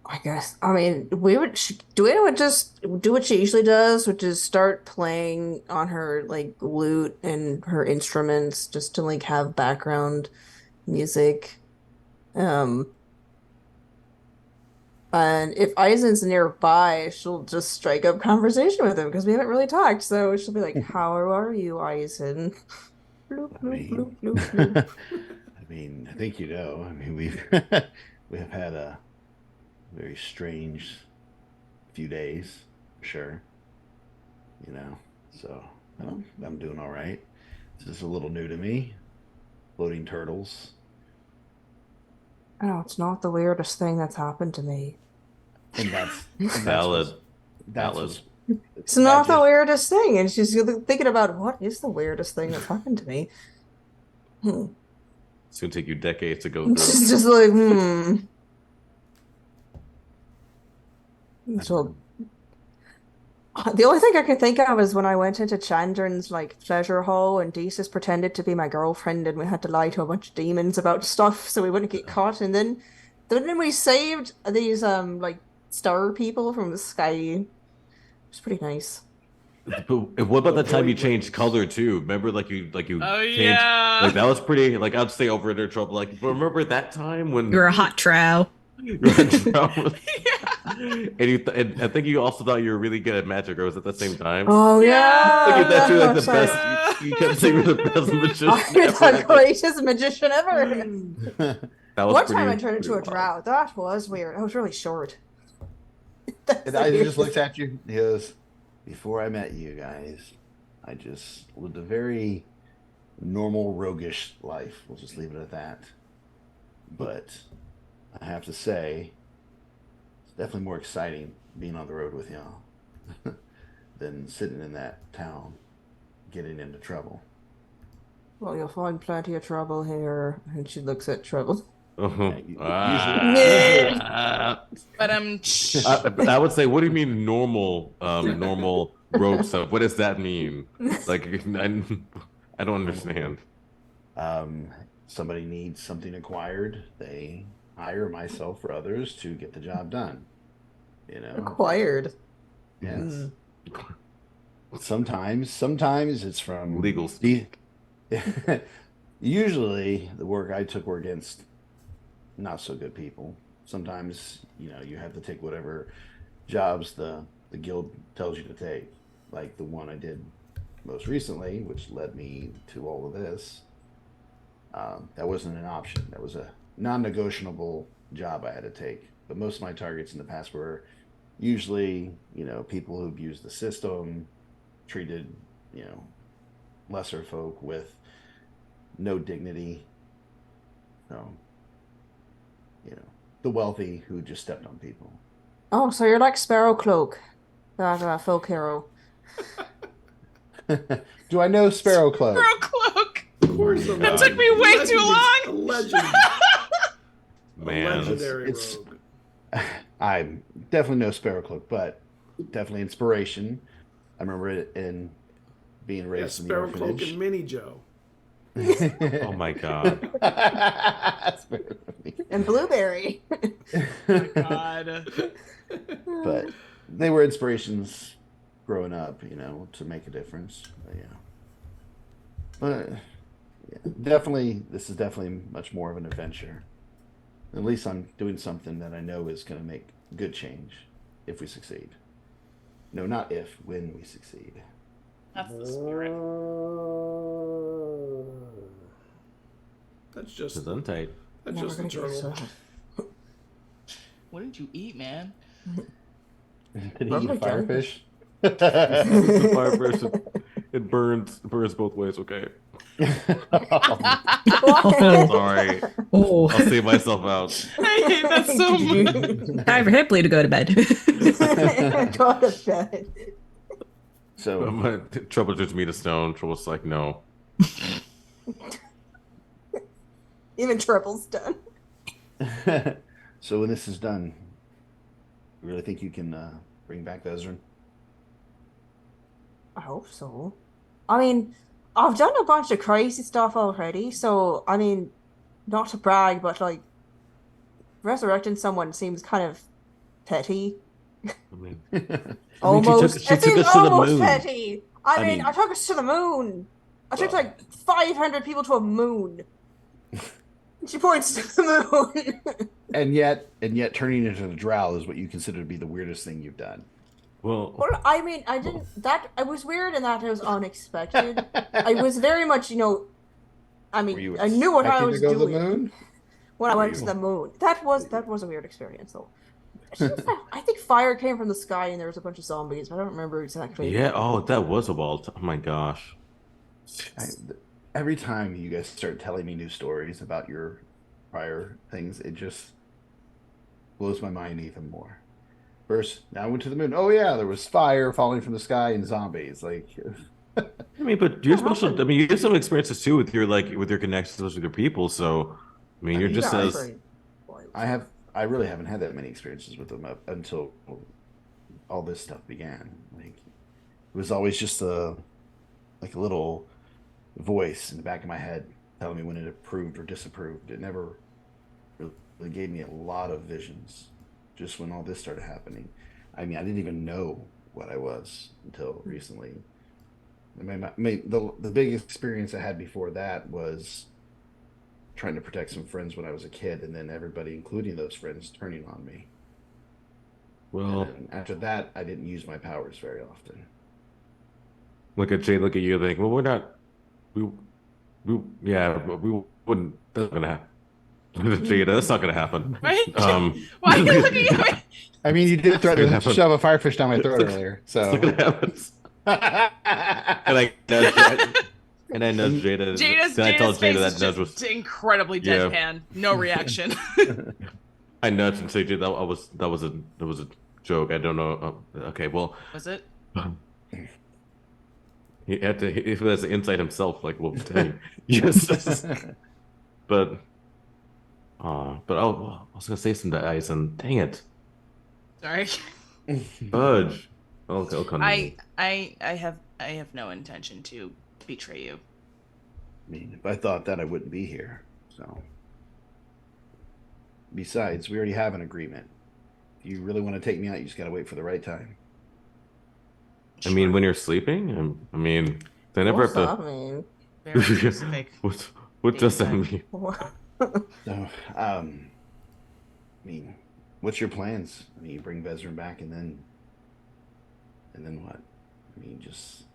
I guess. I mean, Duana would just do what she usually does, which is start playing on her like lute and her instruments, just to like have background music. And if Eizen's nearby, she'll just strike up conversation with him because we haven't really talked. So she'll be like, "How are you, Eisen?" Bloop, I bloop, mean, bloop, bloop, bloop. I think you know. I mean, we have had a very strange few days, for sure. You know, so I'm doing all right. This is a little new to me. Floating turtles. Oh, it's not the weirdest thing that's happened to me. And that's Valid. That's Valid. what's, It's not the just- weirdest thing. And she's thinking about what is the weirdest thing that's happened to me. It's gonna take you decades to go through. She's just like, So the only thing I can think of is when I went into Chandran's like pleasure hall and Desus pretended to be my girlfriend and we had to lie to a bunch of demons about stuff so we wouldn't get caught. And then we saved these like star people from the sky. It was pretty nice. But what about the time you changed color too? Remember, like you Oh changed, yeah. like that was pretty. Like I'd stay over in their trouble. Like remember that time when You're a hot trow. you were in trouble? Yeah. and I think you also thought you were really good at magic, or was it at the same time? Oh Yeah. Like you thought you were like the Sorry. best. You kept saying you were the best magician I'm ever. the Like, greatest magician ever. that was One pretty- time I turned into a pretty wild. drow. That was weird. I was really short. That's And the I just weirdest. looked at you. He goes, "Before I met you guys, I just lived a very normal, roguish life. We'll just leave it at that. But I have to say, it's definitely more exciting being on the road with y'all than sitting in that town getting into trouble." Well, you'll find plenty of trouble here. And she looks at trouble. But I would say, what do you mean normal rogue stuff? What does that mean? Like, I don't understand. Somebody needs something acquired, they hire myself or others to get the job done. You know, Acquired. yes. Sometimes it's from Legal Usually, the work I took were against not so good people. Sometimes, you know, you have to take whatever jobs the guild tells you to take, like the one I did most recently, which led me to all of this. That wasn't an option. That was a non-negotiable job I had to take. But most of my targets in the past were usually, you know, people who abused the system, treated, you know, lesser folk with no dignity. So, you know, the wealthy who just stepped on people. Oh, so you're like Sparrow Cloak, that folk hero. Do I know Sparrow Cloak? Sparrow Cloak. Of course, That took me way too long. A legend. Man, A legendary it's- rogue. I'm definitely no Sparrow Cloak, but definitely inspiration. I remember it in being Yeah, raised in the Sparrow Cloak orphanage. and Mini Joe. oh my god. And Blueberry. God. But they were inspirations growing up, you know, to make a difference. But yeah, definitely, this is definitely much more of an adventure. At least I'm doing something that I know is going to make good change if we succeed. No, not if, when we succeed. That's the spirit. That's just Gesundheit. that's Never just a gonna get turtle. so- What did you eat, man? Did he eat Lovely firefish? The fire person, it burns both ways. Okay, sorry. Oh, I'll save myself out. I hate that so much. time for Hipley to go to bed. Go to bed. So, My trouble turns me to stone. Trouble's like, no. Even Treble's done. so when this is done, you really think you can bring back Vezran? I hope so. I mean, I've done a bunch of crazy stuff already, so I mean, not to brag, but like resurrecting someone seems kind of petty. I mean, Almost. she It took seems us to the almost moon. petty. I mean, mean- I took us to the moon. I took Well. like 500 people to a moon. She points to the moon. And yet turning into a drow is what you consider to be the weirdest thing you've done. Well, Well, I mean, I didn't. That I was weird, and that was unexpected. I was very much, I Were mean, you I knew what I expecting was to go to doing the moon? when I Were went to you? the moon. That was a weird experience, though. I think fire came from the sky, and there was a bunch of zombies. But I don't remember exactly. yeah. Oh, that was a wild. Oh my gosh. Every time you guys start telling me new stories about your prior things, it just blows my mind even more. First, now I went to the moon. Oh yeah, there was fire falling from the sky and zombies. Like, I mean, but you're special. I mean, you get some experiences too with your connections with your people. So, I mean, you're just Yeah, as I really haven't had that many experiences with them up until all this stuff began. Like, it was always just a little voice in the back of my head telling me when it approved or disapproved. It never really gave me a lot of visions. Just when all this started happening, I mean, I didn't even know what I was until recently. I mean, the biggest experience I had before that was trying to protect some friends when I was a kid, and then everybody, including those friends, turning on me. well. And after that, I didn't use my powers very often. Look at Jay. Look at you. Think, well, we're not. We yeah. We wouldn't. That's not gonna happen. Jada, that's not gonna happen. Right? Why are you looking at me? I mean, you did threaten to happen. shove a firefish down my throat It's earlier, It's so. not gonna happen. And I nudged Jada. Jada's I told face Jada is that nudge just was. incredibly Yeah. deadpan. No reaction. I nudged and said, that was a joke. I don't know. Okay, well, Was it? he had to. If that's the insight himself, like, well, dang. Yes. But I was gonna say something to Eizen. Dang it, Sorry. Fudge. I'll come to me. I have no intention to betray you. I mean, if I thought that, I wouldn't be here. So, besides, we already have an agreement. If you really want to take me out, you just got to wait for the right time. I mean, when you're sleeping, I mean, they never What's have that mean? Very specific. What does that mean? So, I mean, what's your plans? I mean, you bring Vezran back, and then what? I mean, just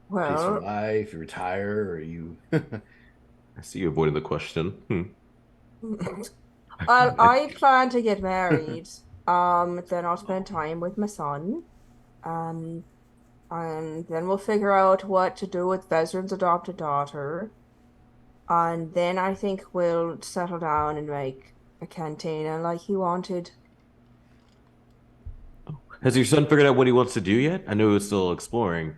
peaceful Well, life. You retire, or you? I see you avoiding the question. I plan to get married. Then I'll spend time with my son. And then we'll figure out what to do with Vezran's adopted daughter. And then I think we'll settle down and make a cantina like he wanted. Has your son figured out what he wants to do yet? I know he was still exploring.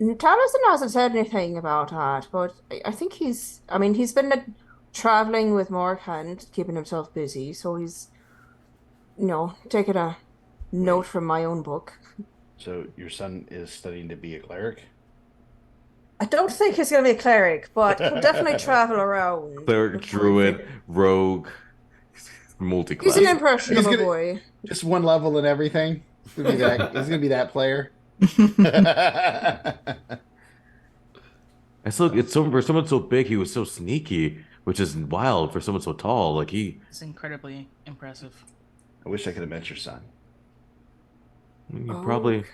Taliesin hasn't said anything about that, but I think he's been traveling with Morkhand, keeping himself busy, so he's, taking a note from my own book. So your son is studying to be a cleric? I don't think he's going to be a cleric, but he'll definitely travel around. Cleric, druid, rogue, multi-class. He's an impressionable He's gonna- boy. Just one level and everything. He's gonna be that player. I still, for someone so big, he was so sneaky, which is wild for someone so tall. Like It's incredibly impressive. I wish I could have met your son. you probably.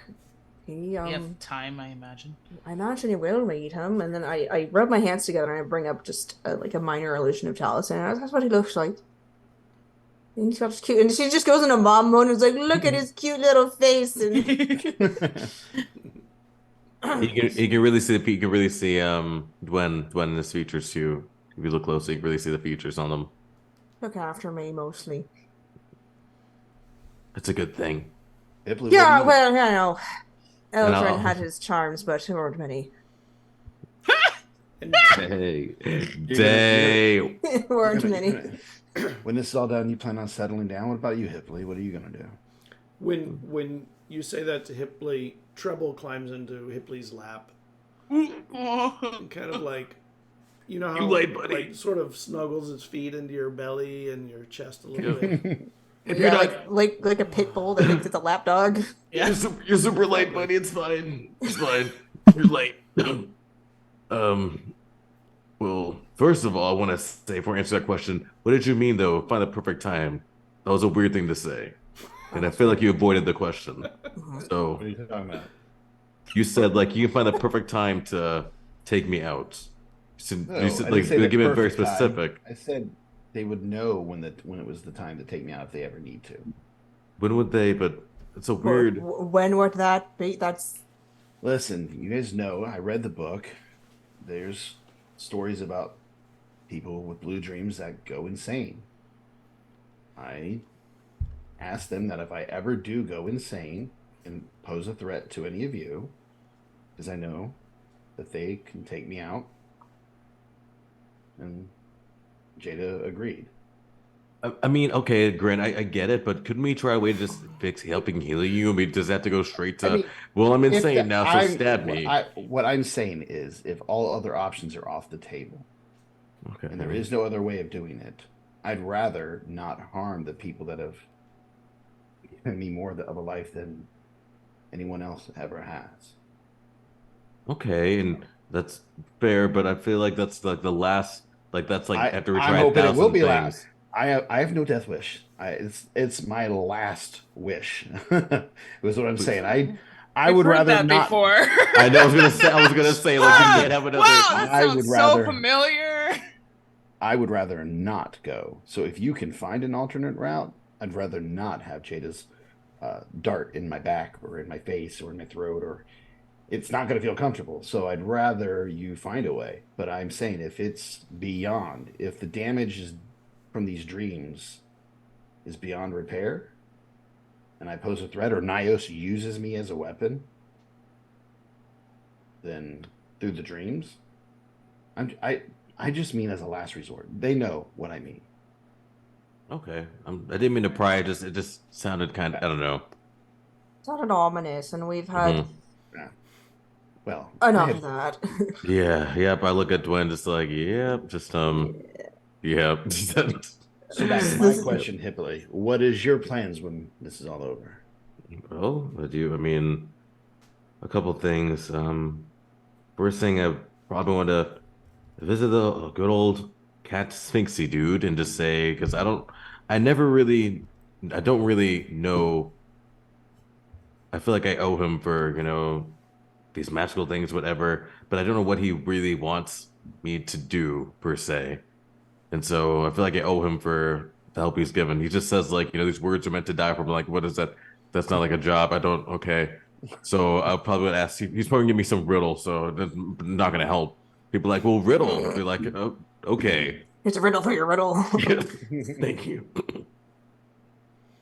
He, You have time, I imagine. I imagine he will meet him, and then I rub my hands together and I bring up just a minor illusion of Taliesin. That's what he looks like. And he's got this cute, and she just goes into mom mode and is like, "Look at his cute little face." And You can really see Dwen in his features too. If you look closely, you can really see the features on them. look after me mostly. It's a good thing. Hipley, Yeah, what well, I know. And I'll- Eldrin had his charms, but there weren't many. Day. Day. There weren't many. when this is all done, you plan on settling down. What about you, Hipley? What are you gonna do? When you say that to Hipley, Treble climbs into Hipley's lap, Oh. kind of like, you know how You lay, buddy. like sort of snuggles its feet into your belly and your chest a little bit. Yeah, like a pit bull that thinks it's a lap dog. Yeah. You're super late, buddy. It's fine. It's fine. You're late. Well, first of all, I want to say before I answer that question, what did you mean though? Find the perfect time. That was a weird thing to say, and I feel like you avoided the question. Mhm. So What are you talking about? you said like you can find the perfect time to take me out. You No, said I didn't like say the give it very perfect time. specific. I said they would know when it was the time to take me out if they ever need to. When would they? But it's a weird. When would that be? That's Listen, you guys know I read the book. There's stories about people with blue dreams that go insane. I asked them that if I ever do go insane and pose a threat to any of you, because I know that they can take me out. And Jada agreed. I mean, okay, Grant, I get it, but couldn't we try a way to just fix helping healing you? I mean, does that have to go straight to? I mean, Well, I'm if insane now, so stab what me. what I'm saying is, if all other options are off the table Okay. and there is no other way of doing it, I'd rather not harm the people that have given me more of a life than anyone else ever has. Okay, and that's fair, but I feel like that's like the last, like that's like after we I'm try a hoping it will thousand be last. things. I have no death wish. It's my last wish. Was what I'm saying. I We've would heard rather that not. before. I know. I was gonna say like you can't have another. Wow, that I sounds would so rather- familiar. I would rather not go. So if you can find an alternate route, I'd rather not have Jada's dart in my back or in my face or in my throat, or it's not going to feel comfortable. So I'd rather you find a way. But I'm saying if it's beyond, if the damage is from these dreams is beyond repair, and I pose a threat, or Nyos uses me as a weapon, then through the dreams, I just mean as a last resort. They know what I mean. Okay, I didn't mean to pry. It just sounded kind of. I don't know. sounded ominous, and we've had Mhm. Well, enough of that. Yeah, yep. I look at Dwayne, just like, yep, just yep. so back to my question, Hippily. What is your plans when this is all over? Well, I mean, a couple things. First thing, I probably want to visit the good old cat Sphinxy dude and just say, because I don't really know. I feel like I owe him for, these magical things, whatever, but I don't know what he really wants me to do per se. And so I feel like I owe him for the help he's given. He just says like, these words are meant to die for. I'm like, what is that? That's not like a job. I don't. Okay. So I'll probably would ask. He's probably gonna give me some riddle. So that's not gonna help. People are like, well, riddle. I'll be like, oh, okay. It's a riddle for your riddle. Thank you.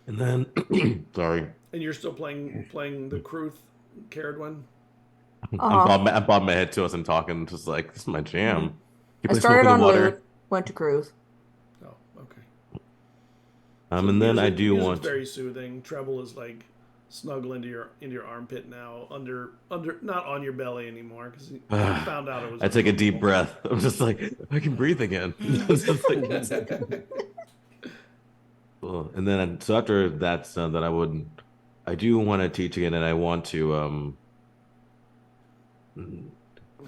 And then, sorry, And you're still playing the Kruth Cerridwen? I'm bobbing my head to us and talking, just like this is my jam. You I play started Smoke in on the Water. Loot, went to Cruth. Oh, okay. And then I do music's want. very soothing. Treble is like snuggle into your armpit now, under not on your belly anymore because you found out it was. I take a deep uncomfortable. breath. I'm just like, I can breathe again. It's just like- Well, and then so after that's done, then I do want to teach again, and I want to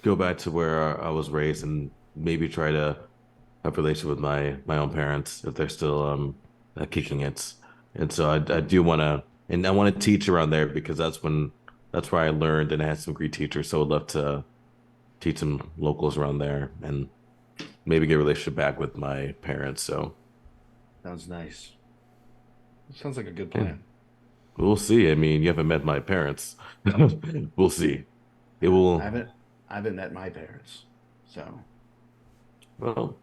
go back to where I was raised and maybe try to have a relationship with my own parents if they're still kicking it. And so I do want to, and I want to teach around there because that's where I learned, and I had some great teachers. So I'd love to teach some locals around there and maybe get a relationship back with my parents. So Sounds nice. Sounds like a good plan. we'll see. I mean, you haven't met my parents. We'll see. It will. I haven't met my parents, so Well,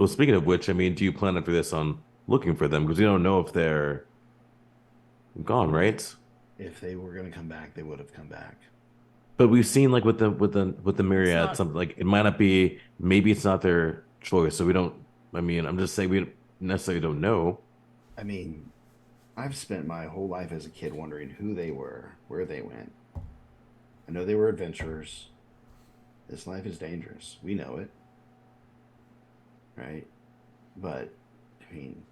speaking of which, I mean, do you plan after this on looking for them? Because you don't know if they're gone, right? if they were going to come back, they would have come back. But we've seen like with the myriad, not- something like it might not be. Maybe it's not their choice, so we don't. I mean, I'm just saying we necessarily don't know. I mean, I've spent my whole life as a kid wondering who they were, where they went. I know they were adventurers. This life is dangerous. We know it. Right? But, I mean,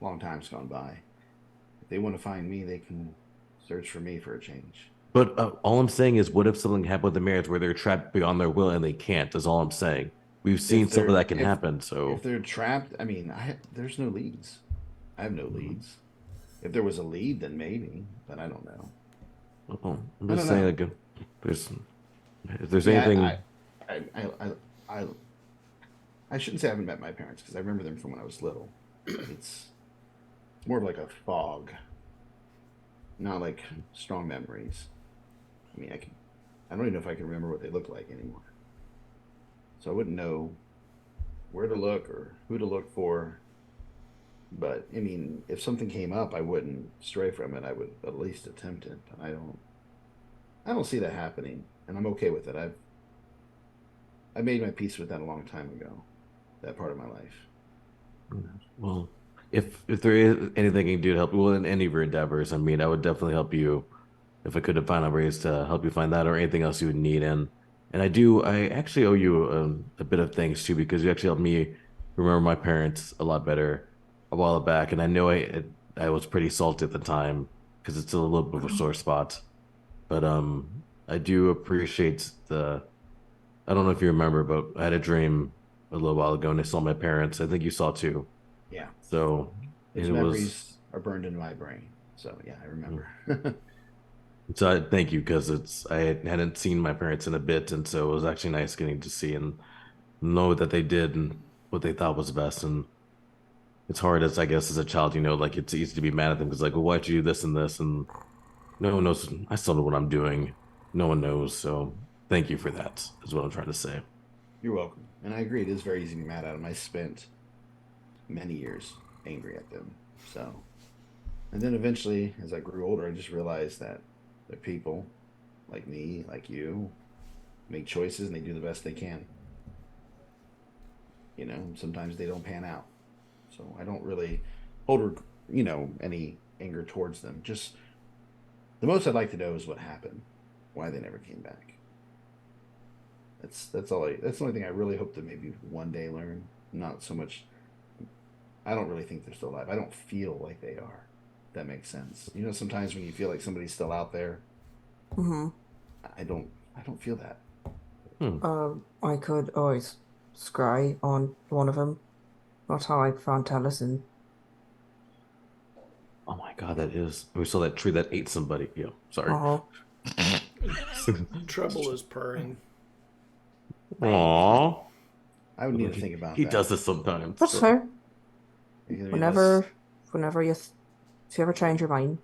long time's gone by. If they want to find me, they can search for me for a change. But all I'm saying is, what if something happened with the marriage where they're trapped beyond their will and they can't? Is all I'm saying. we've seen If some of they're- that can if- happen. So If they're trapped, I mean, there's no leads. I have no leads. If there was a lead, then maybe, but I don't know. I'm I just don't saying, know. like, if there's Yeah, anything, I shouldn't say I haven't met my parents because I remember them from when I was little. It's more of like a fog, not like strong memories. I mean, I don't even know if I can remember what they look like anymore. So I wouldn't know where to look or who to look for. But I mean, if something came up, I wouldn't stray from it. I would at least attempt it. And I don't see that happening, and I'm okay with it. I made my peace with that a long time ago. That part of my life. well, if there is anything I can do to help you, well, in any of your endeavors, I mean, I would definitely help you if I could have found out ways to help you find that or anything else you would need. And I actually owe you a bit of thanks too, because you actually helped me remember my parents a lot better a while back. And I know I was pretty salty at the time because it's still a little bit of a sore spot. But I do appreciate I don't know if you remember, but I had a dream a little while ago and I saw my parents. I think you saw too. Yeah. So Those it memories was. are burned into my brain. So yeah, I remember. So thank you, because I hadn't seen my parents in a bit, and so it was actually nice getting to see and know that they did and what they thought was best. And it's hard, as I guess, as a child, like it's easy to be mad at them because like, well, why'd you do this and this? And no one knows. I still know what I'm doing. No one knows. So thank you for that. Is what I'm trying to say. You're welcome. And I agree, it is very easy to be mad at them. I spent many years angry at them. So, and then eventually, as I grew older, I just realized that they're people like me, like you, make choices and they do the best they can. Sometimes they don't pan out. So I don't really hold, any anger towards them. Just the most I'd like to know is what happened, why they never came back. That's the only thing I really hope to maybe one day learn. Not so much. I don't really think they're still alive. I don't feel like they are. If that makes sense. Sometimes when you feel like somebody's still out there, I don't feel that. I could always scry on one of them. That's how I found Taliesin. Oh my God, that is. We saw that tree that ate somebody. Yeah, sorry. Trouble is purring. Aww. I would need to think about He that. does this sometimes. That's so- fair. Because, Whenever if you ever change your mind.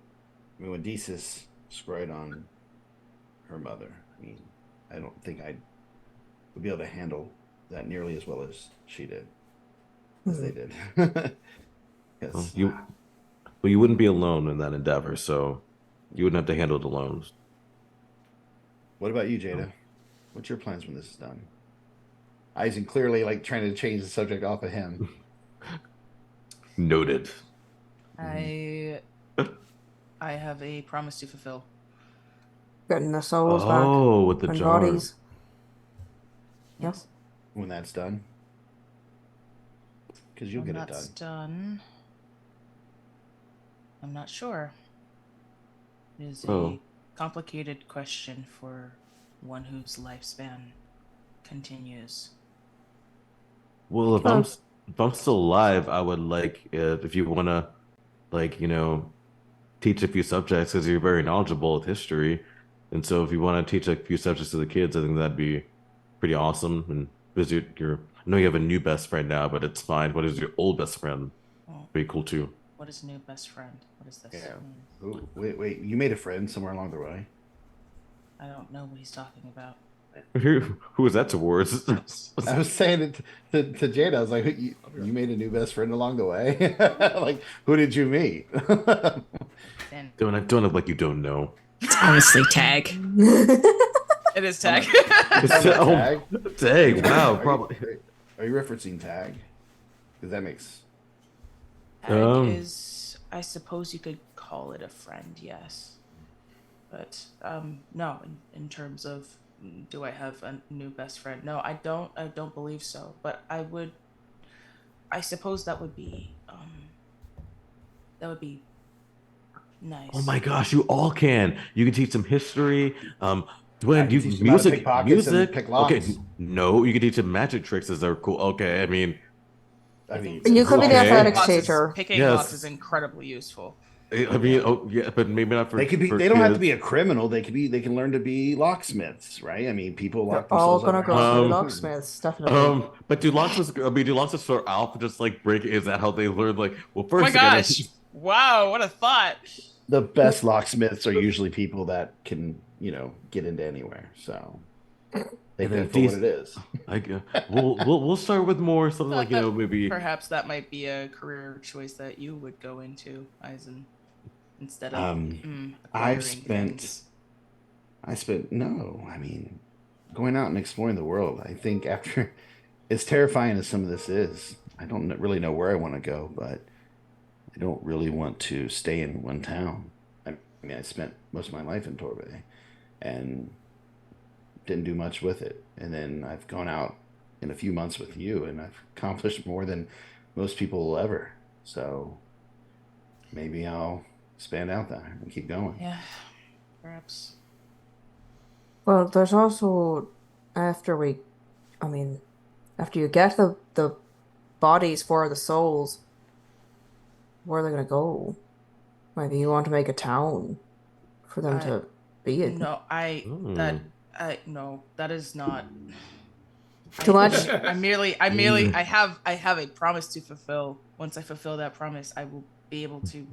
when Desus scryed on her mother, I don't think I would be able to handle that nearly as well as she did, as they did. 'Cause- You wouldn't be alone in that endeavor, so you wouldn't have to handle it alone. What about you, Jada? What's your plans when this is done? Eizen clearly trying to change the subject off of him. Noted. I have a promise to fulfill. Getting the souls back. Oh, with the And jar. bodies. Yes. When that's done, because you'll When get it that's done. done, I'm not sure. It is Oh. a complicated question for one whose lifespan continues. Well, if Oh. I'm still alive, I would like if you want to, teach a few subjects because you're very knowledgeable with history, and so if you want to teach a few subjects to the kids, I think that'd be pretty awesome. And because I know you have a new best friend now, but it's fine. What is your old best friend? Oh, Pretty cool too. what is new best friend? What is this? Yeah. Ooh, wait, you made a friend somewhere along the way. I don't know what he's talking about. Who was that towards? I was saying it to Jada. I was like, you made a new best friend along the way. Like, who did you meet? And Don't look like you don't know. It's honestly Tag. it is Tag. Tag? Dang! Wow, Are you- probably. Are you referencing Tag? Because that makes. Tag Um. is, I suppose you could call it a friend, yes. But no, in terms of do I have a new best friend? No, I don't believe so. But I suppose that would be nice. Oh my gosh, you all can. You can teach some history, When you teach them how to pick music, pockets and music. pick Okay, locks. no, you can teach them magic tricks. Is are cool. Okay, I mean, I mean, You could be the Okay. athletics Locks is- teacher. Picking Yes. locks is incredibly useful. I mean, oh yeah, but maybe not for. they could be. for They don't have to kids. be a criminal. They can learn to be locksmiths, right? I mean, people lock They're all themselves gonna up. go Um, through locksmiths, definitely. But do locksmiths? I mean, do locksmiths start off just like break? Is that how they learn? Like, well, Oh first my they gotta- gosh! Wow, what a thought! The best locksmiths are usually people that can, get into anywhere. So take And then that for what it is. we'll start with more something like maybe. Perhaps that might be a career choice that you would go into, Eizen, instead of. I've acquiring spent no, I mean, going out and exploring the world. I think after as terrifying as some of this is, I don't really know where I want to go, but I don't really want to stay in one town. I mean, I spent most of my life in Torbay and didn't do much with it. And then I've gone out in a few months with you and I've accomplished more than most people will ever. So maybe I'll expand out there and keep going. Yeah, perhaps. Well, there's also after you get the bodies for the souls, where are they gonna go? Maybe you want to make a town for them to be in. No, no, that is not Too much? I have a promise to fulfill. Once I fulfill that promise, I will be able to.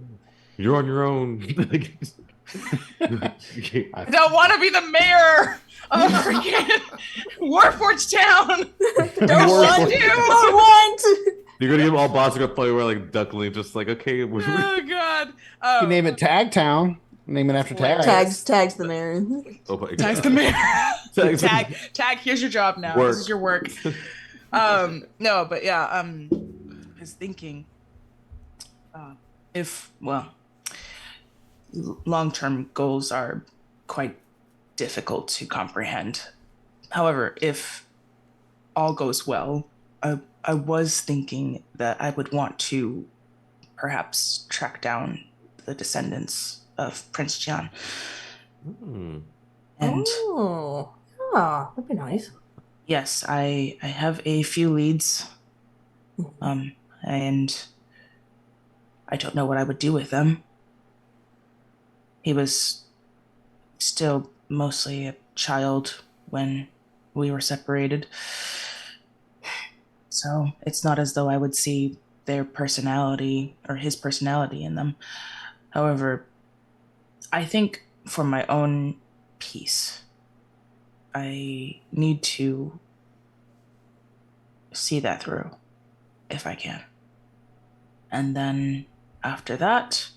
You're on your own. I don't want to be the mayor of a freaking Warforged town. Don't want to. I want. You're gonna give all bosses a play where like Duckling, just like okay. Oh God. You name it Tag Town. Name it after Tag. Tags the mayor. Oh my Tag's God. the mayor. Tags- Tag. Here's your job now. Work. This is your work. No, but yeah. I was thinking, long-term goals are quite difficult to comprehend. However, if all goes well, I was thinking that I would want to perhaps track down the descendants of Prince Jian. Hmm. And Oh, yeah, that'd be nice. yes, I have a few leads. And I don't know what I would do with them. He was still mostly a child when we were separated. So it's not as though I would see their personality or his personality in them. However, I think for my own peace, I need to see that through if I can. And then after that,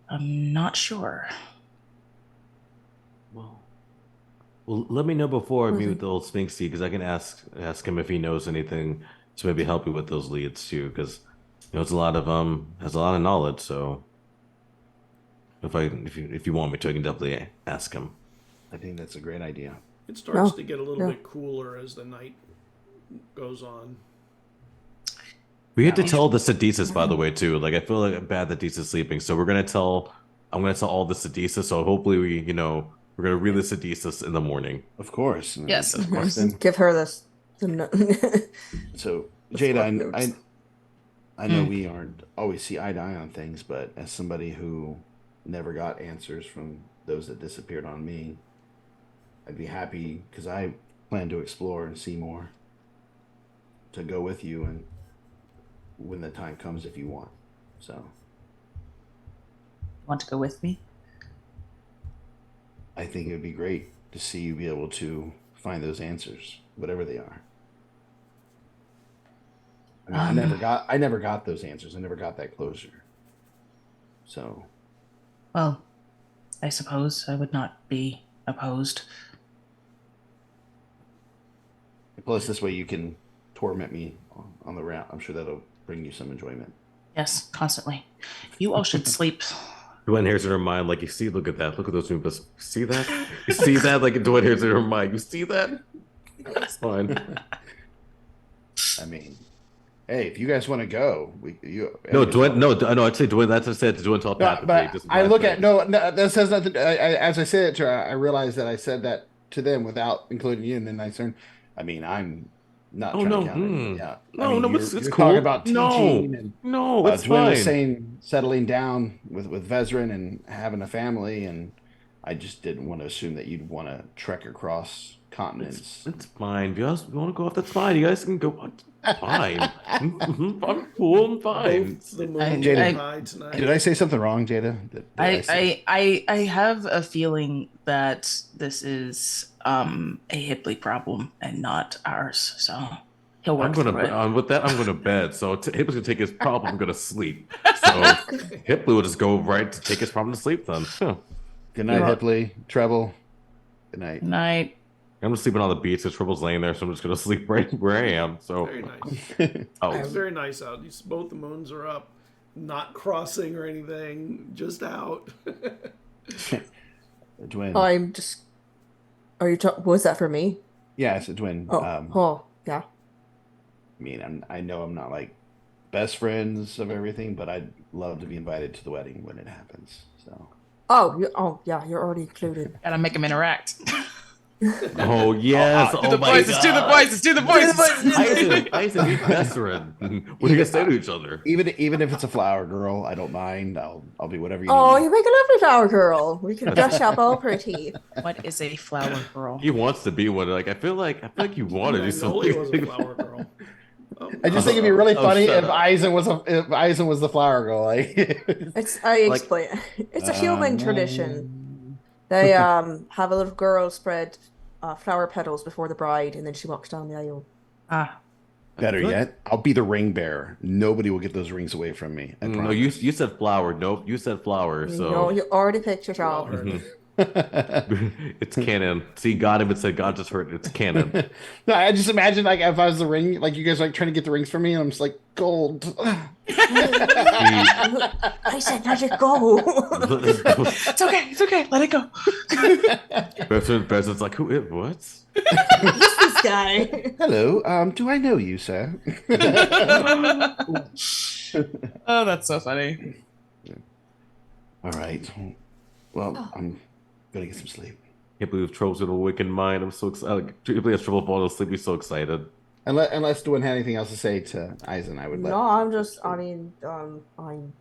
I'm not sure. Well, let me know before I meet with the old Sphinxy because I can ask him if he knows anything to maybe help you with those leads too. Because it's a lot of has a lot of knowledge. So if you want me to, I can definitely ask him. I think that's a great idea. It starts No, to get a little no. bit cooler as the night goes on. We had to tell the Cadesis, by the way, too. Like I feel like bad that Deesa's sleeping, so I'm gonna tell all the Cadesis. So hopefully we're gonna reel the Cadesis in the morning. Of course. Yes, of course. Then- Give her this. So, The Jada, smart notes. I know we aren't always see eye to eye on things, but as somebody who never got answers from those that disappeared on me, I'd be happy because I plan to explore and see more. To go with you and when the time comes, if you want. So Want to go with me? I think it would be great to see you be able to find those answers, whatever they are. I mean, I never got those answers. I never got that closure. So Well, I suppose I would not be opposed. plus this way you can torment me on the route. I'm sure that'll bring you some enjoyment. Yes, constantly. You all should sleep. Dwayne hears in her mind, like, look at that. Look at those moves. See that? You see that? Like, Dwayne hears in her mind. You see that? That's fine. I mean, Hey, if you guys want to go, No, Dwayne. No, I'd say Dwayne. That's what I said to Dwayne No, telepathically. but just I bad look things. at no, that says nothing. As I said it to her, I realized that I said that to them without including you, and then I turned. I mean, I'm not Oh trying no, to counter you. Yeah, I no, mean, no, it's you're talking cool. about No, teaching, and no, it's Dwayne was fine. saying settling down with Vezrin and having a family, and I just didn't want to assume that you'd want to trek across continents. It's fine. If you guys want to go off, that's fine. You guys can go. Fine. I'm cool. I'm fine. Both the moons Jada, are high tonight. Did I say something wrong, Jada? I have a feeling that this is a Hipley problem and not ours. So he'll work through it. With that, I'm gonna bed. So Hipley's gonna take his problem. I'm gonna sleep. So Hipley will just go right to take his problem to sleep then. Huh. Good night, Hipley. Treble. Good night. Good night. I'm just sleeping on the beach. The Treble's laying there, so I'm just gonna sleep right where I am. So Very nice. oh, Very nice out. Both the moons are up, not crossing or anything, just out. Dwayne. I'm just. Are you? Was that for me? Yeah, it's a twin. Yeah. I mean, I know I'm not like best friends of everything, but I'd love to be invited to the wedding when it happens. So. Yeah, you're already included. Gotta make him interact. oh yes! Do the voices. Do the voices. Do the voices. Eizen, you Vezrin. What do you guys say to each other? Even if it's a flower girl, I don't mind. I'll be whatever you Oh, need. you make a lovely flower girl. We can dress up all pretty. What is a flower girl? He wants to be one. Like I feel like you want to do Magnolia was a something. flower girl. I just think it'd be really funny shut if up. Eisen was the flower girl. Like, It's a human tradition. They have a little girl spread flower petals before the bride, and then she walks down the aisle. better yet, I'll be the ring bearer. Nobody will get those rings away from me. I No, promise. you said flower. Nope, you said flower. So No, you already picked your child. it's canon. See, God even said God just heard. It's canon. No, I just imagine like if I was the ring, like you guys like trying to get the rings from me, and I'm just like gold. I said let it go. It's okay. It's okay. Let it go. President's like, who? What? Who's this guy? Hello, do I know you, sir? Oh, that's so funny. All right. Well, I'm gonna get some sleep. Can't believe Troll's in a wicked mind. I'm so excited. Can't believe Trouble falling asleep. He's so excited. Unless Dwayne had anything else to say to Eisen, I would. No, I'm just. I mean, I'm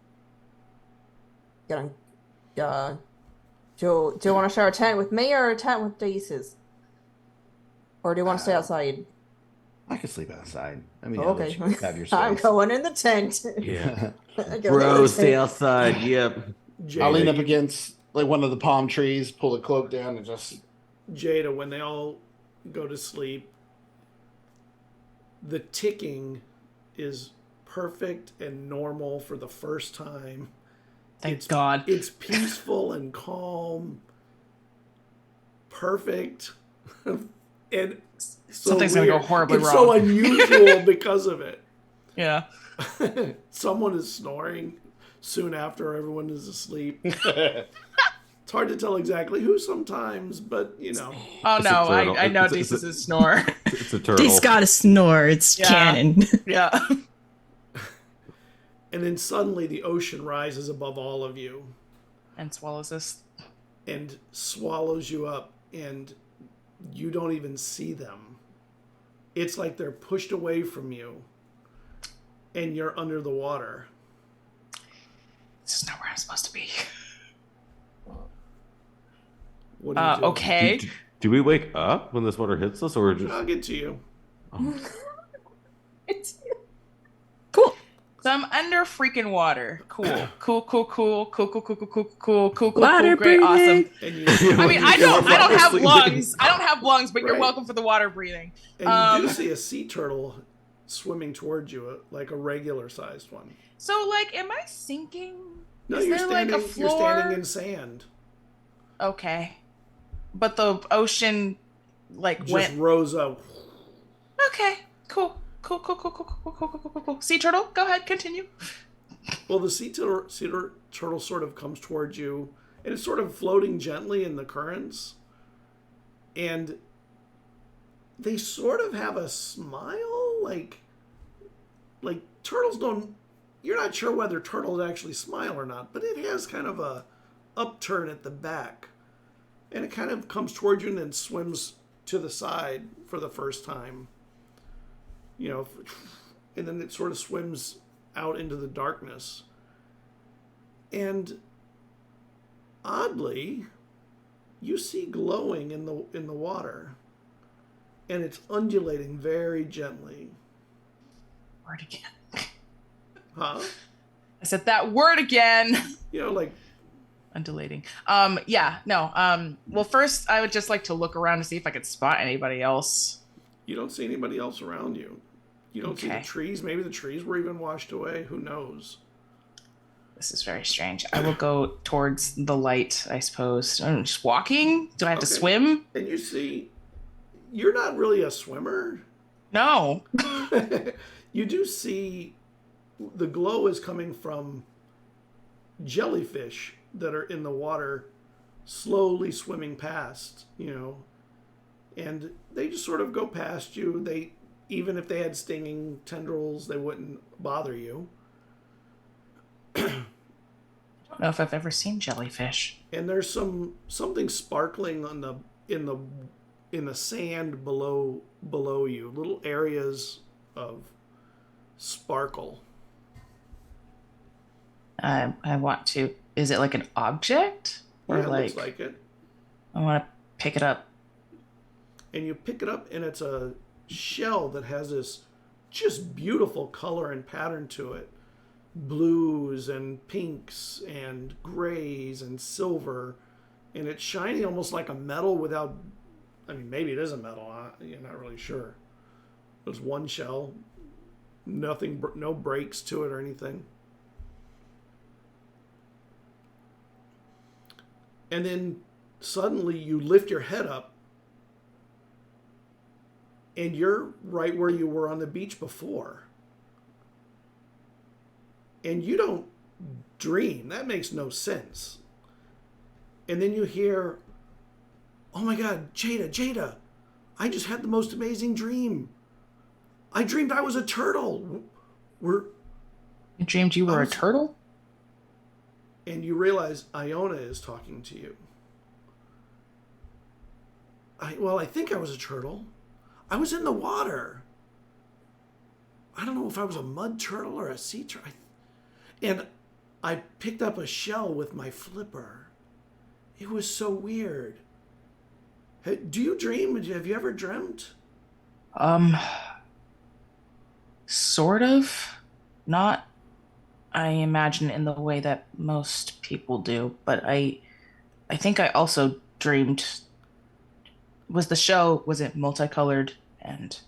getting. Do you want to share a tent with me or a tent with Deezus? Or do you want to stay outside? I could sleep outside. I mean, Okay. I'll let you have your I'm space. going in the tent. Yeah. I go Bro, in the stay tent. outside. Yep. Jada, I'll lean up against like one of the palm trees, pull the cloak down, and just. Jada, when they all go to sleep, the ticking is perfect and normal for the first time. Thank God. It's peaceful and calm. Perfect. And so Something's gonna go weird. horribly it's wrong. so unusual because of it. Yeah. Someone is snoring soon after everyone is asleep. It's hard to tell exactly who sometimes, but you know. Oh It's a no, turtle. I know It's a- Deezus' snore. It's a turtle. He's got to snore. It's Yeah. canon. Yeah. And then suddenly the ocean rises above all of you And swallows this. and swallows you up, and you don't even see them. It's like they're pushed away from you, and you're under the water. This is not where I'm supposed to be. What do you do? Okay. Do we wake up when this water hits us, or just? I'll get to you. Cool. So I'm under freaking water. Cool. Cool. Water Great. breathing. Awesome. And you, I mean, I don't have Sleep. lungs. I don't have lungs, but you're Right. welcome for the water breathing. and you do see a sea turtle swimming towards you, like a regular-sized one. So, like, am I sinking? No, Is you're there, standing. like, a You're floor? standing in sand. Okay. But the ocean, like, Just went. rose up. Okay. Cool. Sea turtle, go ahead, continue. Well, the sea turtle sort of comes towards you, and it's sort of floating gently in the currents. And they sort of have a smile, like like turtles don't. You're not sure whether turtles actually smile or not, but it has kind of a upturn at the back, and it kind of comes towards you and then swims to the side for the first time. You know, and then it sort of swims out into the darkness. And oddly, you see glowing in the water, and it's undulating very gently. Word again. Huh? I said that word again. You know, like Undulating. Yeah, no. Well, first I would just like to look around to see if I could spot anybody else. you don't see anybody else around you. You don't see the Okay. trees. Maybe the trees were even washed away. Who knows? This is very strange. I will go towards the light, I suppose. I'm just walking? Do I have to Okay. swim? And you see, you're not really a swimmer. No. You do see the glow is coming from jellyfish that are in the water slowly swimming past, you know, and they just sort of go past you. They, even if they had stinging tendrils, they wouldn't bother you. I don't know if I've ever seen jellyfish. And there's something sparkling on in the sand below you, little areas of sparkle. I want to. Is it like an object? Or Yeah, it looks like it. I want to pick it up. And you pick it up, and it's a shell that has this just beautiful color and pattern to it. Blues and pinks and grays and silver. And it's shiny almost like a metal without... I mean, maybe it is a metal. You're not really sure. There's one shell. Nothing, no breaks to it or anything. And then suddenly you lift your head up, and you're right where you were on the beach before. And you don't dream. That makes no sense. And then you hear, oh my God, Jada, I just had the most amazing dream. I dreamed I was a turtle. You dreamed you were a turtle? And you realize Iona is talking to you. I think I was a turtle. I was in the water. I don't know if I was a mud turtle or a sea turtle. And I picked up a shell with my flipper. It was so weird. Hey, do you dream? Have you ever dreamt? Sort of. Not, I imagine, in the way that most people do. But I think I also dreamed... Was it multicolored and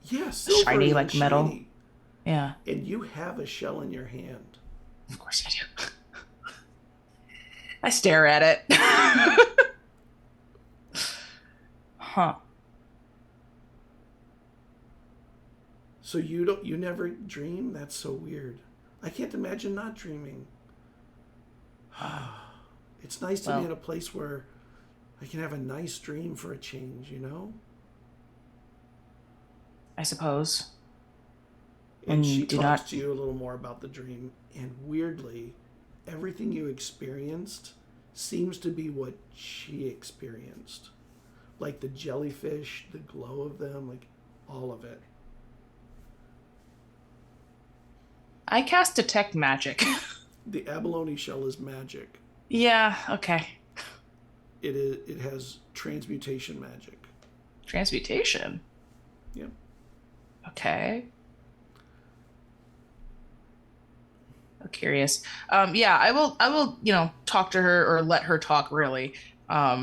shiny like metal? Shiny. Yeah. And you have a shell in your hand. Of course I do. I stare at it. Huh. So you never dream? That's so weird. I can't imagine not dreaming. It's nice to be in a place where I can have a nice dream for a change, you know? I suppose. And she talks to you a little more about the dream, and weirdly, everything you experienced seems to be what she experienced. Like the jellyfish, the glow of them, like all of it. I cast Detect Magic. The abalone shell is magic. Yeah, okay. It has transmutation magic. Transmutation? Yep. Okay. I'm curious. Yeah, I will, talk to her or let her talk, really.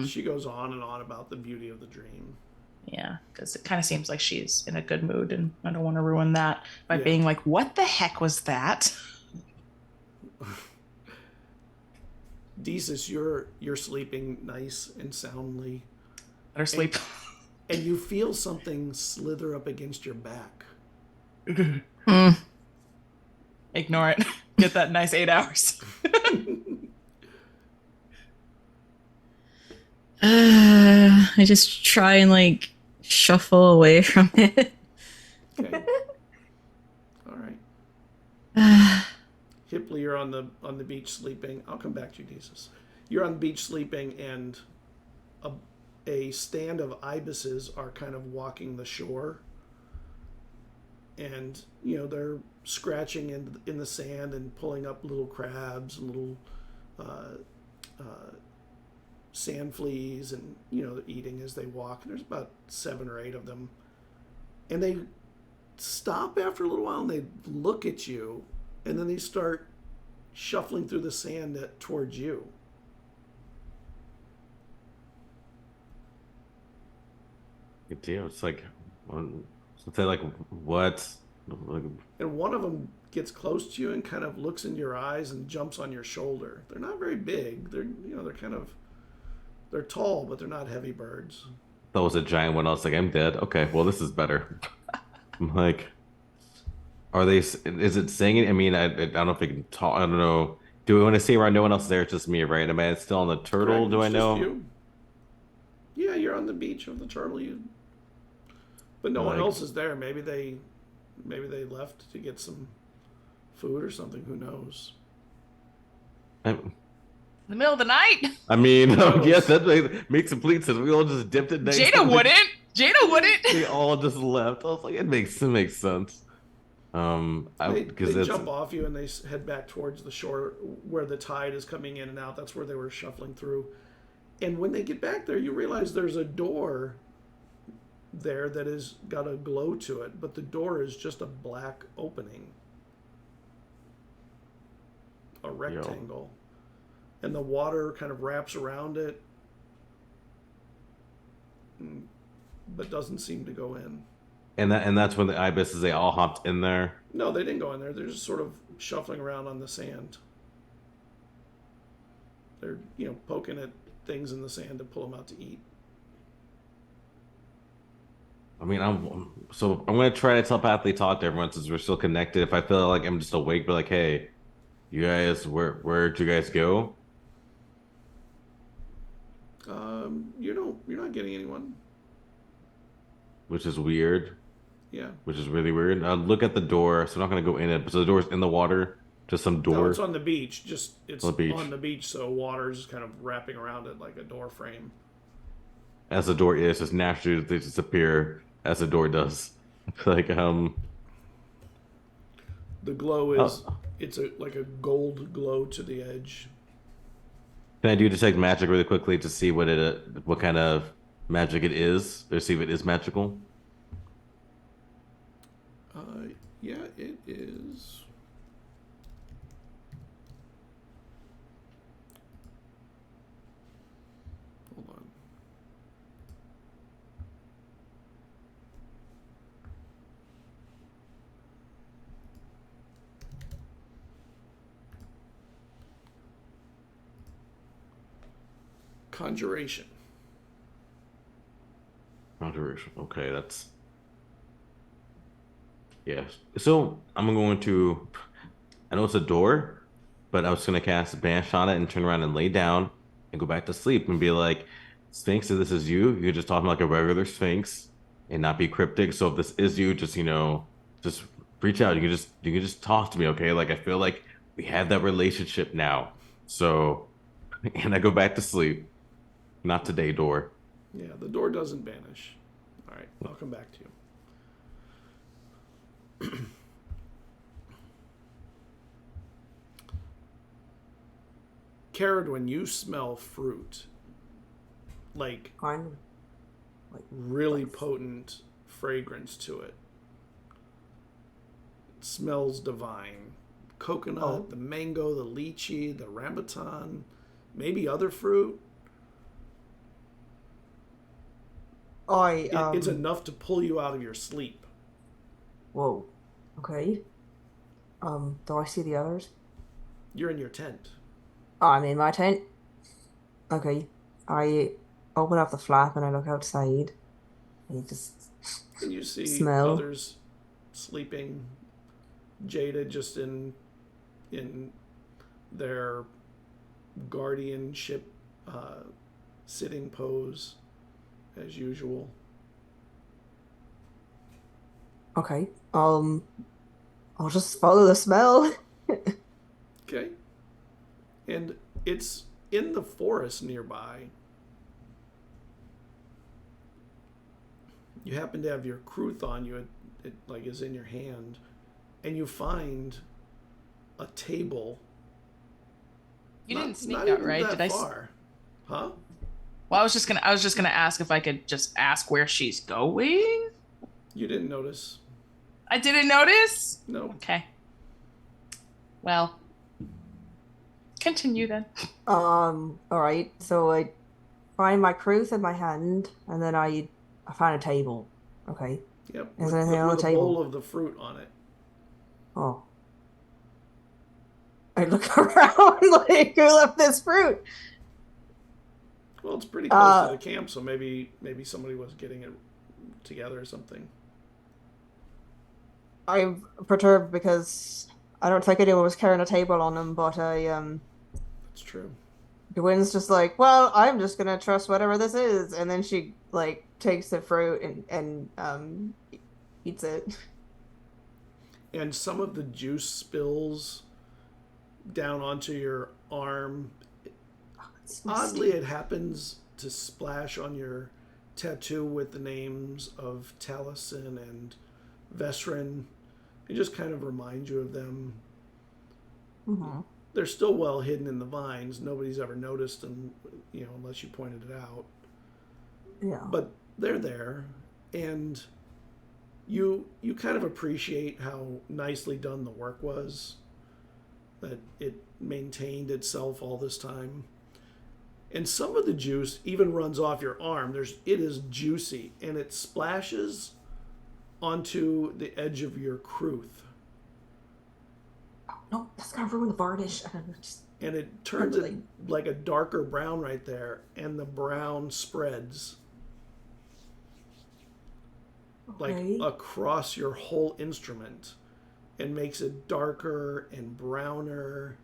She goes on and on about the beauty of the dream. Yeah, because it kind of seems like she's in a good mood, and I don't want to ruin that by being like, what the heck was that? Desus, you're sleeping nice and soundly. Let her sleep. And you feel something slither up against your back. Ignore it. Get that nice 8 hours. I just try and shuffle away from it. Okay. All right. Hipley, you're on the beach sleeping. I'll come back to you, Jesus. You're on the beach sleeping, and a stand of ibises are kind of walking the shore. And, they're scratching in the sand and pulling up little crabs and little sand fleas, and, they're eating as they walk. And there's about 7 or 8 of them. And they stop after a little while, and they look at you, and then they start shuffling through the sand towards you. Good deal. It's like, something like, what? And one of them gets close to you and kind of looks into your eyes and jumps on your shoulder. They're not very big. They're tall, but they're not heavy birds. That was a giant one. I was like, I'm dead. Okay, well, this is better. I'm like, is it saying it? I mean, I don't know if it can talk. I don't know. Do we want to see where no one else is there? It's just me, right? Am I still on the turtle? Correct, Do I it's know? just you. Yeah, you're on the beach of the turtle. But no one else is there. Maybe they left to get some food or something. Who knows? In the middle of the night? I mean, yes, that makes complete sense. We all just dipped it next. Jada wouldn't. We all just left. I was like, it makes sense. They jump off you and they head back towards the shore where the tide is coming in and out. That's where they were shuffling through. And when they get back there, you realize there's a door there that has got a glow to it, but the door is just a black opening, a rectangle. And the water kind of wraps around it, but doesn't seem to go in. And that's when the ibises, they all hopped in there. No, they didn't go in there. They're just sort of shuffling around on the sand. They're, poking at things in the sand to pull them out to eat. I mean, I'm going to try to telepathically talk to everyone since we're still connected. If I feel like I'm just awake, but like, hey, you guys, where'd you guys go? You're not getting anyone. Which is weird. Yeah. Which is really weird. Look at the door. So I'm not going to go in it. So the door's in the water. Just some door. No, it's on the beach. It's on the beach, so water's kind of wrapping around it like a door frame. As the door is, just naturally they disappear as the door does. Like The glow is it's like a gold glow to the edge. Can I do detect magic really quickly to see what kind of magic it is, or see if it is magical? Yeah, it is. Hold on. Conjuration. Conjuration. Okay, that's... Yeah. So, I'm going to... I know it's a door, but I was going to cast Banish on it and turn around and lay down and go back to sleep and be like, Sphinx, if this is you, you're just talking like a regular Sphinx and not be cryptic. So if this is you, just, just reach out. You can just talk to me, okay? Like, I feel like we have that relationship now. So, and I go back to sleep. Not today, door. Yeah, the door doesn't banish. All right, I'll come back to you. Cerridwen, you smell fruit. Like really potent fragrance to it. It smells divine. Coconut, the mango, the lychee, the rambutan, maybe other fruit. It's enough to pull you out of your sleep. Whoa. Okay. Do I see the others? You're in your tent. Oh, I'm in my tent. Okay. I open up the flap and I look outside. And you see smell. Others sleeping. Jada just in their guardianship sitting pose as usual. Okay. I'll just follow the smell. Okay. And it's in the forest nearby. You happen to have your cruth on you. It like is in your hand, and you find a table. You didn't sneak not out, even right? that Did I? far. Huh? Well, I was just gonna ask if I could just ask where she's going. You didn't notice. I didn't notice. No. Okay. Well, continue then. All right. So I find my cruise in my hand, and then I find a table. Okay. Yep. Is there anything on the with a table? bowl of the fruit on it. Oh. I look around like, who left this fruit? Well, it's pretty close to the camp, so maybe somebody was getting it together or something. I'm perturbed because I don't think anyone was carrying a table on them, but That's true. Gwyn's just like, well, I'm just gonna trust whatever this is, and then she like takes the fruit and eats it. And some of the juice spills down onto your arm. Oddly, it happens to splash on your tattoo with the names of Taliesin and Vesrin. It just kind of reminds you of them. Mm-hmm. They're still well hidden in the vines. Nobody's ever noticed them, unless you pointed it out. Yeah. But they're there, and you kind of appreciate how nicely done the work was, that it maintained itself all this time. And some of the juice even runs off your arm. It is juicy, and it splashes onto the edge of your cruth. Oh, no, that's gonna ruin the varnish. And it turns it like a darker brown right there, and the brown spreads like across your whole instrument and makes it darker and browner.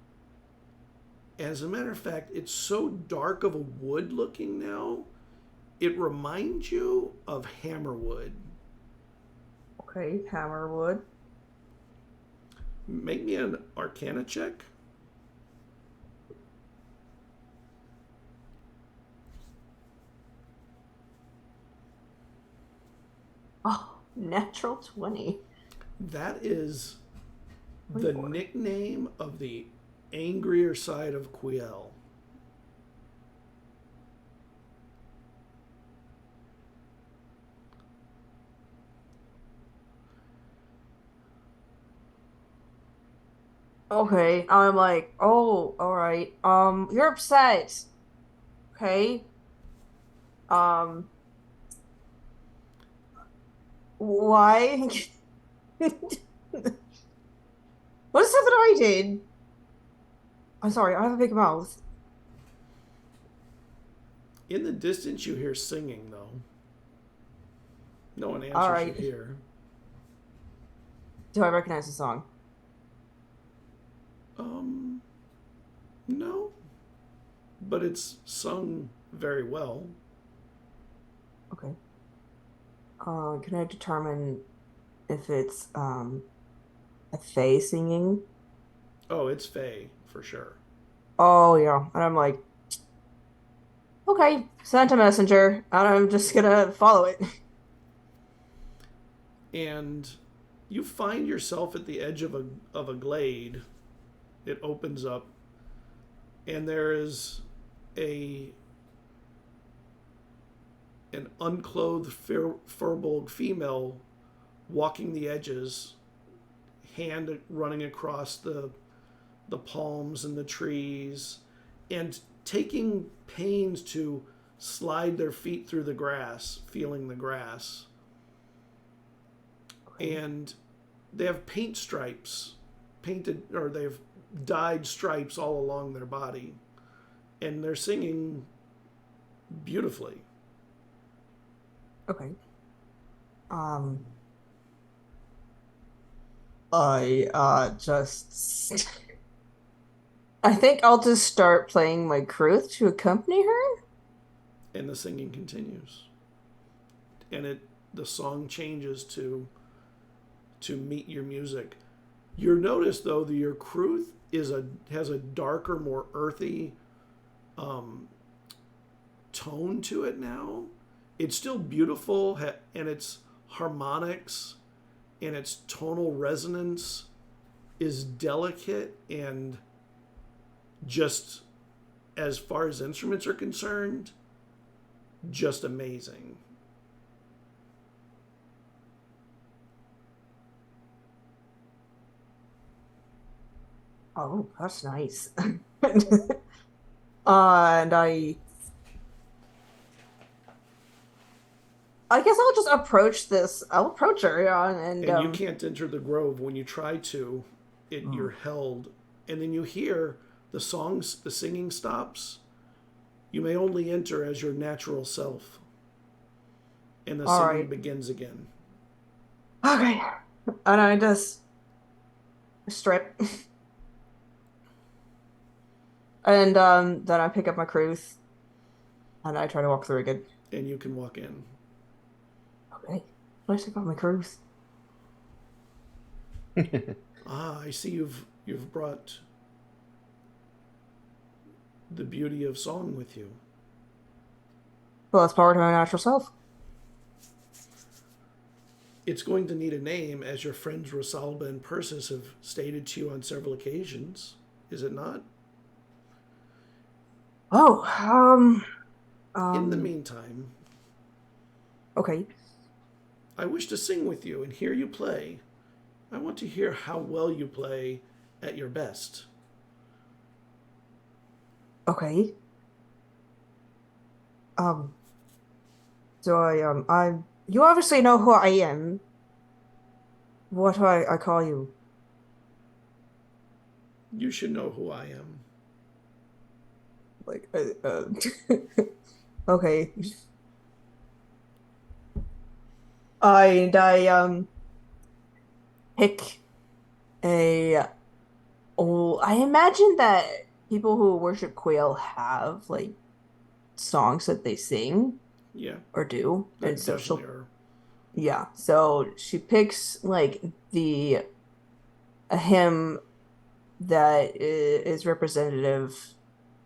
As a matter of fact, it's so dark of a wood looking now, it reminds you of hammerwood. Okay, hammerwood. Make me an Arcana check. Oh, natural 20. That is the nickname of the angrier side of Quiel. Okay, I'm like, oh, all right. You're upset. Okay. Why? What is something I did? I'm sorry, I have a big mouth. In the distance, you hear singing, though. No one answers All right. you here. Do I recognize the song? No. But it's sung very well. Okay. Can I determine if it's a Fae singing? Oh, it's Faye, for sure. Oh yeah, and I'm like, okay, sent a messenger, and I'm just gonna follow it. And you find yourself at the edge of a glade. It opens up, and there is an unclothed Firbolg female walking the edges, hand running across the palms and the trees, and taking pains to slide their feet through the grass, feeling the grass. And they have paint stripes they've dyed stripes all along their body, and they're singing beautifully. Okay. I just I think I'll just start playing my cruth to accompany her. And the singing continues, and the song changes to meet your music. You'll notice though that your Kruth has a darker, more earthy tone to it now. It's still beautiful, and its harmonics and its tonal resonance is delicate, and just as far as instruments are concerned, just amazing. Oh, that's nice. And I guess I'll just approach this. I'll approach her, yeah, and you can't enter the grove. When you try to, you're held, and then you hear the singing stops. You may only enter as your natural self, and the All singing right. begins again. Okay, and I just strip, and then I pick up my Kruth, and I try to walk through again. And you can walk in. Okay, let's take off my Kruth. I see you've brought the beauty of song with you. Well, that's part of my natural self. It's going to need a name, as your friends Rosalba and Persis have stated to you on several occasions, is it not? Oh, In the meantime, okay. I wish to sing with you and hear you play. I want to hear how well you play at your best. Okay. So you obviously know who I am. What do I call you? You should know who I am. Like, okay. I pick a. Oh, I imagine that people who worship quail have like songs that they sing Yeah, or do, that and so definitely she'll are. yeah. So she picks like a hymn that is representative.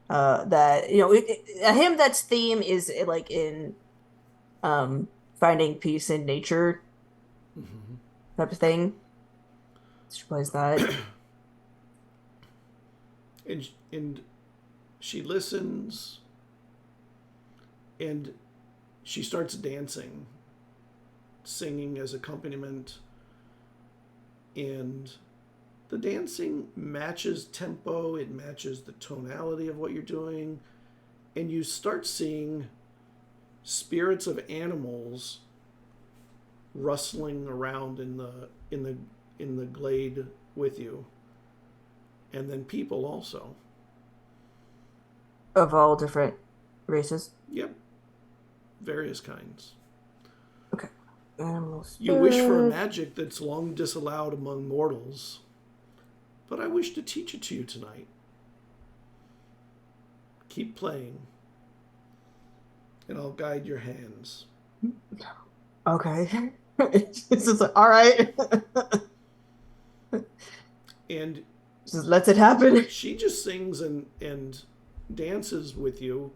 That a hymn that's theme is like in finding peace in nature Mm-hmm. type of thing. She plays that. And she listens, and she starts dancing, singing as accompaniment, and the dancing matches tempo, it matches the tonality of what you're doing, and you start seeing spirits of animals rustling around in the glade with you, and then people also. Of all different races. Yep, various kinds. Okay. Animals. You wish for a magic that's long disallowed among mortals, but I wish to teach it to you tonight. Keep playing, and I'll guide your hands. Okay. It's just like, all right. And Just lets it happen. she just sings and dances with you,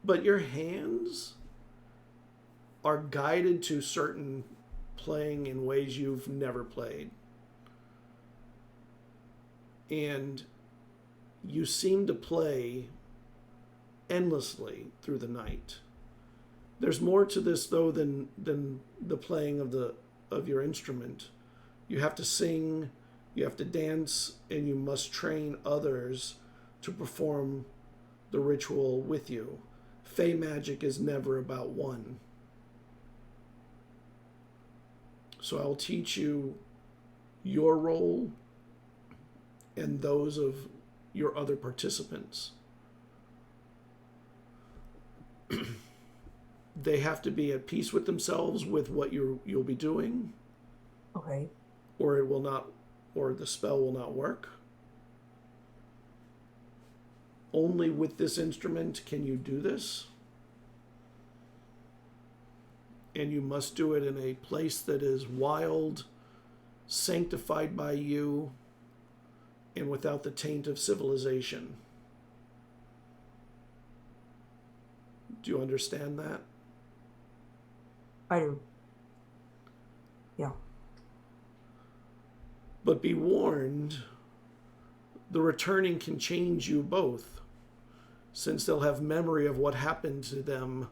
but your hands are guided to certain playing in ways you've never played. And you seem to play endlessly through the night. There's more to this though than the playing of your instrument. You have to sing, you have to dance, and you must train others to perform the ritual with you. Fey magic is never about one. So I'll teach you your role and those of your other participants. They have to be at peace with themselves with what you'll be doing, Okay. or it will not, or the spell will not work. Only with this instrument can you do this. And you must do it in a place that is wild, sanctified by you, and without the taint of civilization. Do you understand that? I do. Yeah. But be warned, the returning can change you both, since they'll have memory of what happened to them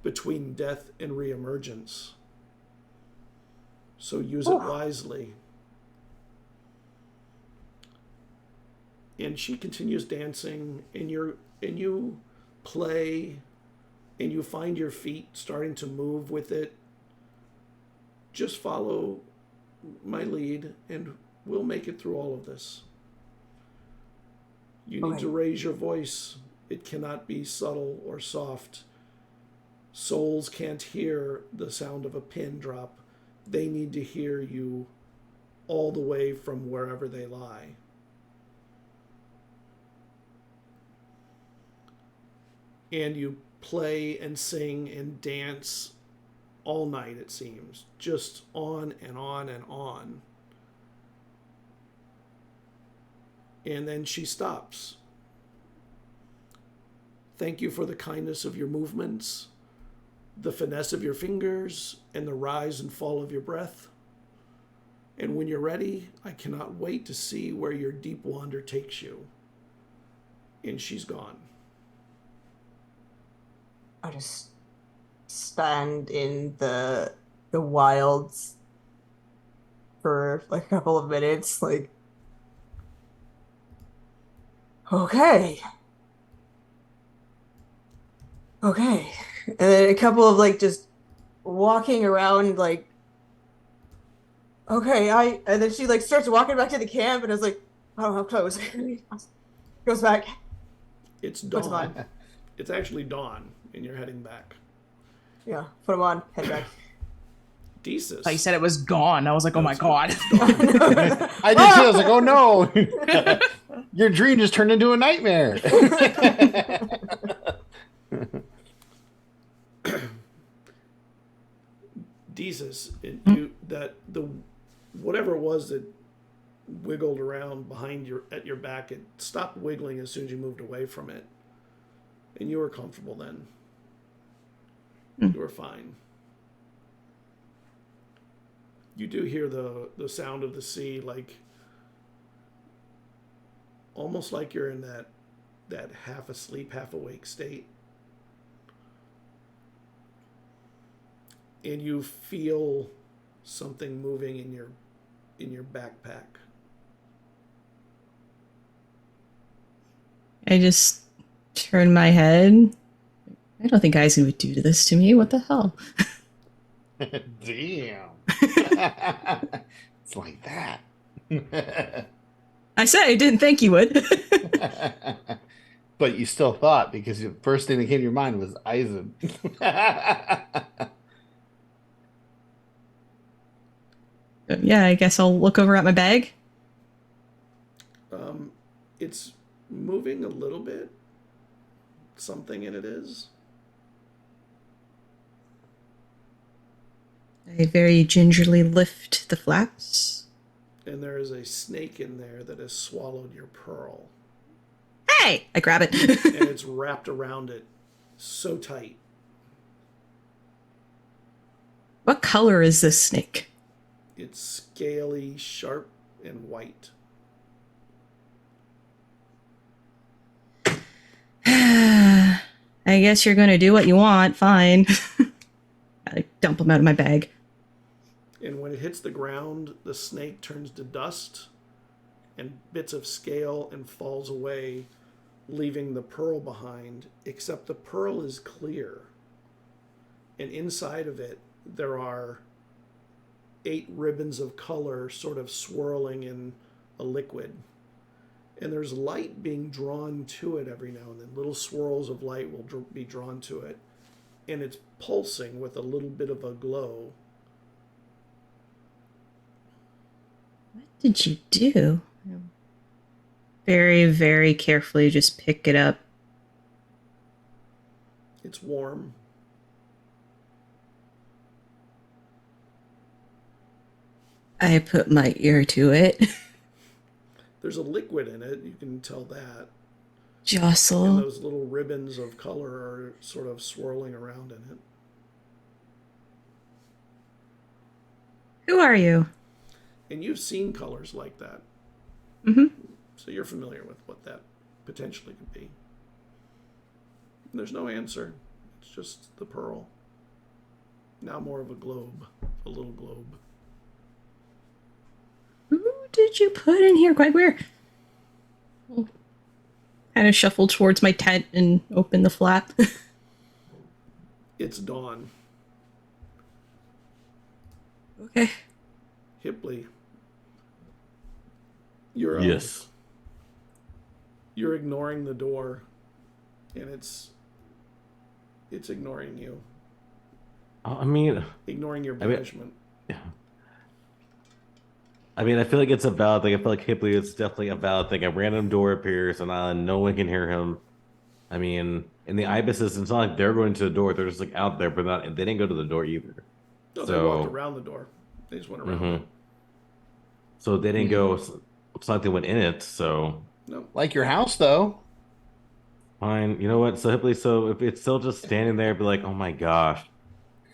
between death and reemergence. So use it wisely. And she continues dancing, and you play, and you find your feet starting to move with it. Just follow my lead, and we'll make it through all of this. You need to raise your voice. It cannot be subtle or soft. Souls can't hear the sound of a pin drop. They need to hear you all the way from wherever they lie. And you play and sing and dance all night, it seems. Just on and on and on. And then she stops. Thank you for the kindness of your movements, the finesse of your fingers, and the rise and fall of your breath. And when you're ready, I cannot wait to see where your deep wander takes you. And she's gone. I just stand in the wilds for like a couple of minutes, like, okay. And then a couple of like just walking around, like, okay, and then she like starts walking back to the camp, and I was like, oh, how close? Goes back. It's Puts 'em dawn. on. It's actually dawn, and you're heading back. Yeah, put them on, head back. Desus. I said it was gone. I was like, oh my god. I did too. I was like, oh no. Your dream just turned into a nightmare. Desus, whatever it was that wiggled around at your back, it stopped wiggling as soon as you moved away from it. And you were comfortable then. You were fine. You do hear the sound of the sea, like almost like you're in that half asleep, half awake state. And you feel something moving in your backpack. I just turn my head. I don't think Eizen would do this to me. What the hell? Damn. It's like that. I said I didn't think you would. But you still thought, because the first thing that came to your mind was Eizen. Yeah, I guess I'll look over at my bag. It's moving a little bit. Something in it is. I very gingerly lift the flaps. And there is a snake in there that has swallowed your pearl. Hey! I grab it. And it's wrapped around it so tight. What color is this snake? It's scaly, sharp, and white. I guess you're going to do what you want. Fine. I dump them out of my bag. And when it hits the ground, the snake turns to dust and bits of scale and falls away, leaving the pearl behind, except the pearl is clear. And inside of it, there are 8 ribbons of color sort of swirling in a liquid. And there's light being drawn to it every now and then. Little swirls of light will be drawn to it. And it's pulsing with a little bit of a glow. What did you do? Very, very carefully just pick it up. It's warm. I put my ear to it. There's a liquid in it. You can tell that. And Jostle. those little ribbons of color are sort of swirling around in it. Who are you? And you've seen colors like that. Mm-hmm. So you're familiar with what that potentially could be. There's no answer. It's just the pearl. Now more of a globe. A little globe. Who did you put in here? Quite weird. Kind of shuffle towards my tent and open the flap. It's dawn. Okay. Hipley. You're Yes. You're ignoring the door, and it's ignoring you, I mean, ignoring your I mean- banishment. yeah. I mean, I feel like it's a valid thing. I feel like Hipley is definitely a valid thing. A random door appears on island, no one can hear him. I mean, in the ibises, it's not like they're going to the door. They're just like out there, but not. They didn't go to the door either. No, they So- walked around the door. They just went around Mhm. it. So they didn't go. It's not like they went in it. So No. Like your house, though. fine. You know what? So Hipley. So if it's still just standing there, be like, oh my gosh,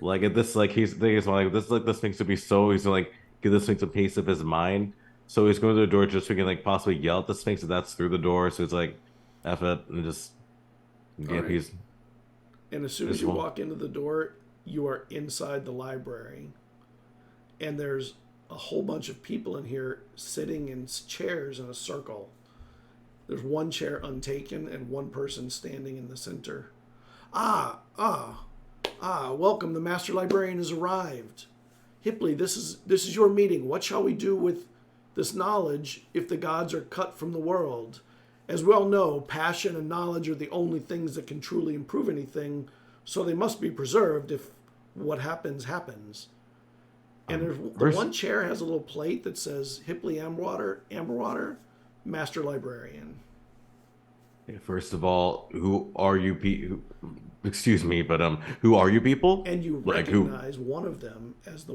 like at this, like he's like this, like the Sphinx would be so. He's gonna like give the Sphinx a piece of his mind. So he's going to the door just so he can like possibly yell at the Sphinx if that's through the door. So it's like, F it, and just get Alright. he's And as soon as This you one. walk into the door, you are inside the library. And there's a whole bunch of people in here sitting in chairs in a circle. There's one chair untaken and one person standing in the center. Welcome. The Master Librarian has arrived. Hipley, this is your meeting. What shall we do with this knowledge if the gods are cut from the world? As we all know, passion and knowledge are the only things that can truly improve anything, so they must be preserved if what happens, happens. And there's the first- one chair has a little plate that says Hipley Amberwater, Master Librarian. First of all, who are you excuse me, but who are you people? And you Like who? recognize one of them as the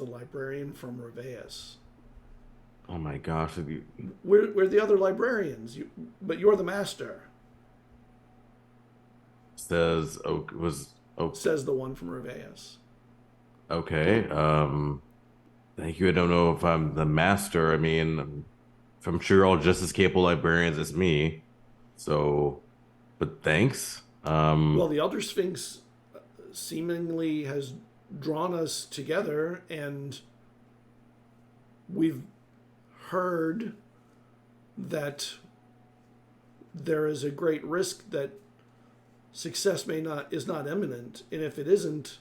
librarian from Reveus. Oh my gosh. We're the other librarians, but you're the master, Says says the one from Reveus. okay. Thank you. I don't know if I'm the master. I mean, I'm sure you're all just as capable librarians as me. So, but thanks. Well, the Elder Sphinx seemingly has drawn us together, and we've heard that there is a great risk that success is not imminent, and if it isn't,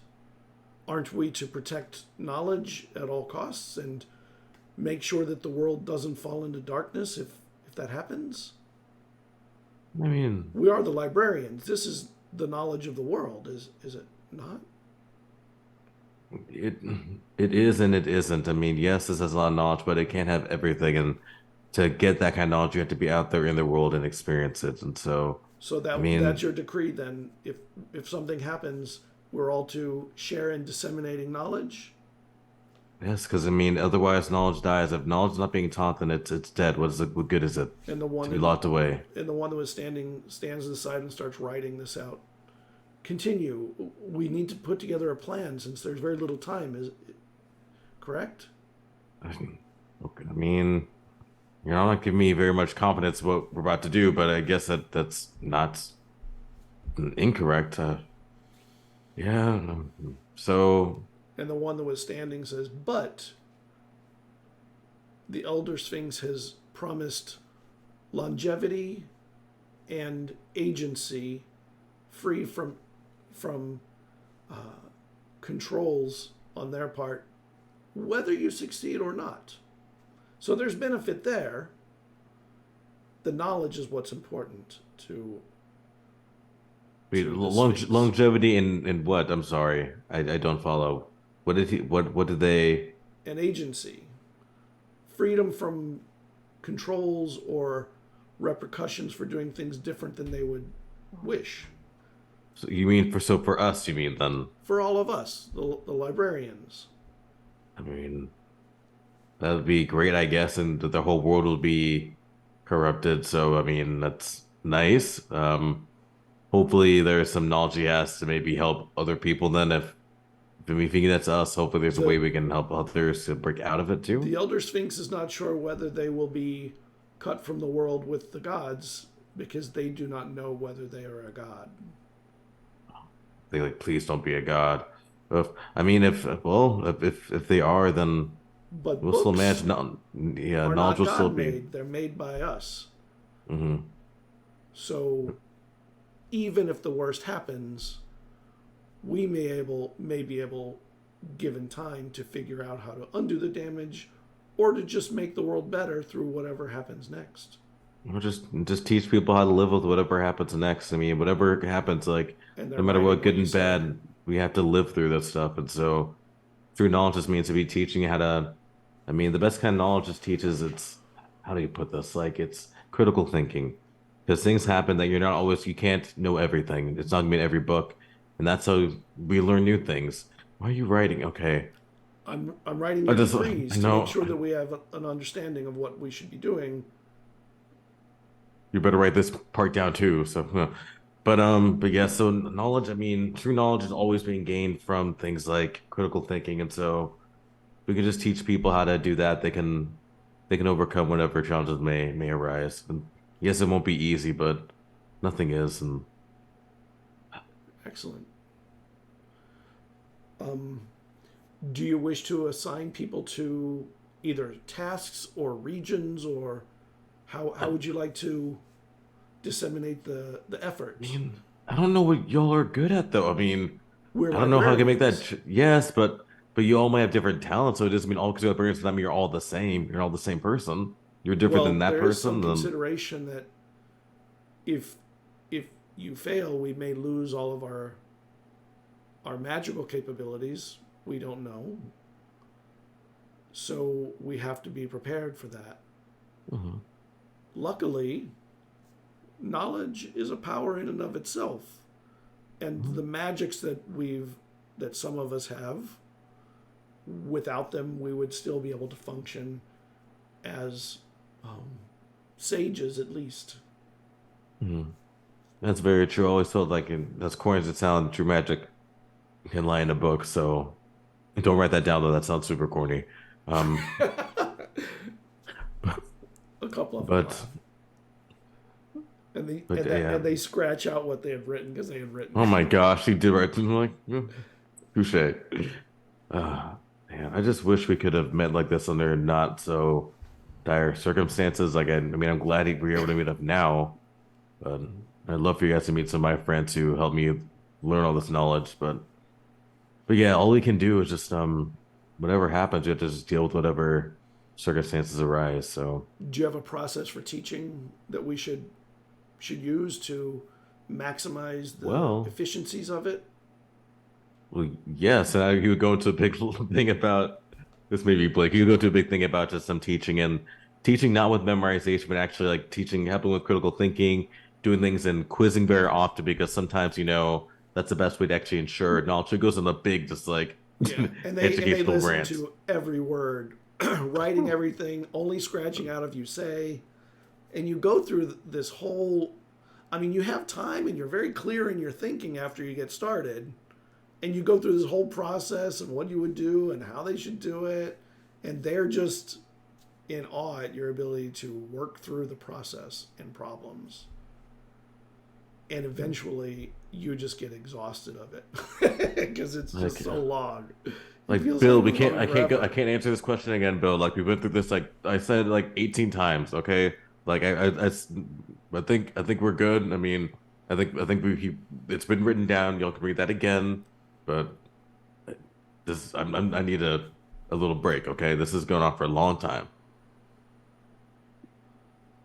aren't we to protect knowledge at all costs and make sure that the world doesn't fall into darkness if that happens? I mean, We are the librarians. This is the knowledge of the world, is it not? it is and it isn't. I mean, yes, this has a lot of knowledge, but it can't have everything. And to get that kind of knowledge, you have to be out there in the world and experience it. And so, So that's your decree then. If something happens, we're all to share in disseminating knowledge. yes, because I mean, otherwise knowledge dies. If knowledge is not being taught, then it's dead. What good is it And the one to be locked away? and the one that was stands to the side and starts writing this out. Continue. We need to put together a plan since there's very little time. Is correct? Okay, I mean, you're not giving me very much confidence what we're about to do, but I guess that's not incorrect. Yeah. So, And the one that was standing says, but the Elder Sphinx has promised longevity and agency free from controls on their part, whether you succeed or not. So there's benefit there. The knowledge is what's important to wait, to the Sphinx. longevity in what? I'm sorry, I don't follow. What did he? What did they? an agency, freedom from controls or repercussions for doing things different than they would wish. So you mean for us? You mean then? For all of us, the librarians. I mean, that would be great, I guess, and that the whole world will be corrupted. So, I mean, that's nice. Hopefully there's some knowledge he has to maybe help other people. Then if we think that's us, hopefully there's a way we can help others to break out of it too. The Elder Sphinx is not sure whether they will be cut from the world with the gods because they do not know whether they are a god. They like, please don't be a god. If they are, then But we'll still books manage. are Knowledge not will still god be. made. They're made by us. Hmm. So even if the worst happens, we may be able, given time, to figure out how to undo the damage or to just make the world better through whatever happens next. We'll just teach people how to live with whatever happens next. I mean, whatever happens, like And they're no matter right what, in good you and said. bad, we have to live through this stuff. And so, through knowledge just means to be teaching how to. I mean, the best kind of knowledge just teaches. It's how do you put this? Like it's critical thinking, because things happen that you can't know everything. It's not gonna be in every book, and that's how we learn new things. Why are you writing? Okay, I'm writing I your just decrees I to know make sure that we have an understanding of what we should be doing. you better write this part down too. So, but yeah. So knowledge. I mean, true knowledge is always being gained from things like critical thinking, and so we can just teach people how to do that. They can overcome whatever challenges may arise. And yes, it won't be easy, but nothing is. And Excellent. Do you wish to assign people to either tasks or regions, or how would you like to disseminate the effort? I mean, I don't know what y'all are good at though. I mean, We're I don't know how I can make that. librarians. Yes, but you all might have different talents, so it doesn't mean all because you're librarians doesn't mean you're all the same. You're all the same person. You're different Well, than that there is some person. Then consideration that if you fail, we may lose all of our magical capabilities. We don't know. So we have to be prepared for that. Mhm. Luckily, knowledge is a power in and of itself. And the magics that some of us have, without them, we would still be able to function as sages, at least. Mhm. That's very true. I always felt like as corny as it sounds, true magic can lie in a book. So don't write that down though. That sounds super corny. Um, A couple of them but laugh. And they but and, yeah. and they scratch out what they had written because they had written. Oh my gosh, he did write. I'm like, touche. Man, I just wish we could have met like this under not so dire circumstances. Like, I mean, I'm glad we're able to meet up now, but I'd love for you guys to meet some of my friends who helped me learn all this knowledge. But yeah, all we can do is just whatever happens, you have to just deal with whatever circumstances arise. So Do you have a process for teaching that we should use to maximize the Well- efficiencies of it? well, yes, and he would go into a big thing about this. Maybe Blake, he would go to a big thing about just some teaching and teaching not with memorization, but actually like teaching, helping with critical thinking, doing things and quizzing very often because sometimes that's the best way to actually ensure knowledge. It goes in a big, just like Yeah, and they educational listen rant. to every word, writing everything, only scratching out if you say, and you go through this whole. I mean, you have time, and you're very clear in your thinking after you get started, and you go through this whole process and what you would do and how they should do it, and they're just in awe at your ability to work through the process and problems. And eventually, you just get exhausted of it because it's just Like, so long. It Like feels Bill, like we it's can't. going I forever. can't answer this question again, Bill. Like we went through this. Like I said, like 18 times. Okay. Like I think we're good. I mean, I think it's been written down. Y'all can read that again. But I need a little break. Okay. This is going on for a long time.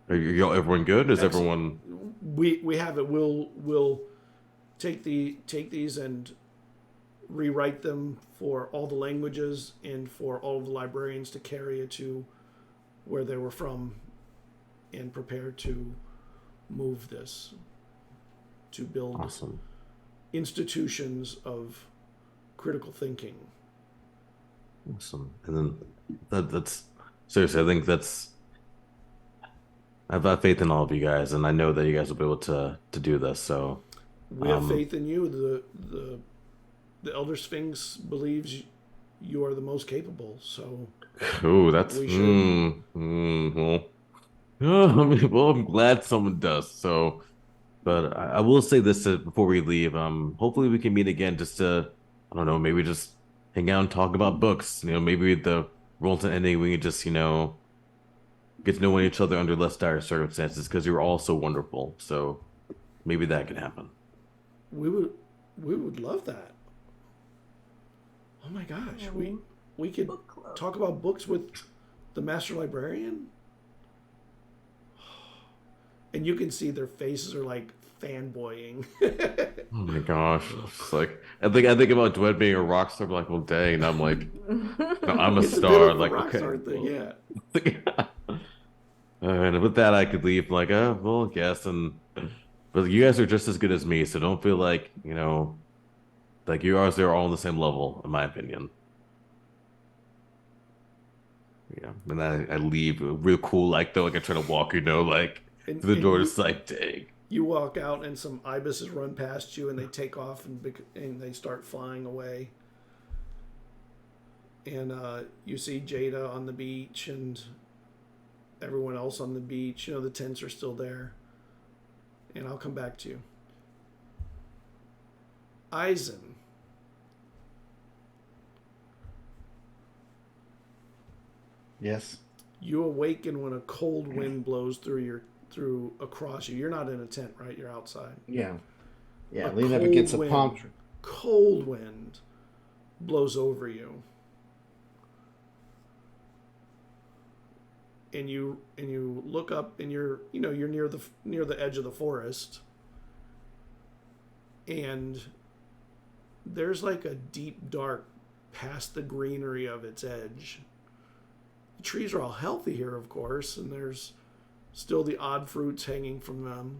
Are y'all everyone good? Is Excellent. everyone? We have it. We'll take these and rewrite them for all the languages and for all of the librarians to carry it to where they were from and prepare to move this to build Awesome. institutions of critical thinking. Awesome. And then that's seriously, I think that's. I've got faith in all of you guys, and I know that you guys will be able to do this. So, We have faith in you. The Elder Sphinx believes you are the most capable. So ooh, that's we should. well, well, I'm glad someone does. So, but I will say this before we leave. Hopefully we can meet again just to, I don't know, maybe just hang out and talk about books. Maybe the world's ending. We can just, get to know each other under less dire circumstances because you're all so wonderful. So maybe that can happen. We would love that. Oh my gosh, we could Book club. talk about books with the master librarian, and you can see their faces are like fanboying. Oh my gosh, it's like I think about Dwed being a rock star. I'm like, well, dang. And I'm like, no, I'm a It's a bit star. of a Like, rock okay. star thing, yeah. And with that, I could leave. Like, well, I guess. But you guys are just as good as me, so don't feel like like you guys are all on the same level, in my opinion. Yeah, and then I leave real cool, like though, like I try to walk, like And, through the and door, you, just like, dang. you walk out, and some ibises run past you, and they take off, and they start flying away. And you see Jada on the beach, and everyone else on the beach. The tents are still there. And I'll come back to you. Eizen. Yes. You awaken when a cold wind blows through across you. You're not in a tent, right? You're outside. Yeah. Yeah. A Lean up against a cold palm wind. tree. Cold wind blows over you. And you look up, and you're near the edge of the forest, and there's like a deep dark past the greenery of its edge. The trees are all healthy here, of course, and there's still the odd fruits hanging from them.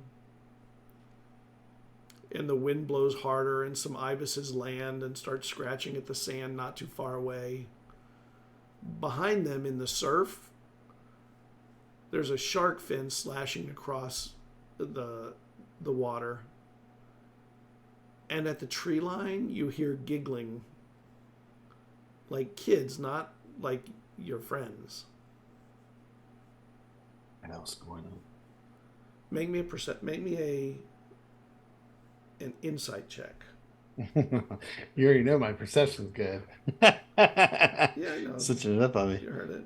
And the wind blows harder, and some ibises land and start scratching at the sand not too far away. Behind them in the surf, there's a shark fin slashing across the water. And at the tree line, you hear giggling. Like kids, not like your friends. What else going on? Make me an insight check. You already know my perception's good. Yeah, I know. Switching it up on me. You heard it.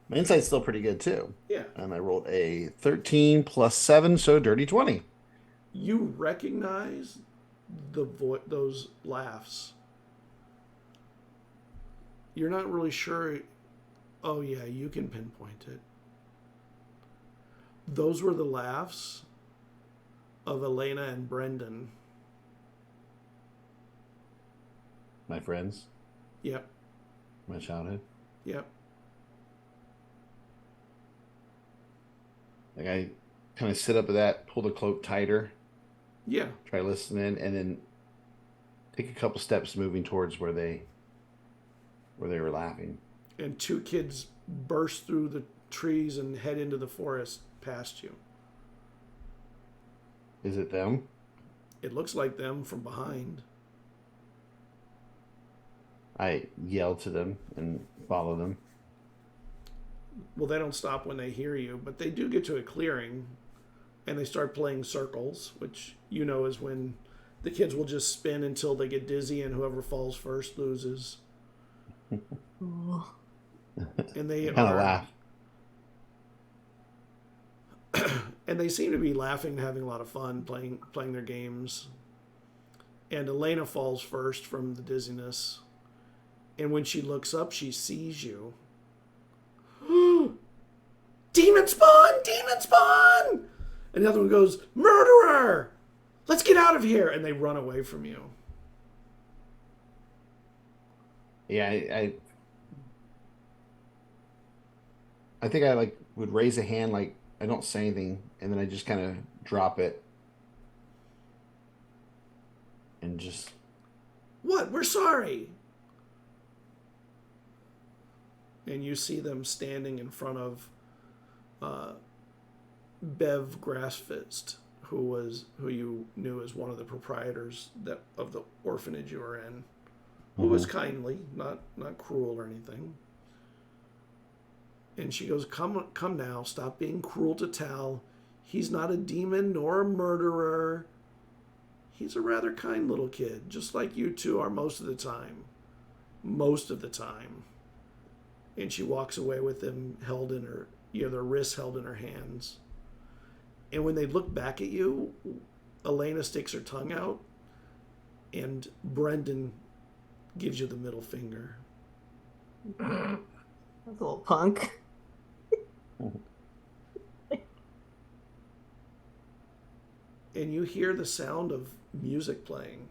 My insight's still pretty good too. Yeah. And I rolled a 13 plus 7, so dirty 20. You recognize those laughs. You're not really sure. Oh yeah, you can pinpoint it. Those were the laughs of Elena and Brendan. My friends, Yep. my childhood. Yep. Like I kind of sit up at that, pull the cloak tighter, Yeah. try to listen in, and then take a couple steps moving towards where they were laughing. And two kids burst through the trees and head into the forest past you. Is it them? It looks like them from behind. I yell to them and follow them. Well, they don't stop when they hear you, but they do get to a clearing, and they start playing circles, which is when the kids will just spin until they get dizzy, and whoever falls first loses. And they Kind of laugh. And they seem to be laughing and having a lot of fun playing their games. And Elena falls first from the dizziness. And when she looks up, she sees you. Demon spawn! Demon spawn! And the other one goes, murderer! Let's get out of here! And they run away from you. Yeah, I think I would raise a hand, like I don't say anything, and then I just kind of drop it and just. What? We're sorry. and you see them standing in front of Bev Grassfist, who you knew as one of the proprietors of the orphanage you were in, who was kindly, not cruel or anything. And she goes, "Come now, stop being cruel to Tal. He's not a demon nor a murderer. He's a rather kind little kid, just like you two are most of the time. Most of the time." And she walks away with them held in her, their wrists held in her hands. And when they look back at you, Elena sticks her tongue out, and Brendan gives you the middle finger. That's a little punk. And you hear the sound of music playing.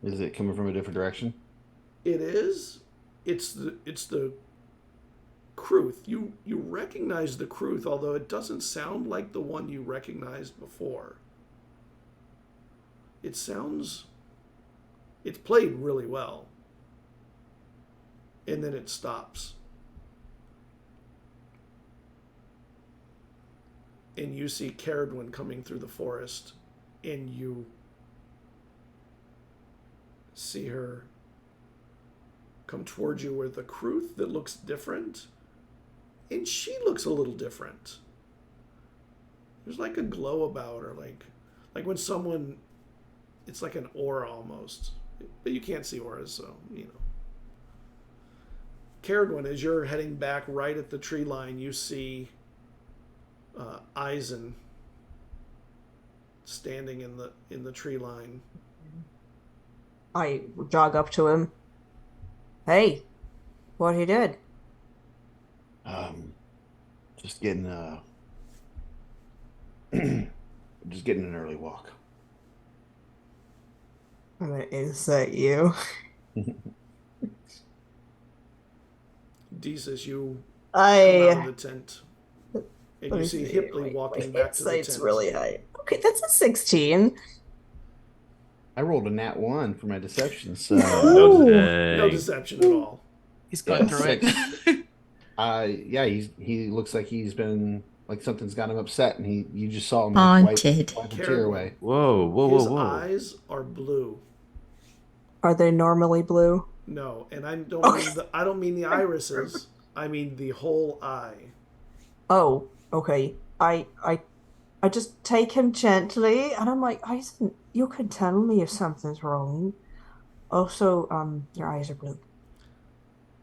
Is it coming from a different direction? It is. It's the Kruth. You recognize the Kruth, although it doesn't sound like the one you recognized before. It's played really well. And then it stops. And you see Cerridwen coming through the forest, and you see her come towards you with a Kruth that looks different, and she looks a little different. There's like a glow about her, like when someone, it's like an aura almost, but you can't see auras, so Cerridwen, as you're heading back right at the tree line, you see Eizen standing in the tree line. I jog up to him. Hey, what he did? Just getting just getting an early walk. Is that you? Desus, you come out of the tent. And you see Hipley walking back to the tent. It's really high. Okay, that's a 16. I rolled a nat 1 for my deception, so No deception at all. He's going through it. yeah, he looks like he's been like something's got him upset, and you just saw him Haunted. wipe a tear away. Whoa. His eyes are blue. Are they normally blue? No, and I don't mean the irises. I mean the whole eye. Oh, okay. I just take him gently, and I'm like, Eizen, you can tell me if something's wrong. Also, your eyes are blue.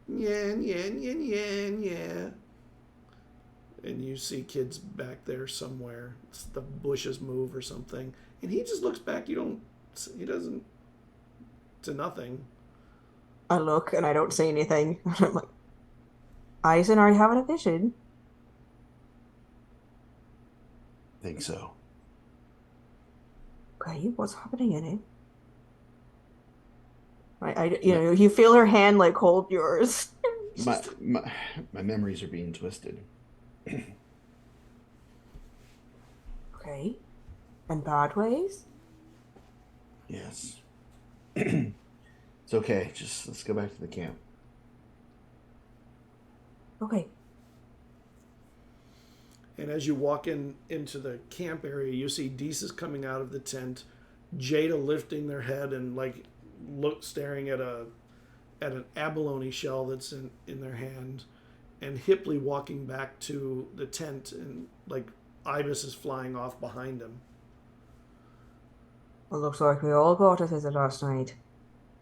Yeah. And you see kids back there somewhere. The bushes move or something, and he just looks back. He doesn't. To nothing. I look and I don't say anything. I'm like, Eizen, are you having a vision? I think so. Okay, what's happening in it? You feel her hand like hold yours. My memories are being twisted. Okay, in bad ways. Yes. It's okay. Just let's go back to the camp. Okay. And as you walk into the camp area, you see Desus coming out of the tent, Jada lifting their head and staring at an abalone shell that's in their hand, and Hipley walking back to the tent, and Ibis is flying off behind him. It looks like we all got a visit last night.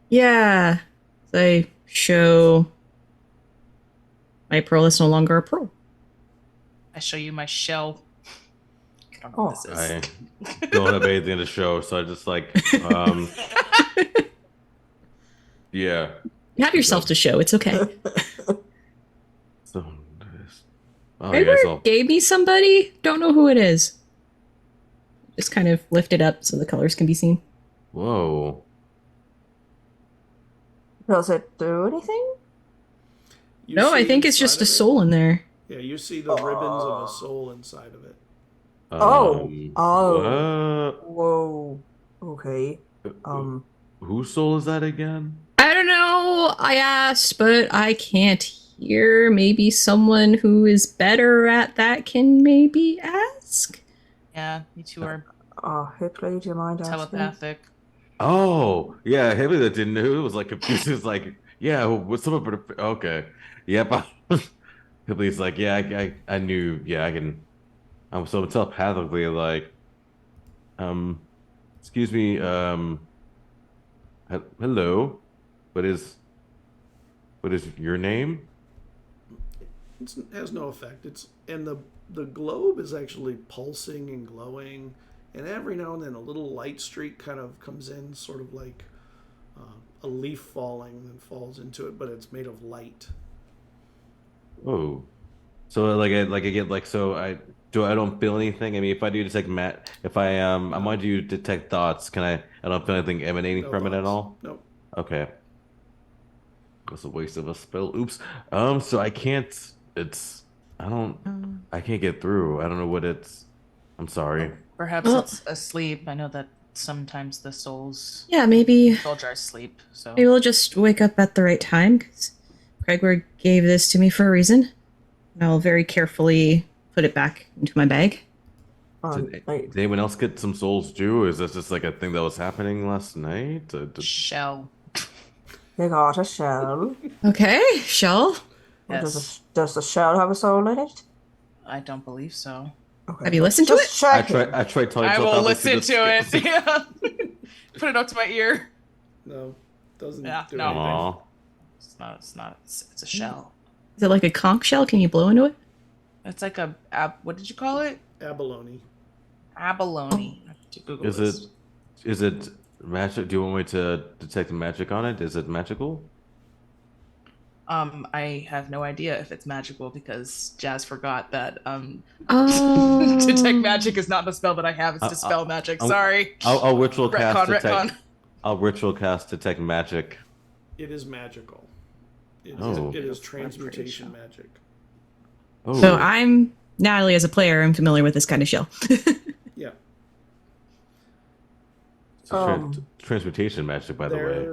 Yeah. They show my pearl is no longer a pearl. I show you my shell. I don't know what this is. I don't have anything to show, so I just yeah. You have yourself to show. It's okay. So, Edward gave me somebody. Don't know who it is. Just kind of lift it up so the colors can be seen. Whoa. Does it do anything? No, I think it's just a soul in there. Yeah, you see the ribbons of a soul inside of it. Whoa. Okay. Whose soul is that again? I I don't know. I asked, but I can't hear. Maybe someone who is better at that can maybe ask. Yeah, you two are Hickley, do you mind asking? telepathic. Oh, yeah, Haley that didn't know. It was like confused. It was like, yeah, what's up? Okay. Yep. Haley's like, yeah, I knew. Yeah, I can. I'm so telepathically like, um, excuse me, hello. What is your name? It has no effect. And the globe is actually pulsing and glowing, and every now and then a little light streak kind of comes in, sort of like a leaf falling and falls into it, but it's made of light. Oh, so like I get like so I don't feel anything. I mean, if I do detect if I want you to detect thoughts, can I don't feel anything emanating No from it at thoughts. all? Nope. Okay. That's a waste of a spell. Oops. So I can't. It's. I don't. I can't get through. I don't know what it's. I'm sorry. Perhaps Well- it's asleep. I know that sometimes the souls Yeah, maybe indulge our sleep. So maybe we'll just wake up at the right time, because Craigward gave this to me for a reason. And I'll very carefully put it back into my bag. Did anyone else get some souls too? Or is this just like a thing that was happening last night? shell. They got a shell. Okay, shell. Yes. Does the shell have a soul in it? I don't believe so. Okay. Have you listened to Just it? I check. tried telling I will telepathy listen to it. this- Yeah. Put it up to my ear. No, doesn't Yeah, do no. anything. Aw. It's a shell. Is it like a conch shell? Can you blow into it? It's like what did you call it? Abalone. Abalone. I have to Google Is this. it magic? Do you want me to detect magic on it? Is it magical? I have no idea if it's magical because Jazz forgot that Oh. detect magic is not the spell that I have. It's dispel magic. I'll- Sorry. I'll ritual cast detect. Retcon. I'll ritual cast detect magic. It is magical. It Oh. is transmutation magic. Oh, So I'm Natalie as a player. I'm familiar with this kind of shell. Yeah. it's a transmutation magic, by the way.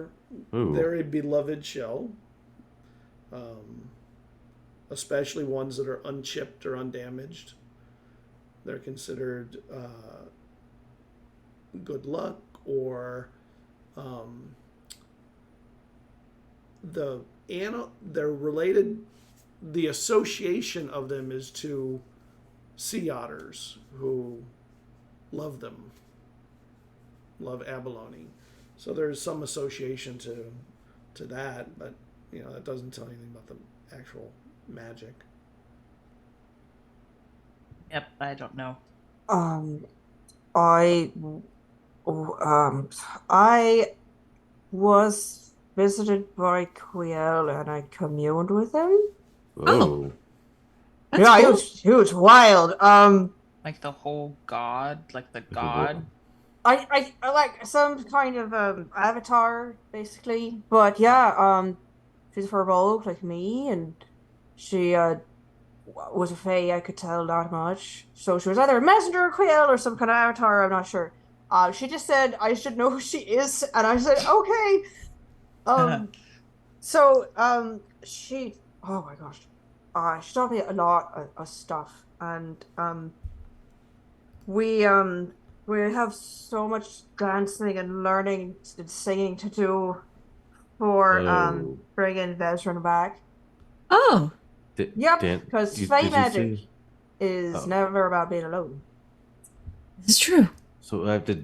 Ooh. They're a beloved shell, especially ones that are unchipped or undamaged. They're considered good luck, or they're related. The association of them is to sea otters who love them, love abalone. So there's some association to that, but that doesn't tell anything about the actual magic. Yep, I don't know. I was visited by Quiel and I communed with him. Oh. That's Yeah, cool. he was wild. Like the whole god, like the god. I like some kind of avatar basically, but yeah, she's a Firbolg like me, and she was a fae. I could tell not much, so she was either a messenger or Quiel or some kind of avatar. I'm not sure. She just said I should know who she is, and I said okay. She, oh my gosh, she taught me a lot of stuff, and we have so much dancing and learning and singing to do for bringing Vezran back. Oh, Yep, because fae did you magic say- is never about being alone. this is true. So I have to.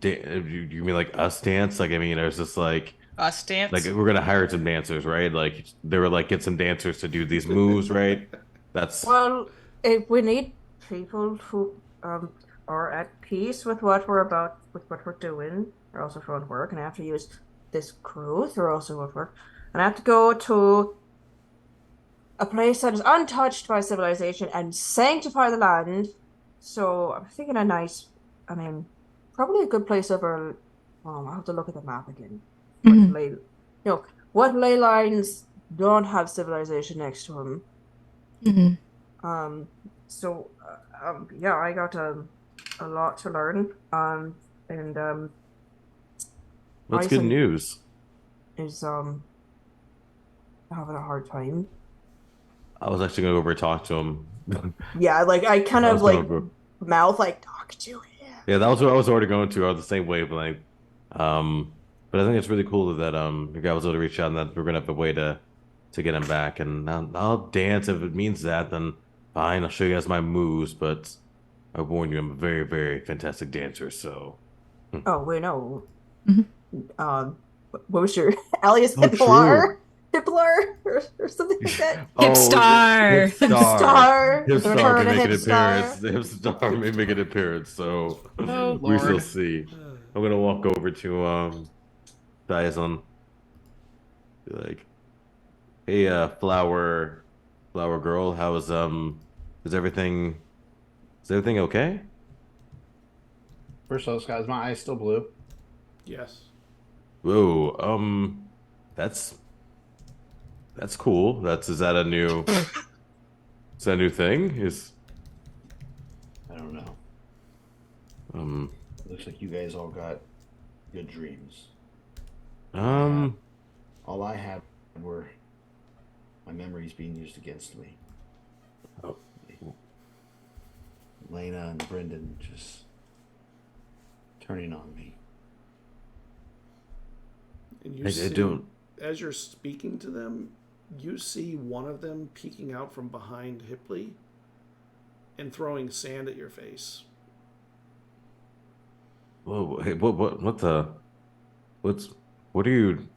You mean like us dance? Like I mean, there's just like Us dance. we're gonna hire some dancers, right? Like they were like get some dancers to do these moves, right? That's Well, if we need people who are at peace with what we're doing. They're also throwing work, and I have to use this crew. They're also at work, and I have to go to a place that is untouched by civilization and sanctify the land. So I'm thinking probably a good place over. I'll have to look at the map again. Mhm. What ley lines don't have civilization next to them? Mhm. Yeah, I got a lot to learn. And that's good Eizen- news. is having a hard time. I was actually gonna go over and talk to him. Yeah, like I kind I of was gonna like go. mouth like talk to him. Yeah, that was what I was already going to. I was the same wavelength. But I think it's really cool that your guy was able to reach out and that we're gonna have a way to get him back. And I'll dance if it means that. Then fine, I'll show you guys my moves. But I warn you, I'm a very, very fantastic dancer. So Oh wait, no. Mhm. What was your alias? Oh, true. Hiplar, or something like that. Hip star. Hip Star. Hip star Return may of make an Hip appearance. Star. The hip star may make an appearance. So Oh, we shall Lord. see. I'm gonna walk over to Dyson. Be like, hey, flower girl, is everything okay? First of all, Scott, is my eyes still blue? Yes. Whoa, that's cool. Is that a new thing? I don't know. Um Looks like you guys all got good dreams. um All I had were my memories being used against me. oh, Lena and Brendan just turning on me. And you I see, don't. as you're speaking to them, you see one of them peeking out from behind Hipley and throwing sand at your face. Whoa, hey, what's what are you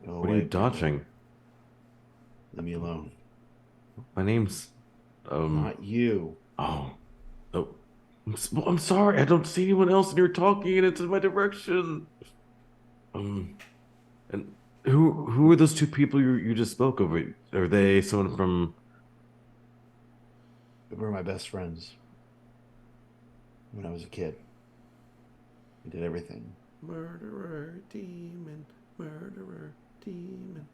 Go what are you away, people. dodging? Leave me alone. My name's Not you. oh oh I'm sorry. I don't see anyone else, and you're talking, and it's in my direction. And who are those two people you just spoke of? Are they someone from? They were my best friends when I was a kid. We did everything. Murderer, demon, murderer, demon,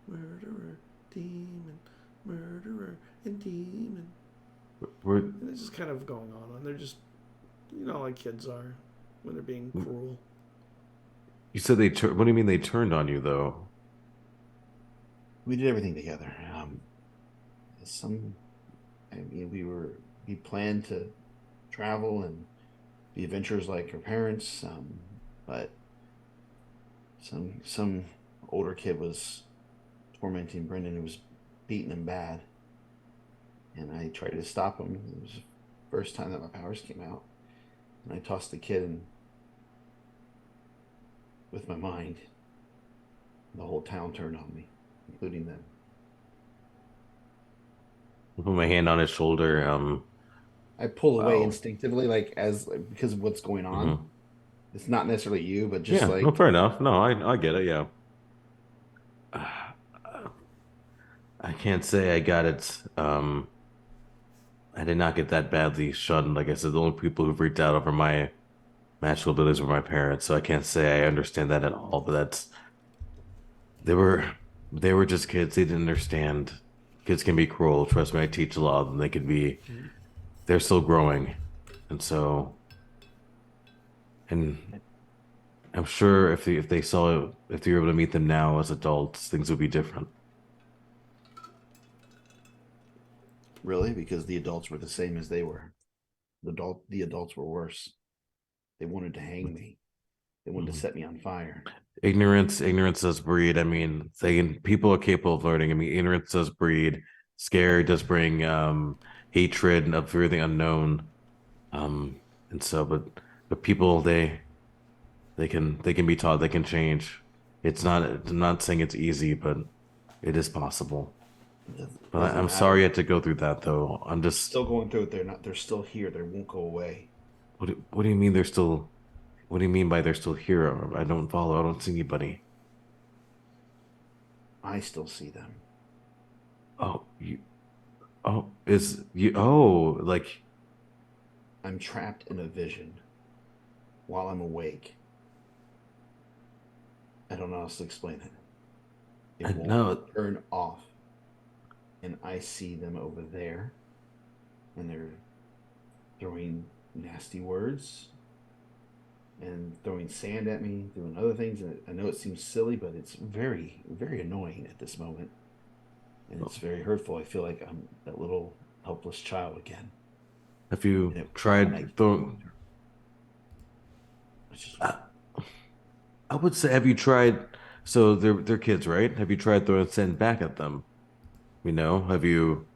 murderer, demon, murderer, and demon. Were And it's just kind of going on. And they're just, like kids are when they're being cruel. you said they turned? What do you mean they turned on you though? We did everything together. We planned to travel and be adventurers like our parents, but some older kid was tormenting Brendan, who was beating him bad, and I tried to stop him. It was the first time that my powers came out, and I tossed the kid in with my mind. The whole town turned on me, including them. I put my hand on his shoulder. I pull away Wow. instinctively, because of what's going on. Mhm. It's not necessarily you, but just Yeah. like No, fair enough. No, I get it. Yeah. I can't say I got it. I did not get that badly shunned. Like I said, the only people who freaked out over my magical abilities were my parents, so I can't say I understand that at all. But they were they were just kids. They didn't understand. Kids can be cruel. Trust me, I teach a lot of them. They're still growing, and so, and I'm sure if they were able to meet them now as adults, things would be different. really, because the adults were the same as they were. The adults were worse. They wanted to hang me. They wanted to set me on fire. Ignorance does breed. I mean, people are capable of learning. I mean, ignorance does breed. Scare does bring hatred of everything unknown. And so, but people they can be taught. They can change. I'm not saying it's easy, but it is possible. But Doesn't I'm matter. sorry you had to go through that, though. I'm just. Still going through it. They're still here. They won't go away. What do you mean they're still? What do you mean by they're still here? I don't follow. I don't see anybody. I still see them. Oh, you. Oh, is you? Oh, like. I'm trapped in a vision while I'm awake. I don't know how else to explain it. I It won't know. turn off. And I see them over there. And they're throwing nasty words. and throwing sand at me, doing other things. And I know it seems silly, but it's very, very annoying at this moment. And it's very hurtful. I feel like I'm that little helpless child again. Have you And tried throwing? I would say, have you tried? So they're kids, right? Have you tried throwing sand back at them? You know, have you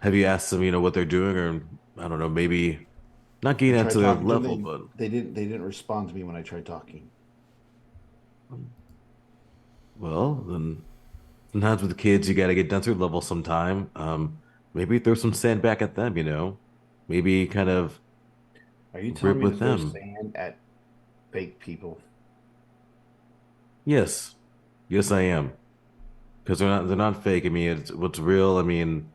asked them, what they're doing, or I don't know, maybe not I getting out tried to their talking to level, them. but They didn't respond to me when I tried talking. well, then sometimes with kids, you got to get down to their level sometime. Maybe throw some sand back at them, maybe kind of Are you telling rip me to with throw them. sand at fake people? Yes, yes, I am, because they're not fake. I mean, it's what's real. I mean,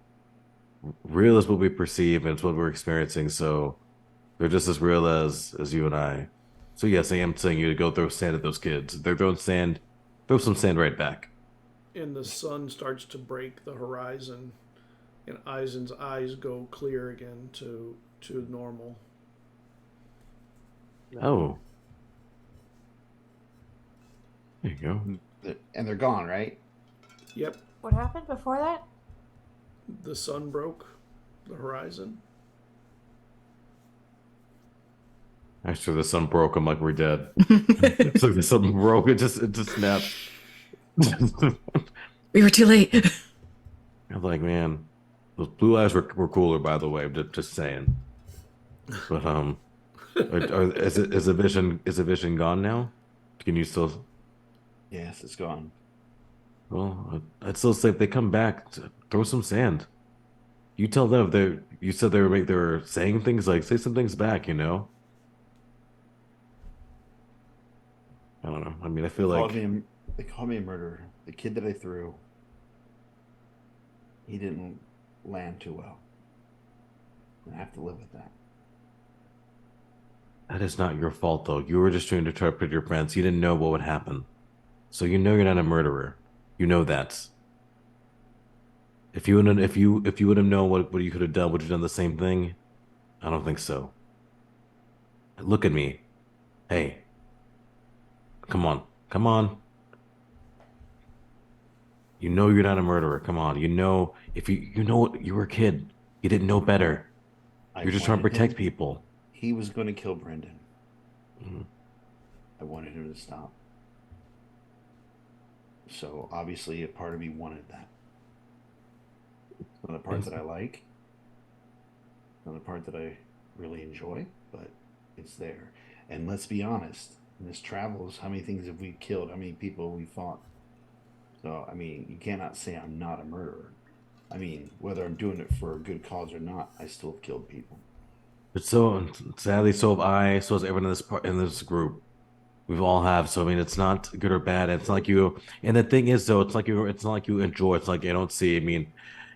real is what we perceive, and it's what we're experiencing. So they're just as real as you and I. So yes, I am saying you to go throw sand at those kids. If they're throwing sand, throw some sand right back. And the sun starts to break the horizon, and Eizen's eyes go clear again to normal. Oh, there you go. And they're gone, right? Yep, What happened before that? the sun broke the horizon. Actually, the sun broke. I'm like, we're dead. It's like the sun broke. It just snapped. We were too late. I'm like, man, those blue eyes were cooler, by the way. Just saying. But is the vision gone now? Can you still? Yes, it's gone. Well, I'd still say if they come back, throw some sand. You tell them if they. You said they were saying things like say some things back. I don't know. I mean, I feel like They called me a murderer. The kid that I threw, he didn't land too well. And I have to live with that. that is not your fault, though. You were just trying to interpret your friends. You didn't know what would happen, so you're not a murderer. You know that. If you would have known what you could have done, would you have done the same thing? I don't think so. Look at me. Hey, come on, come on. You know you're not a murderer. Come on. If you know you were a kid. You didn't know better. I You're just trying to wanted protect him. people. He was going to kill Brendan. Mhm. I wanted him to stop. So obviously, a part of me wanted that. It's not a part that I like. Not a part that I really enjoy, but it's there. And let's be honest, in this travels, how many things have we killed? How many people have we fought? So, I mean, you cannot say I'm not a murderer. I mean, whether I'm doing it for a good cause or not, I still have killed people. But so sadly, so have I. So has everyone in this group. We've all have. So I mean, it's not good or bad. It's not like you. And the thing is, though, it's like you. It's not like you enjoy. It's like you don't see. I mean,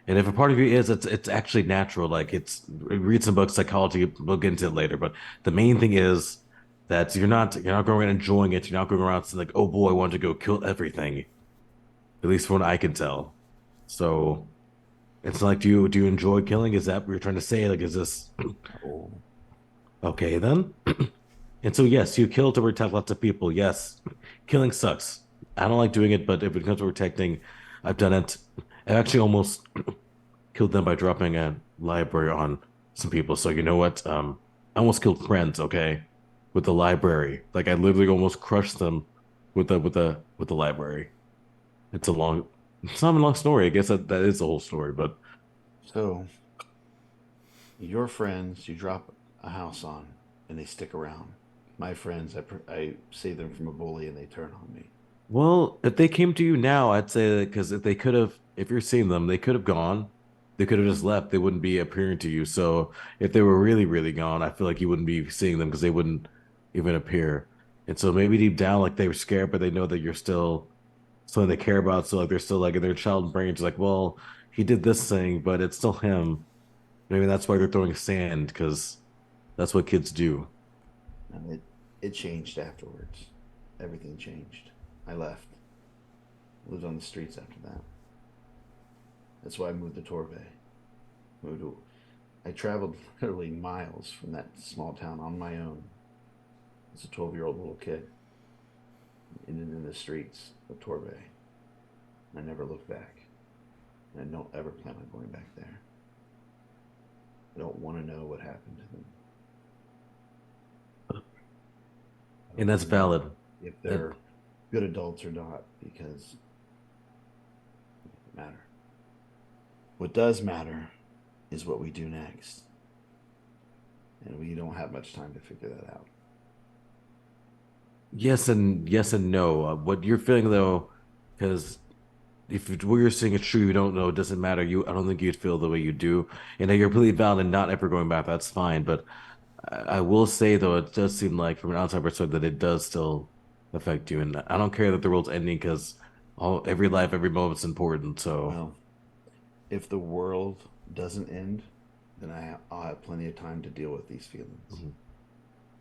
and if a part of you is, it's actually natural. Like read some books, psychology. We'll get into it later. But the main thing is that you're not going around enjoying it. You're not going around saying like, oh boy, I want to go kill everything. At least from what I can tell. So it's like, do you enjoy killing? Is that what you're trying to say? Like, is this Oh, okay then? And so yes, you kill to protect lots of people. Yes, killing sucks. I don't like doing it, but if it comes to protecting, I've done it. I actually almost killed them by dropping a library on some people. So you know what? I almost killed friends. Okay, with the library. Like I literally almost crushed them with the library. It's a long. It's not a long story. I guess that is the whole story. But so your friends, you drop a house on, and they stick around. My friends, I save them from a bully, and they turn on me. well, if they came to you now, I'd say that because if you're seeing them, they could have gone. They could have just left. They wouldn't be appearing to you. So if they were really, really gone, I feel like you wouldn't be seeing them because they wouldn't even appear. And so maybe deep down, like they were scared, but they know that you're still something they care about. So like they're still like in their child brains, like, well, he did this thing, but it's still him. Maybe that's why they're throwing sand because that's what kids do. And it changed afterwards. Everything changed. I left. Lived on the streets after that. That's why I moved to Torvay. I traveled literally miles from that small town on my own as a 12-year-old little kid in the streets of Torbay. I never looked back. And I don't ever plan on going back there. I don't want to know what happened to them. And that's valid. If they're good adults or not, because it doesn't matter. What does matter is what we do next. And we don't have much time to figure that out. Yes and no. What you're feeling though, because if what you're saying is true, you don't know. It doesn't matter. I don't think you'd feel the way you do, and you're completely valid and not ever going back. That's fine. But I will say though, it does seem like from an outside perspective that it does still affect you, and I don't care that the world's ending because every life, every moment's important. So, well, if the world doesn't end, then I'll have plenty of time to deal with these feelings. Mm-hmm.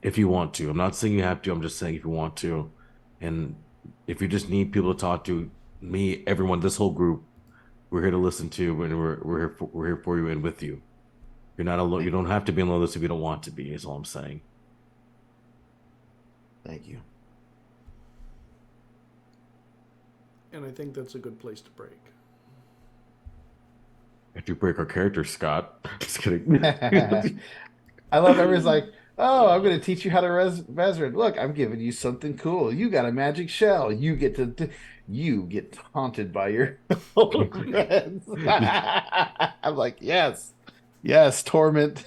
If you want to, I'm not saying you have to. I'm just saying if you want to, and if you just need people to talk to, me, everyone, this whole group, we're here to listen to, and we're here for you and with you. You're not alone. You don't have to be alone if you don't want to be. Is all I'm saying. Thank you. And I think that's a good place to break. If you break our character, Scott. Just kidding. I love everyone's like, oh, I'm going to teach you how to Vezran. Look, I'm giving you something cool. You got a magic shell. You get haunted by your old friends. I'm like, yes, torment.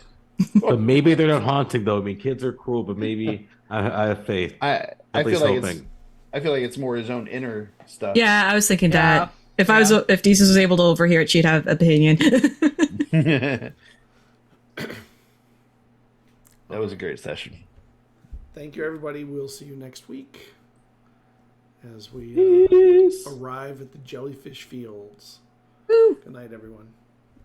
But maybe they're not haunting though. I mean, kids are cruel, but maybe I have faith. I feel like it's more his own inner stuff. Yeah, I was thinking that. If Desus was able to overhear it, she'd have opinion. That was a great session. Thank you, everybody. We'll see you next week as we arrive at the jellyfish fields. Woo. Good night, everyone.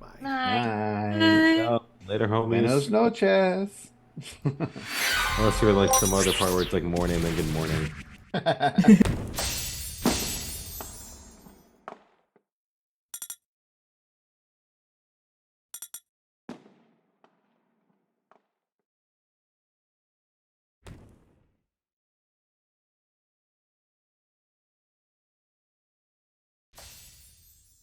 Bye. Bye. Oh, later, homies. Buenos noches. Unless you're like some other part where it's like morning, then good morning.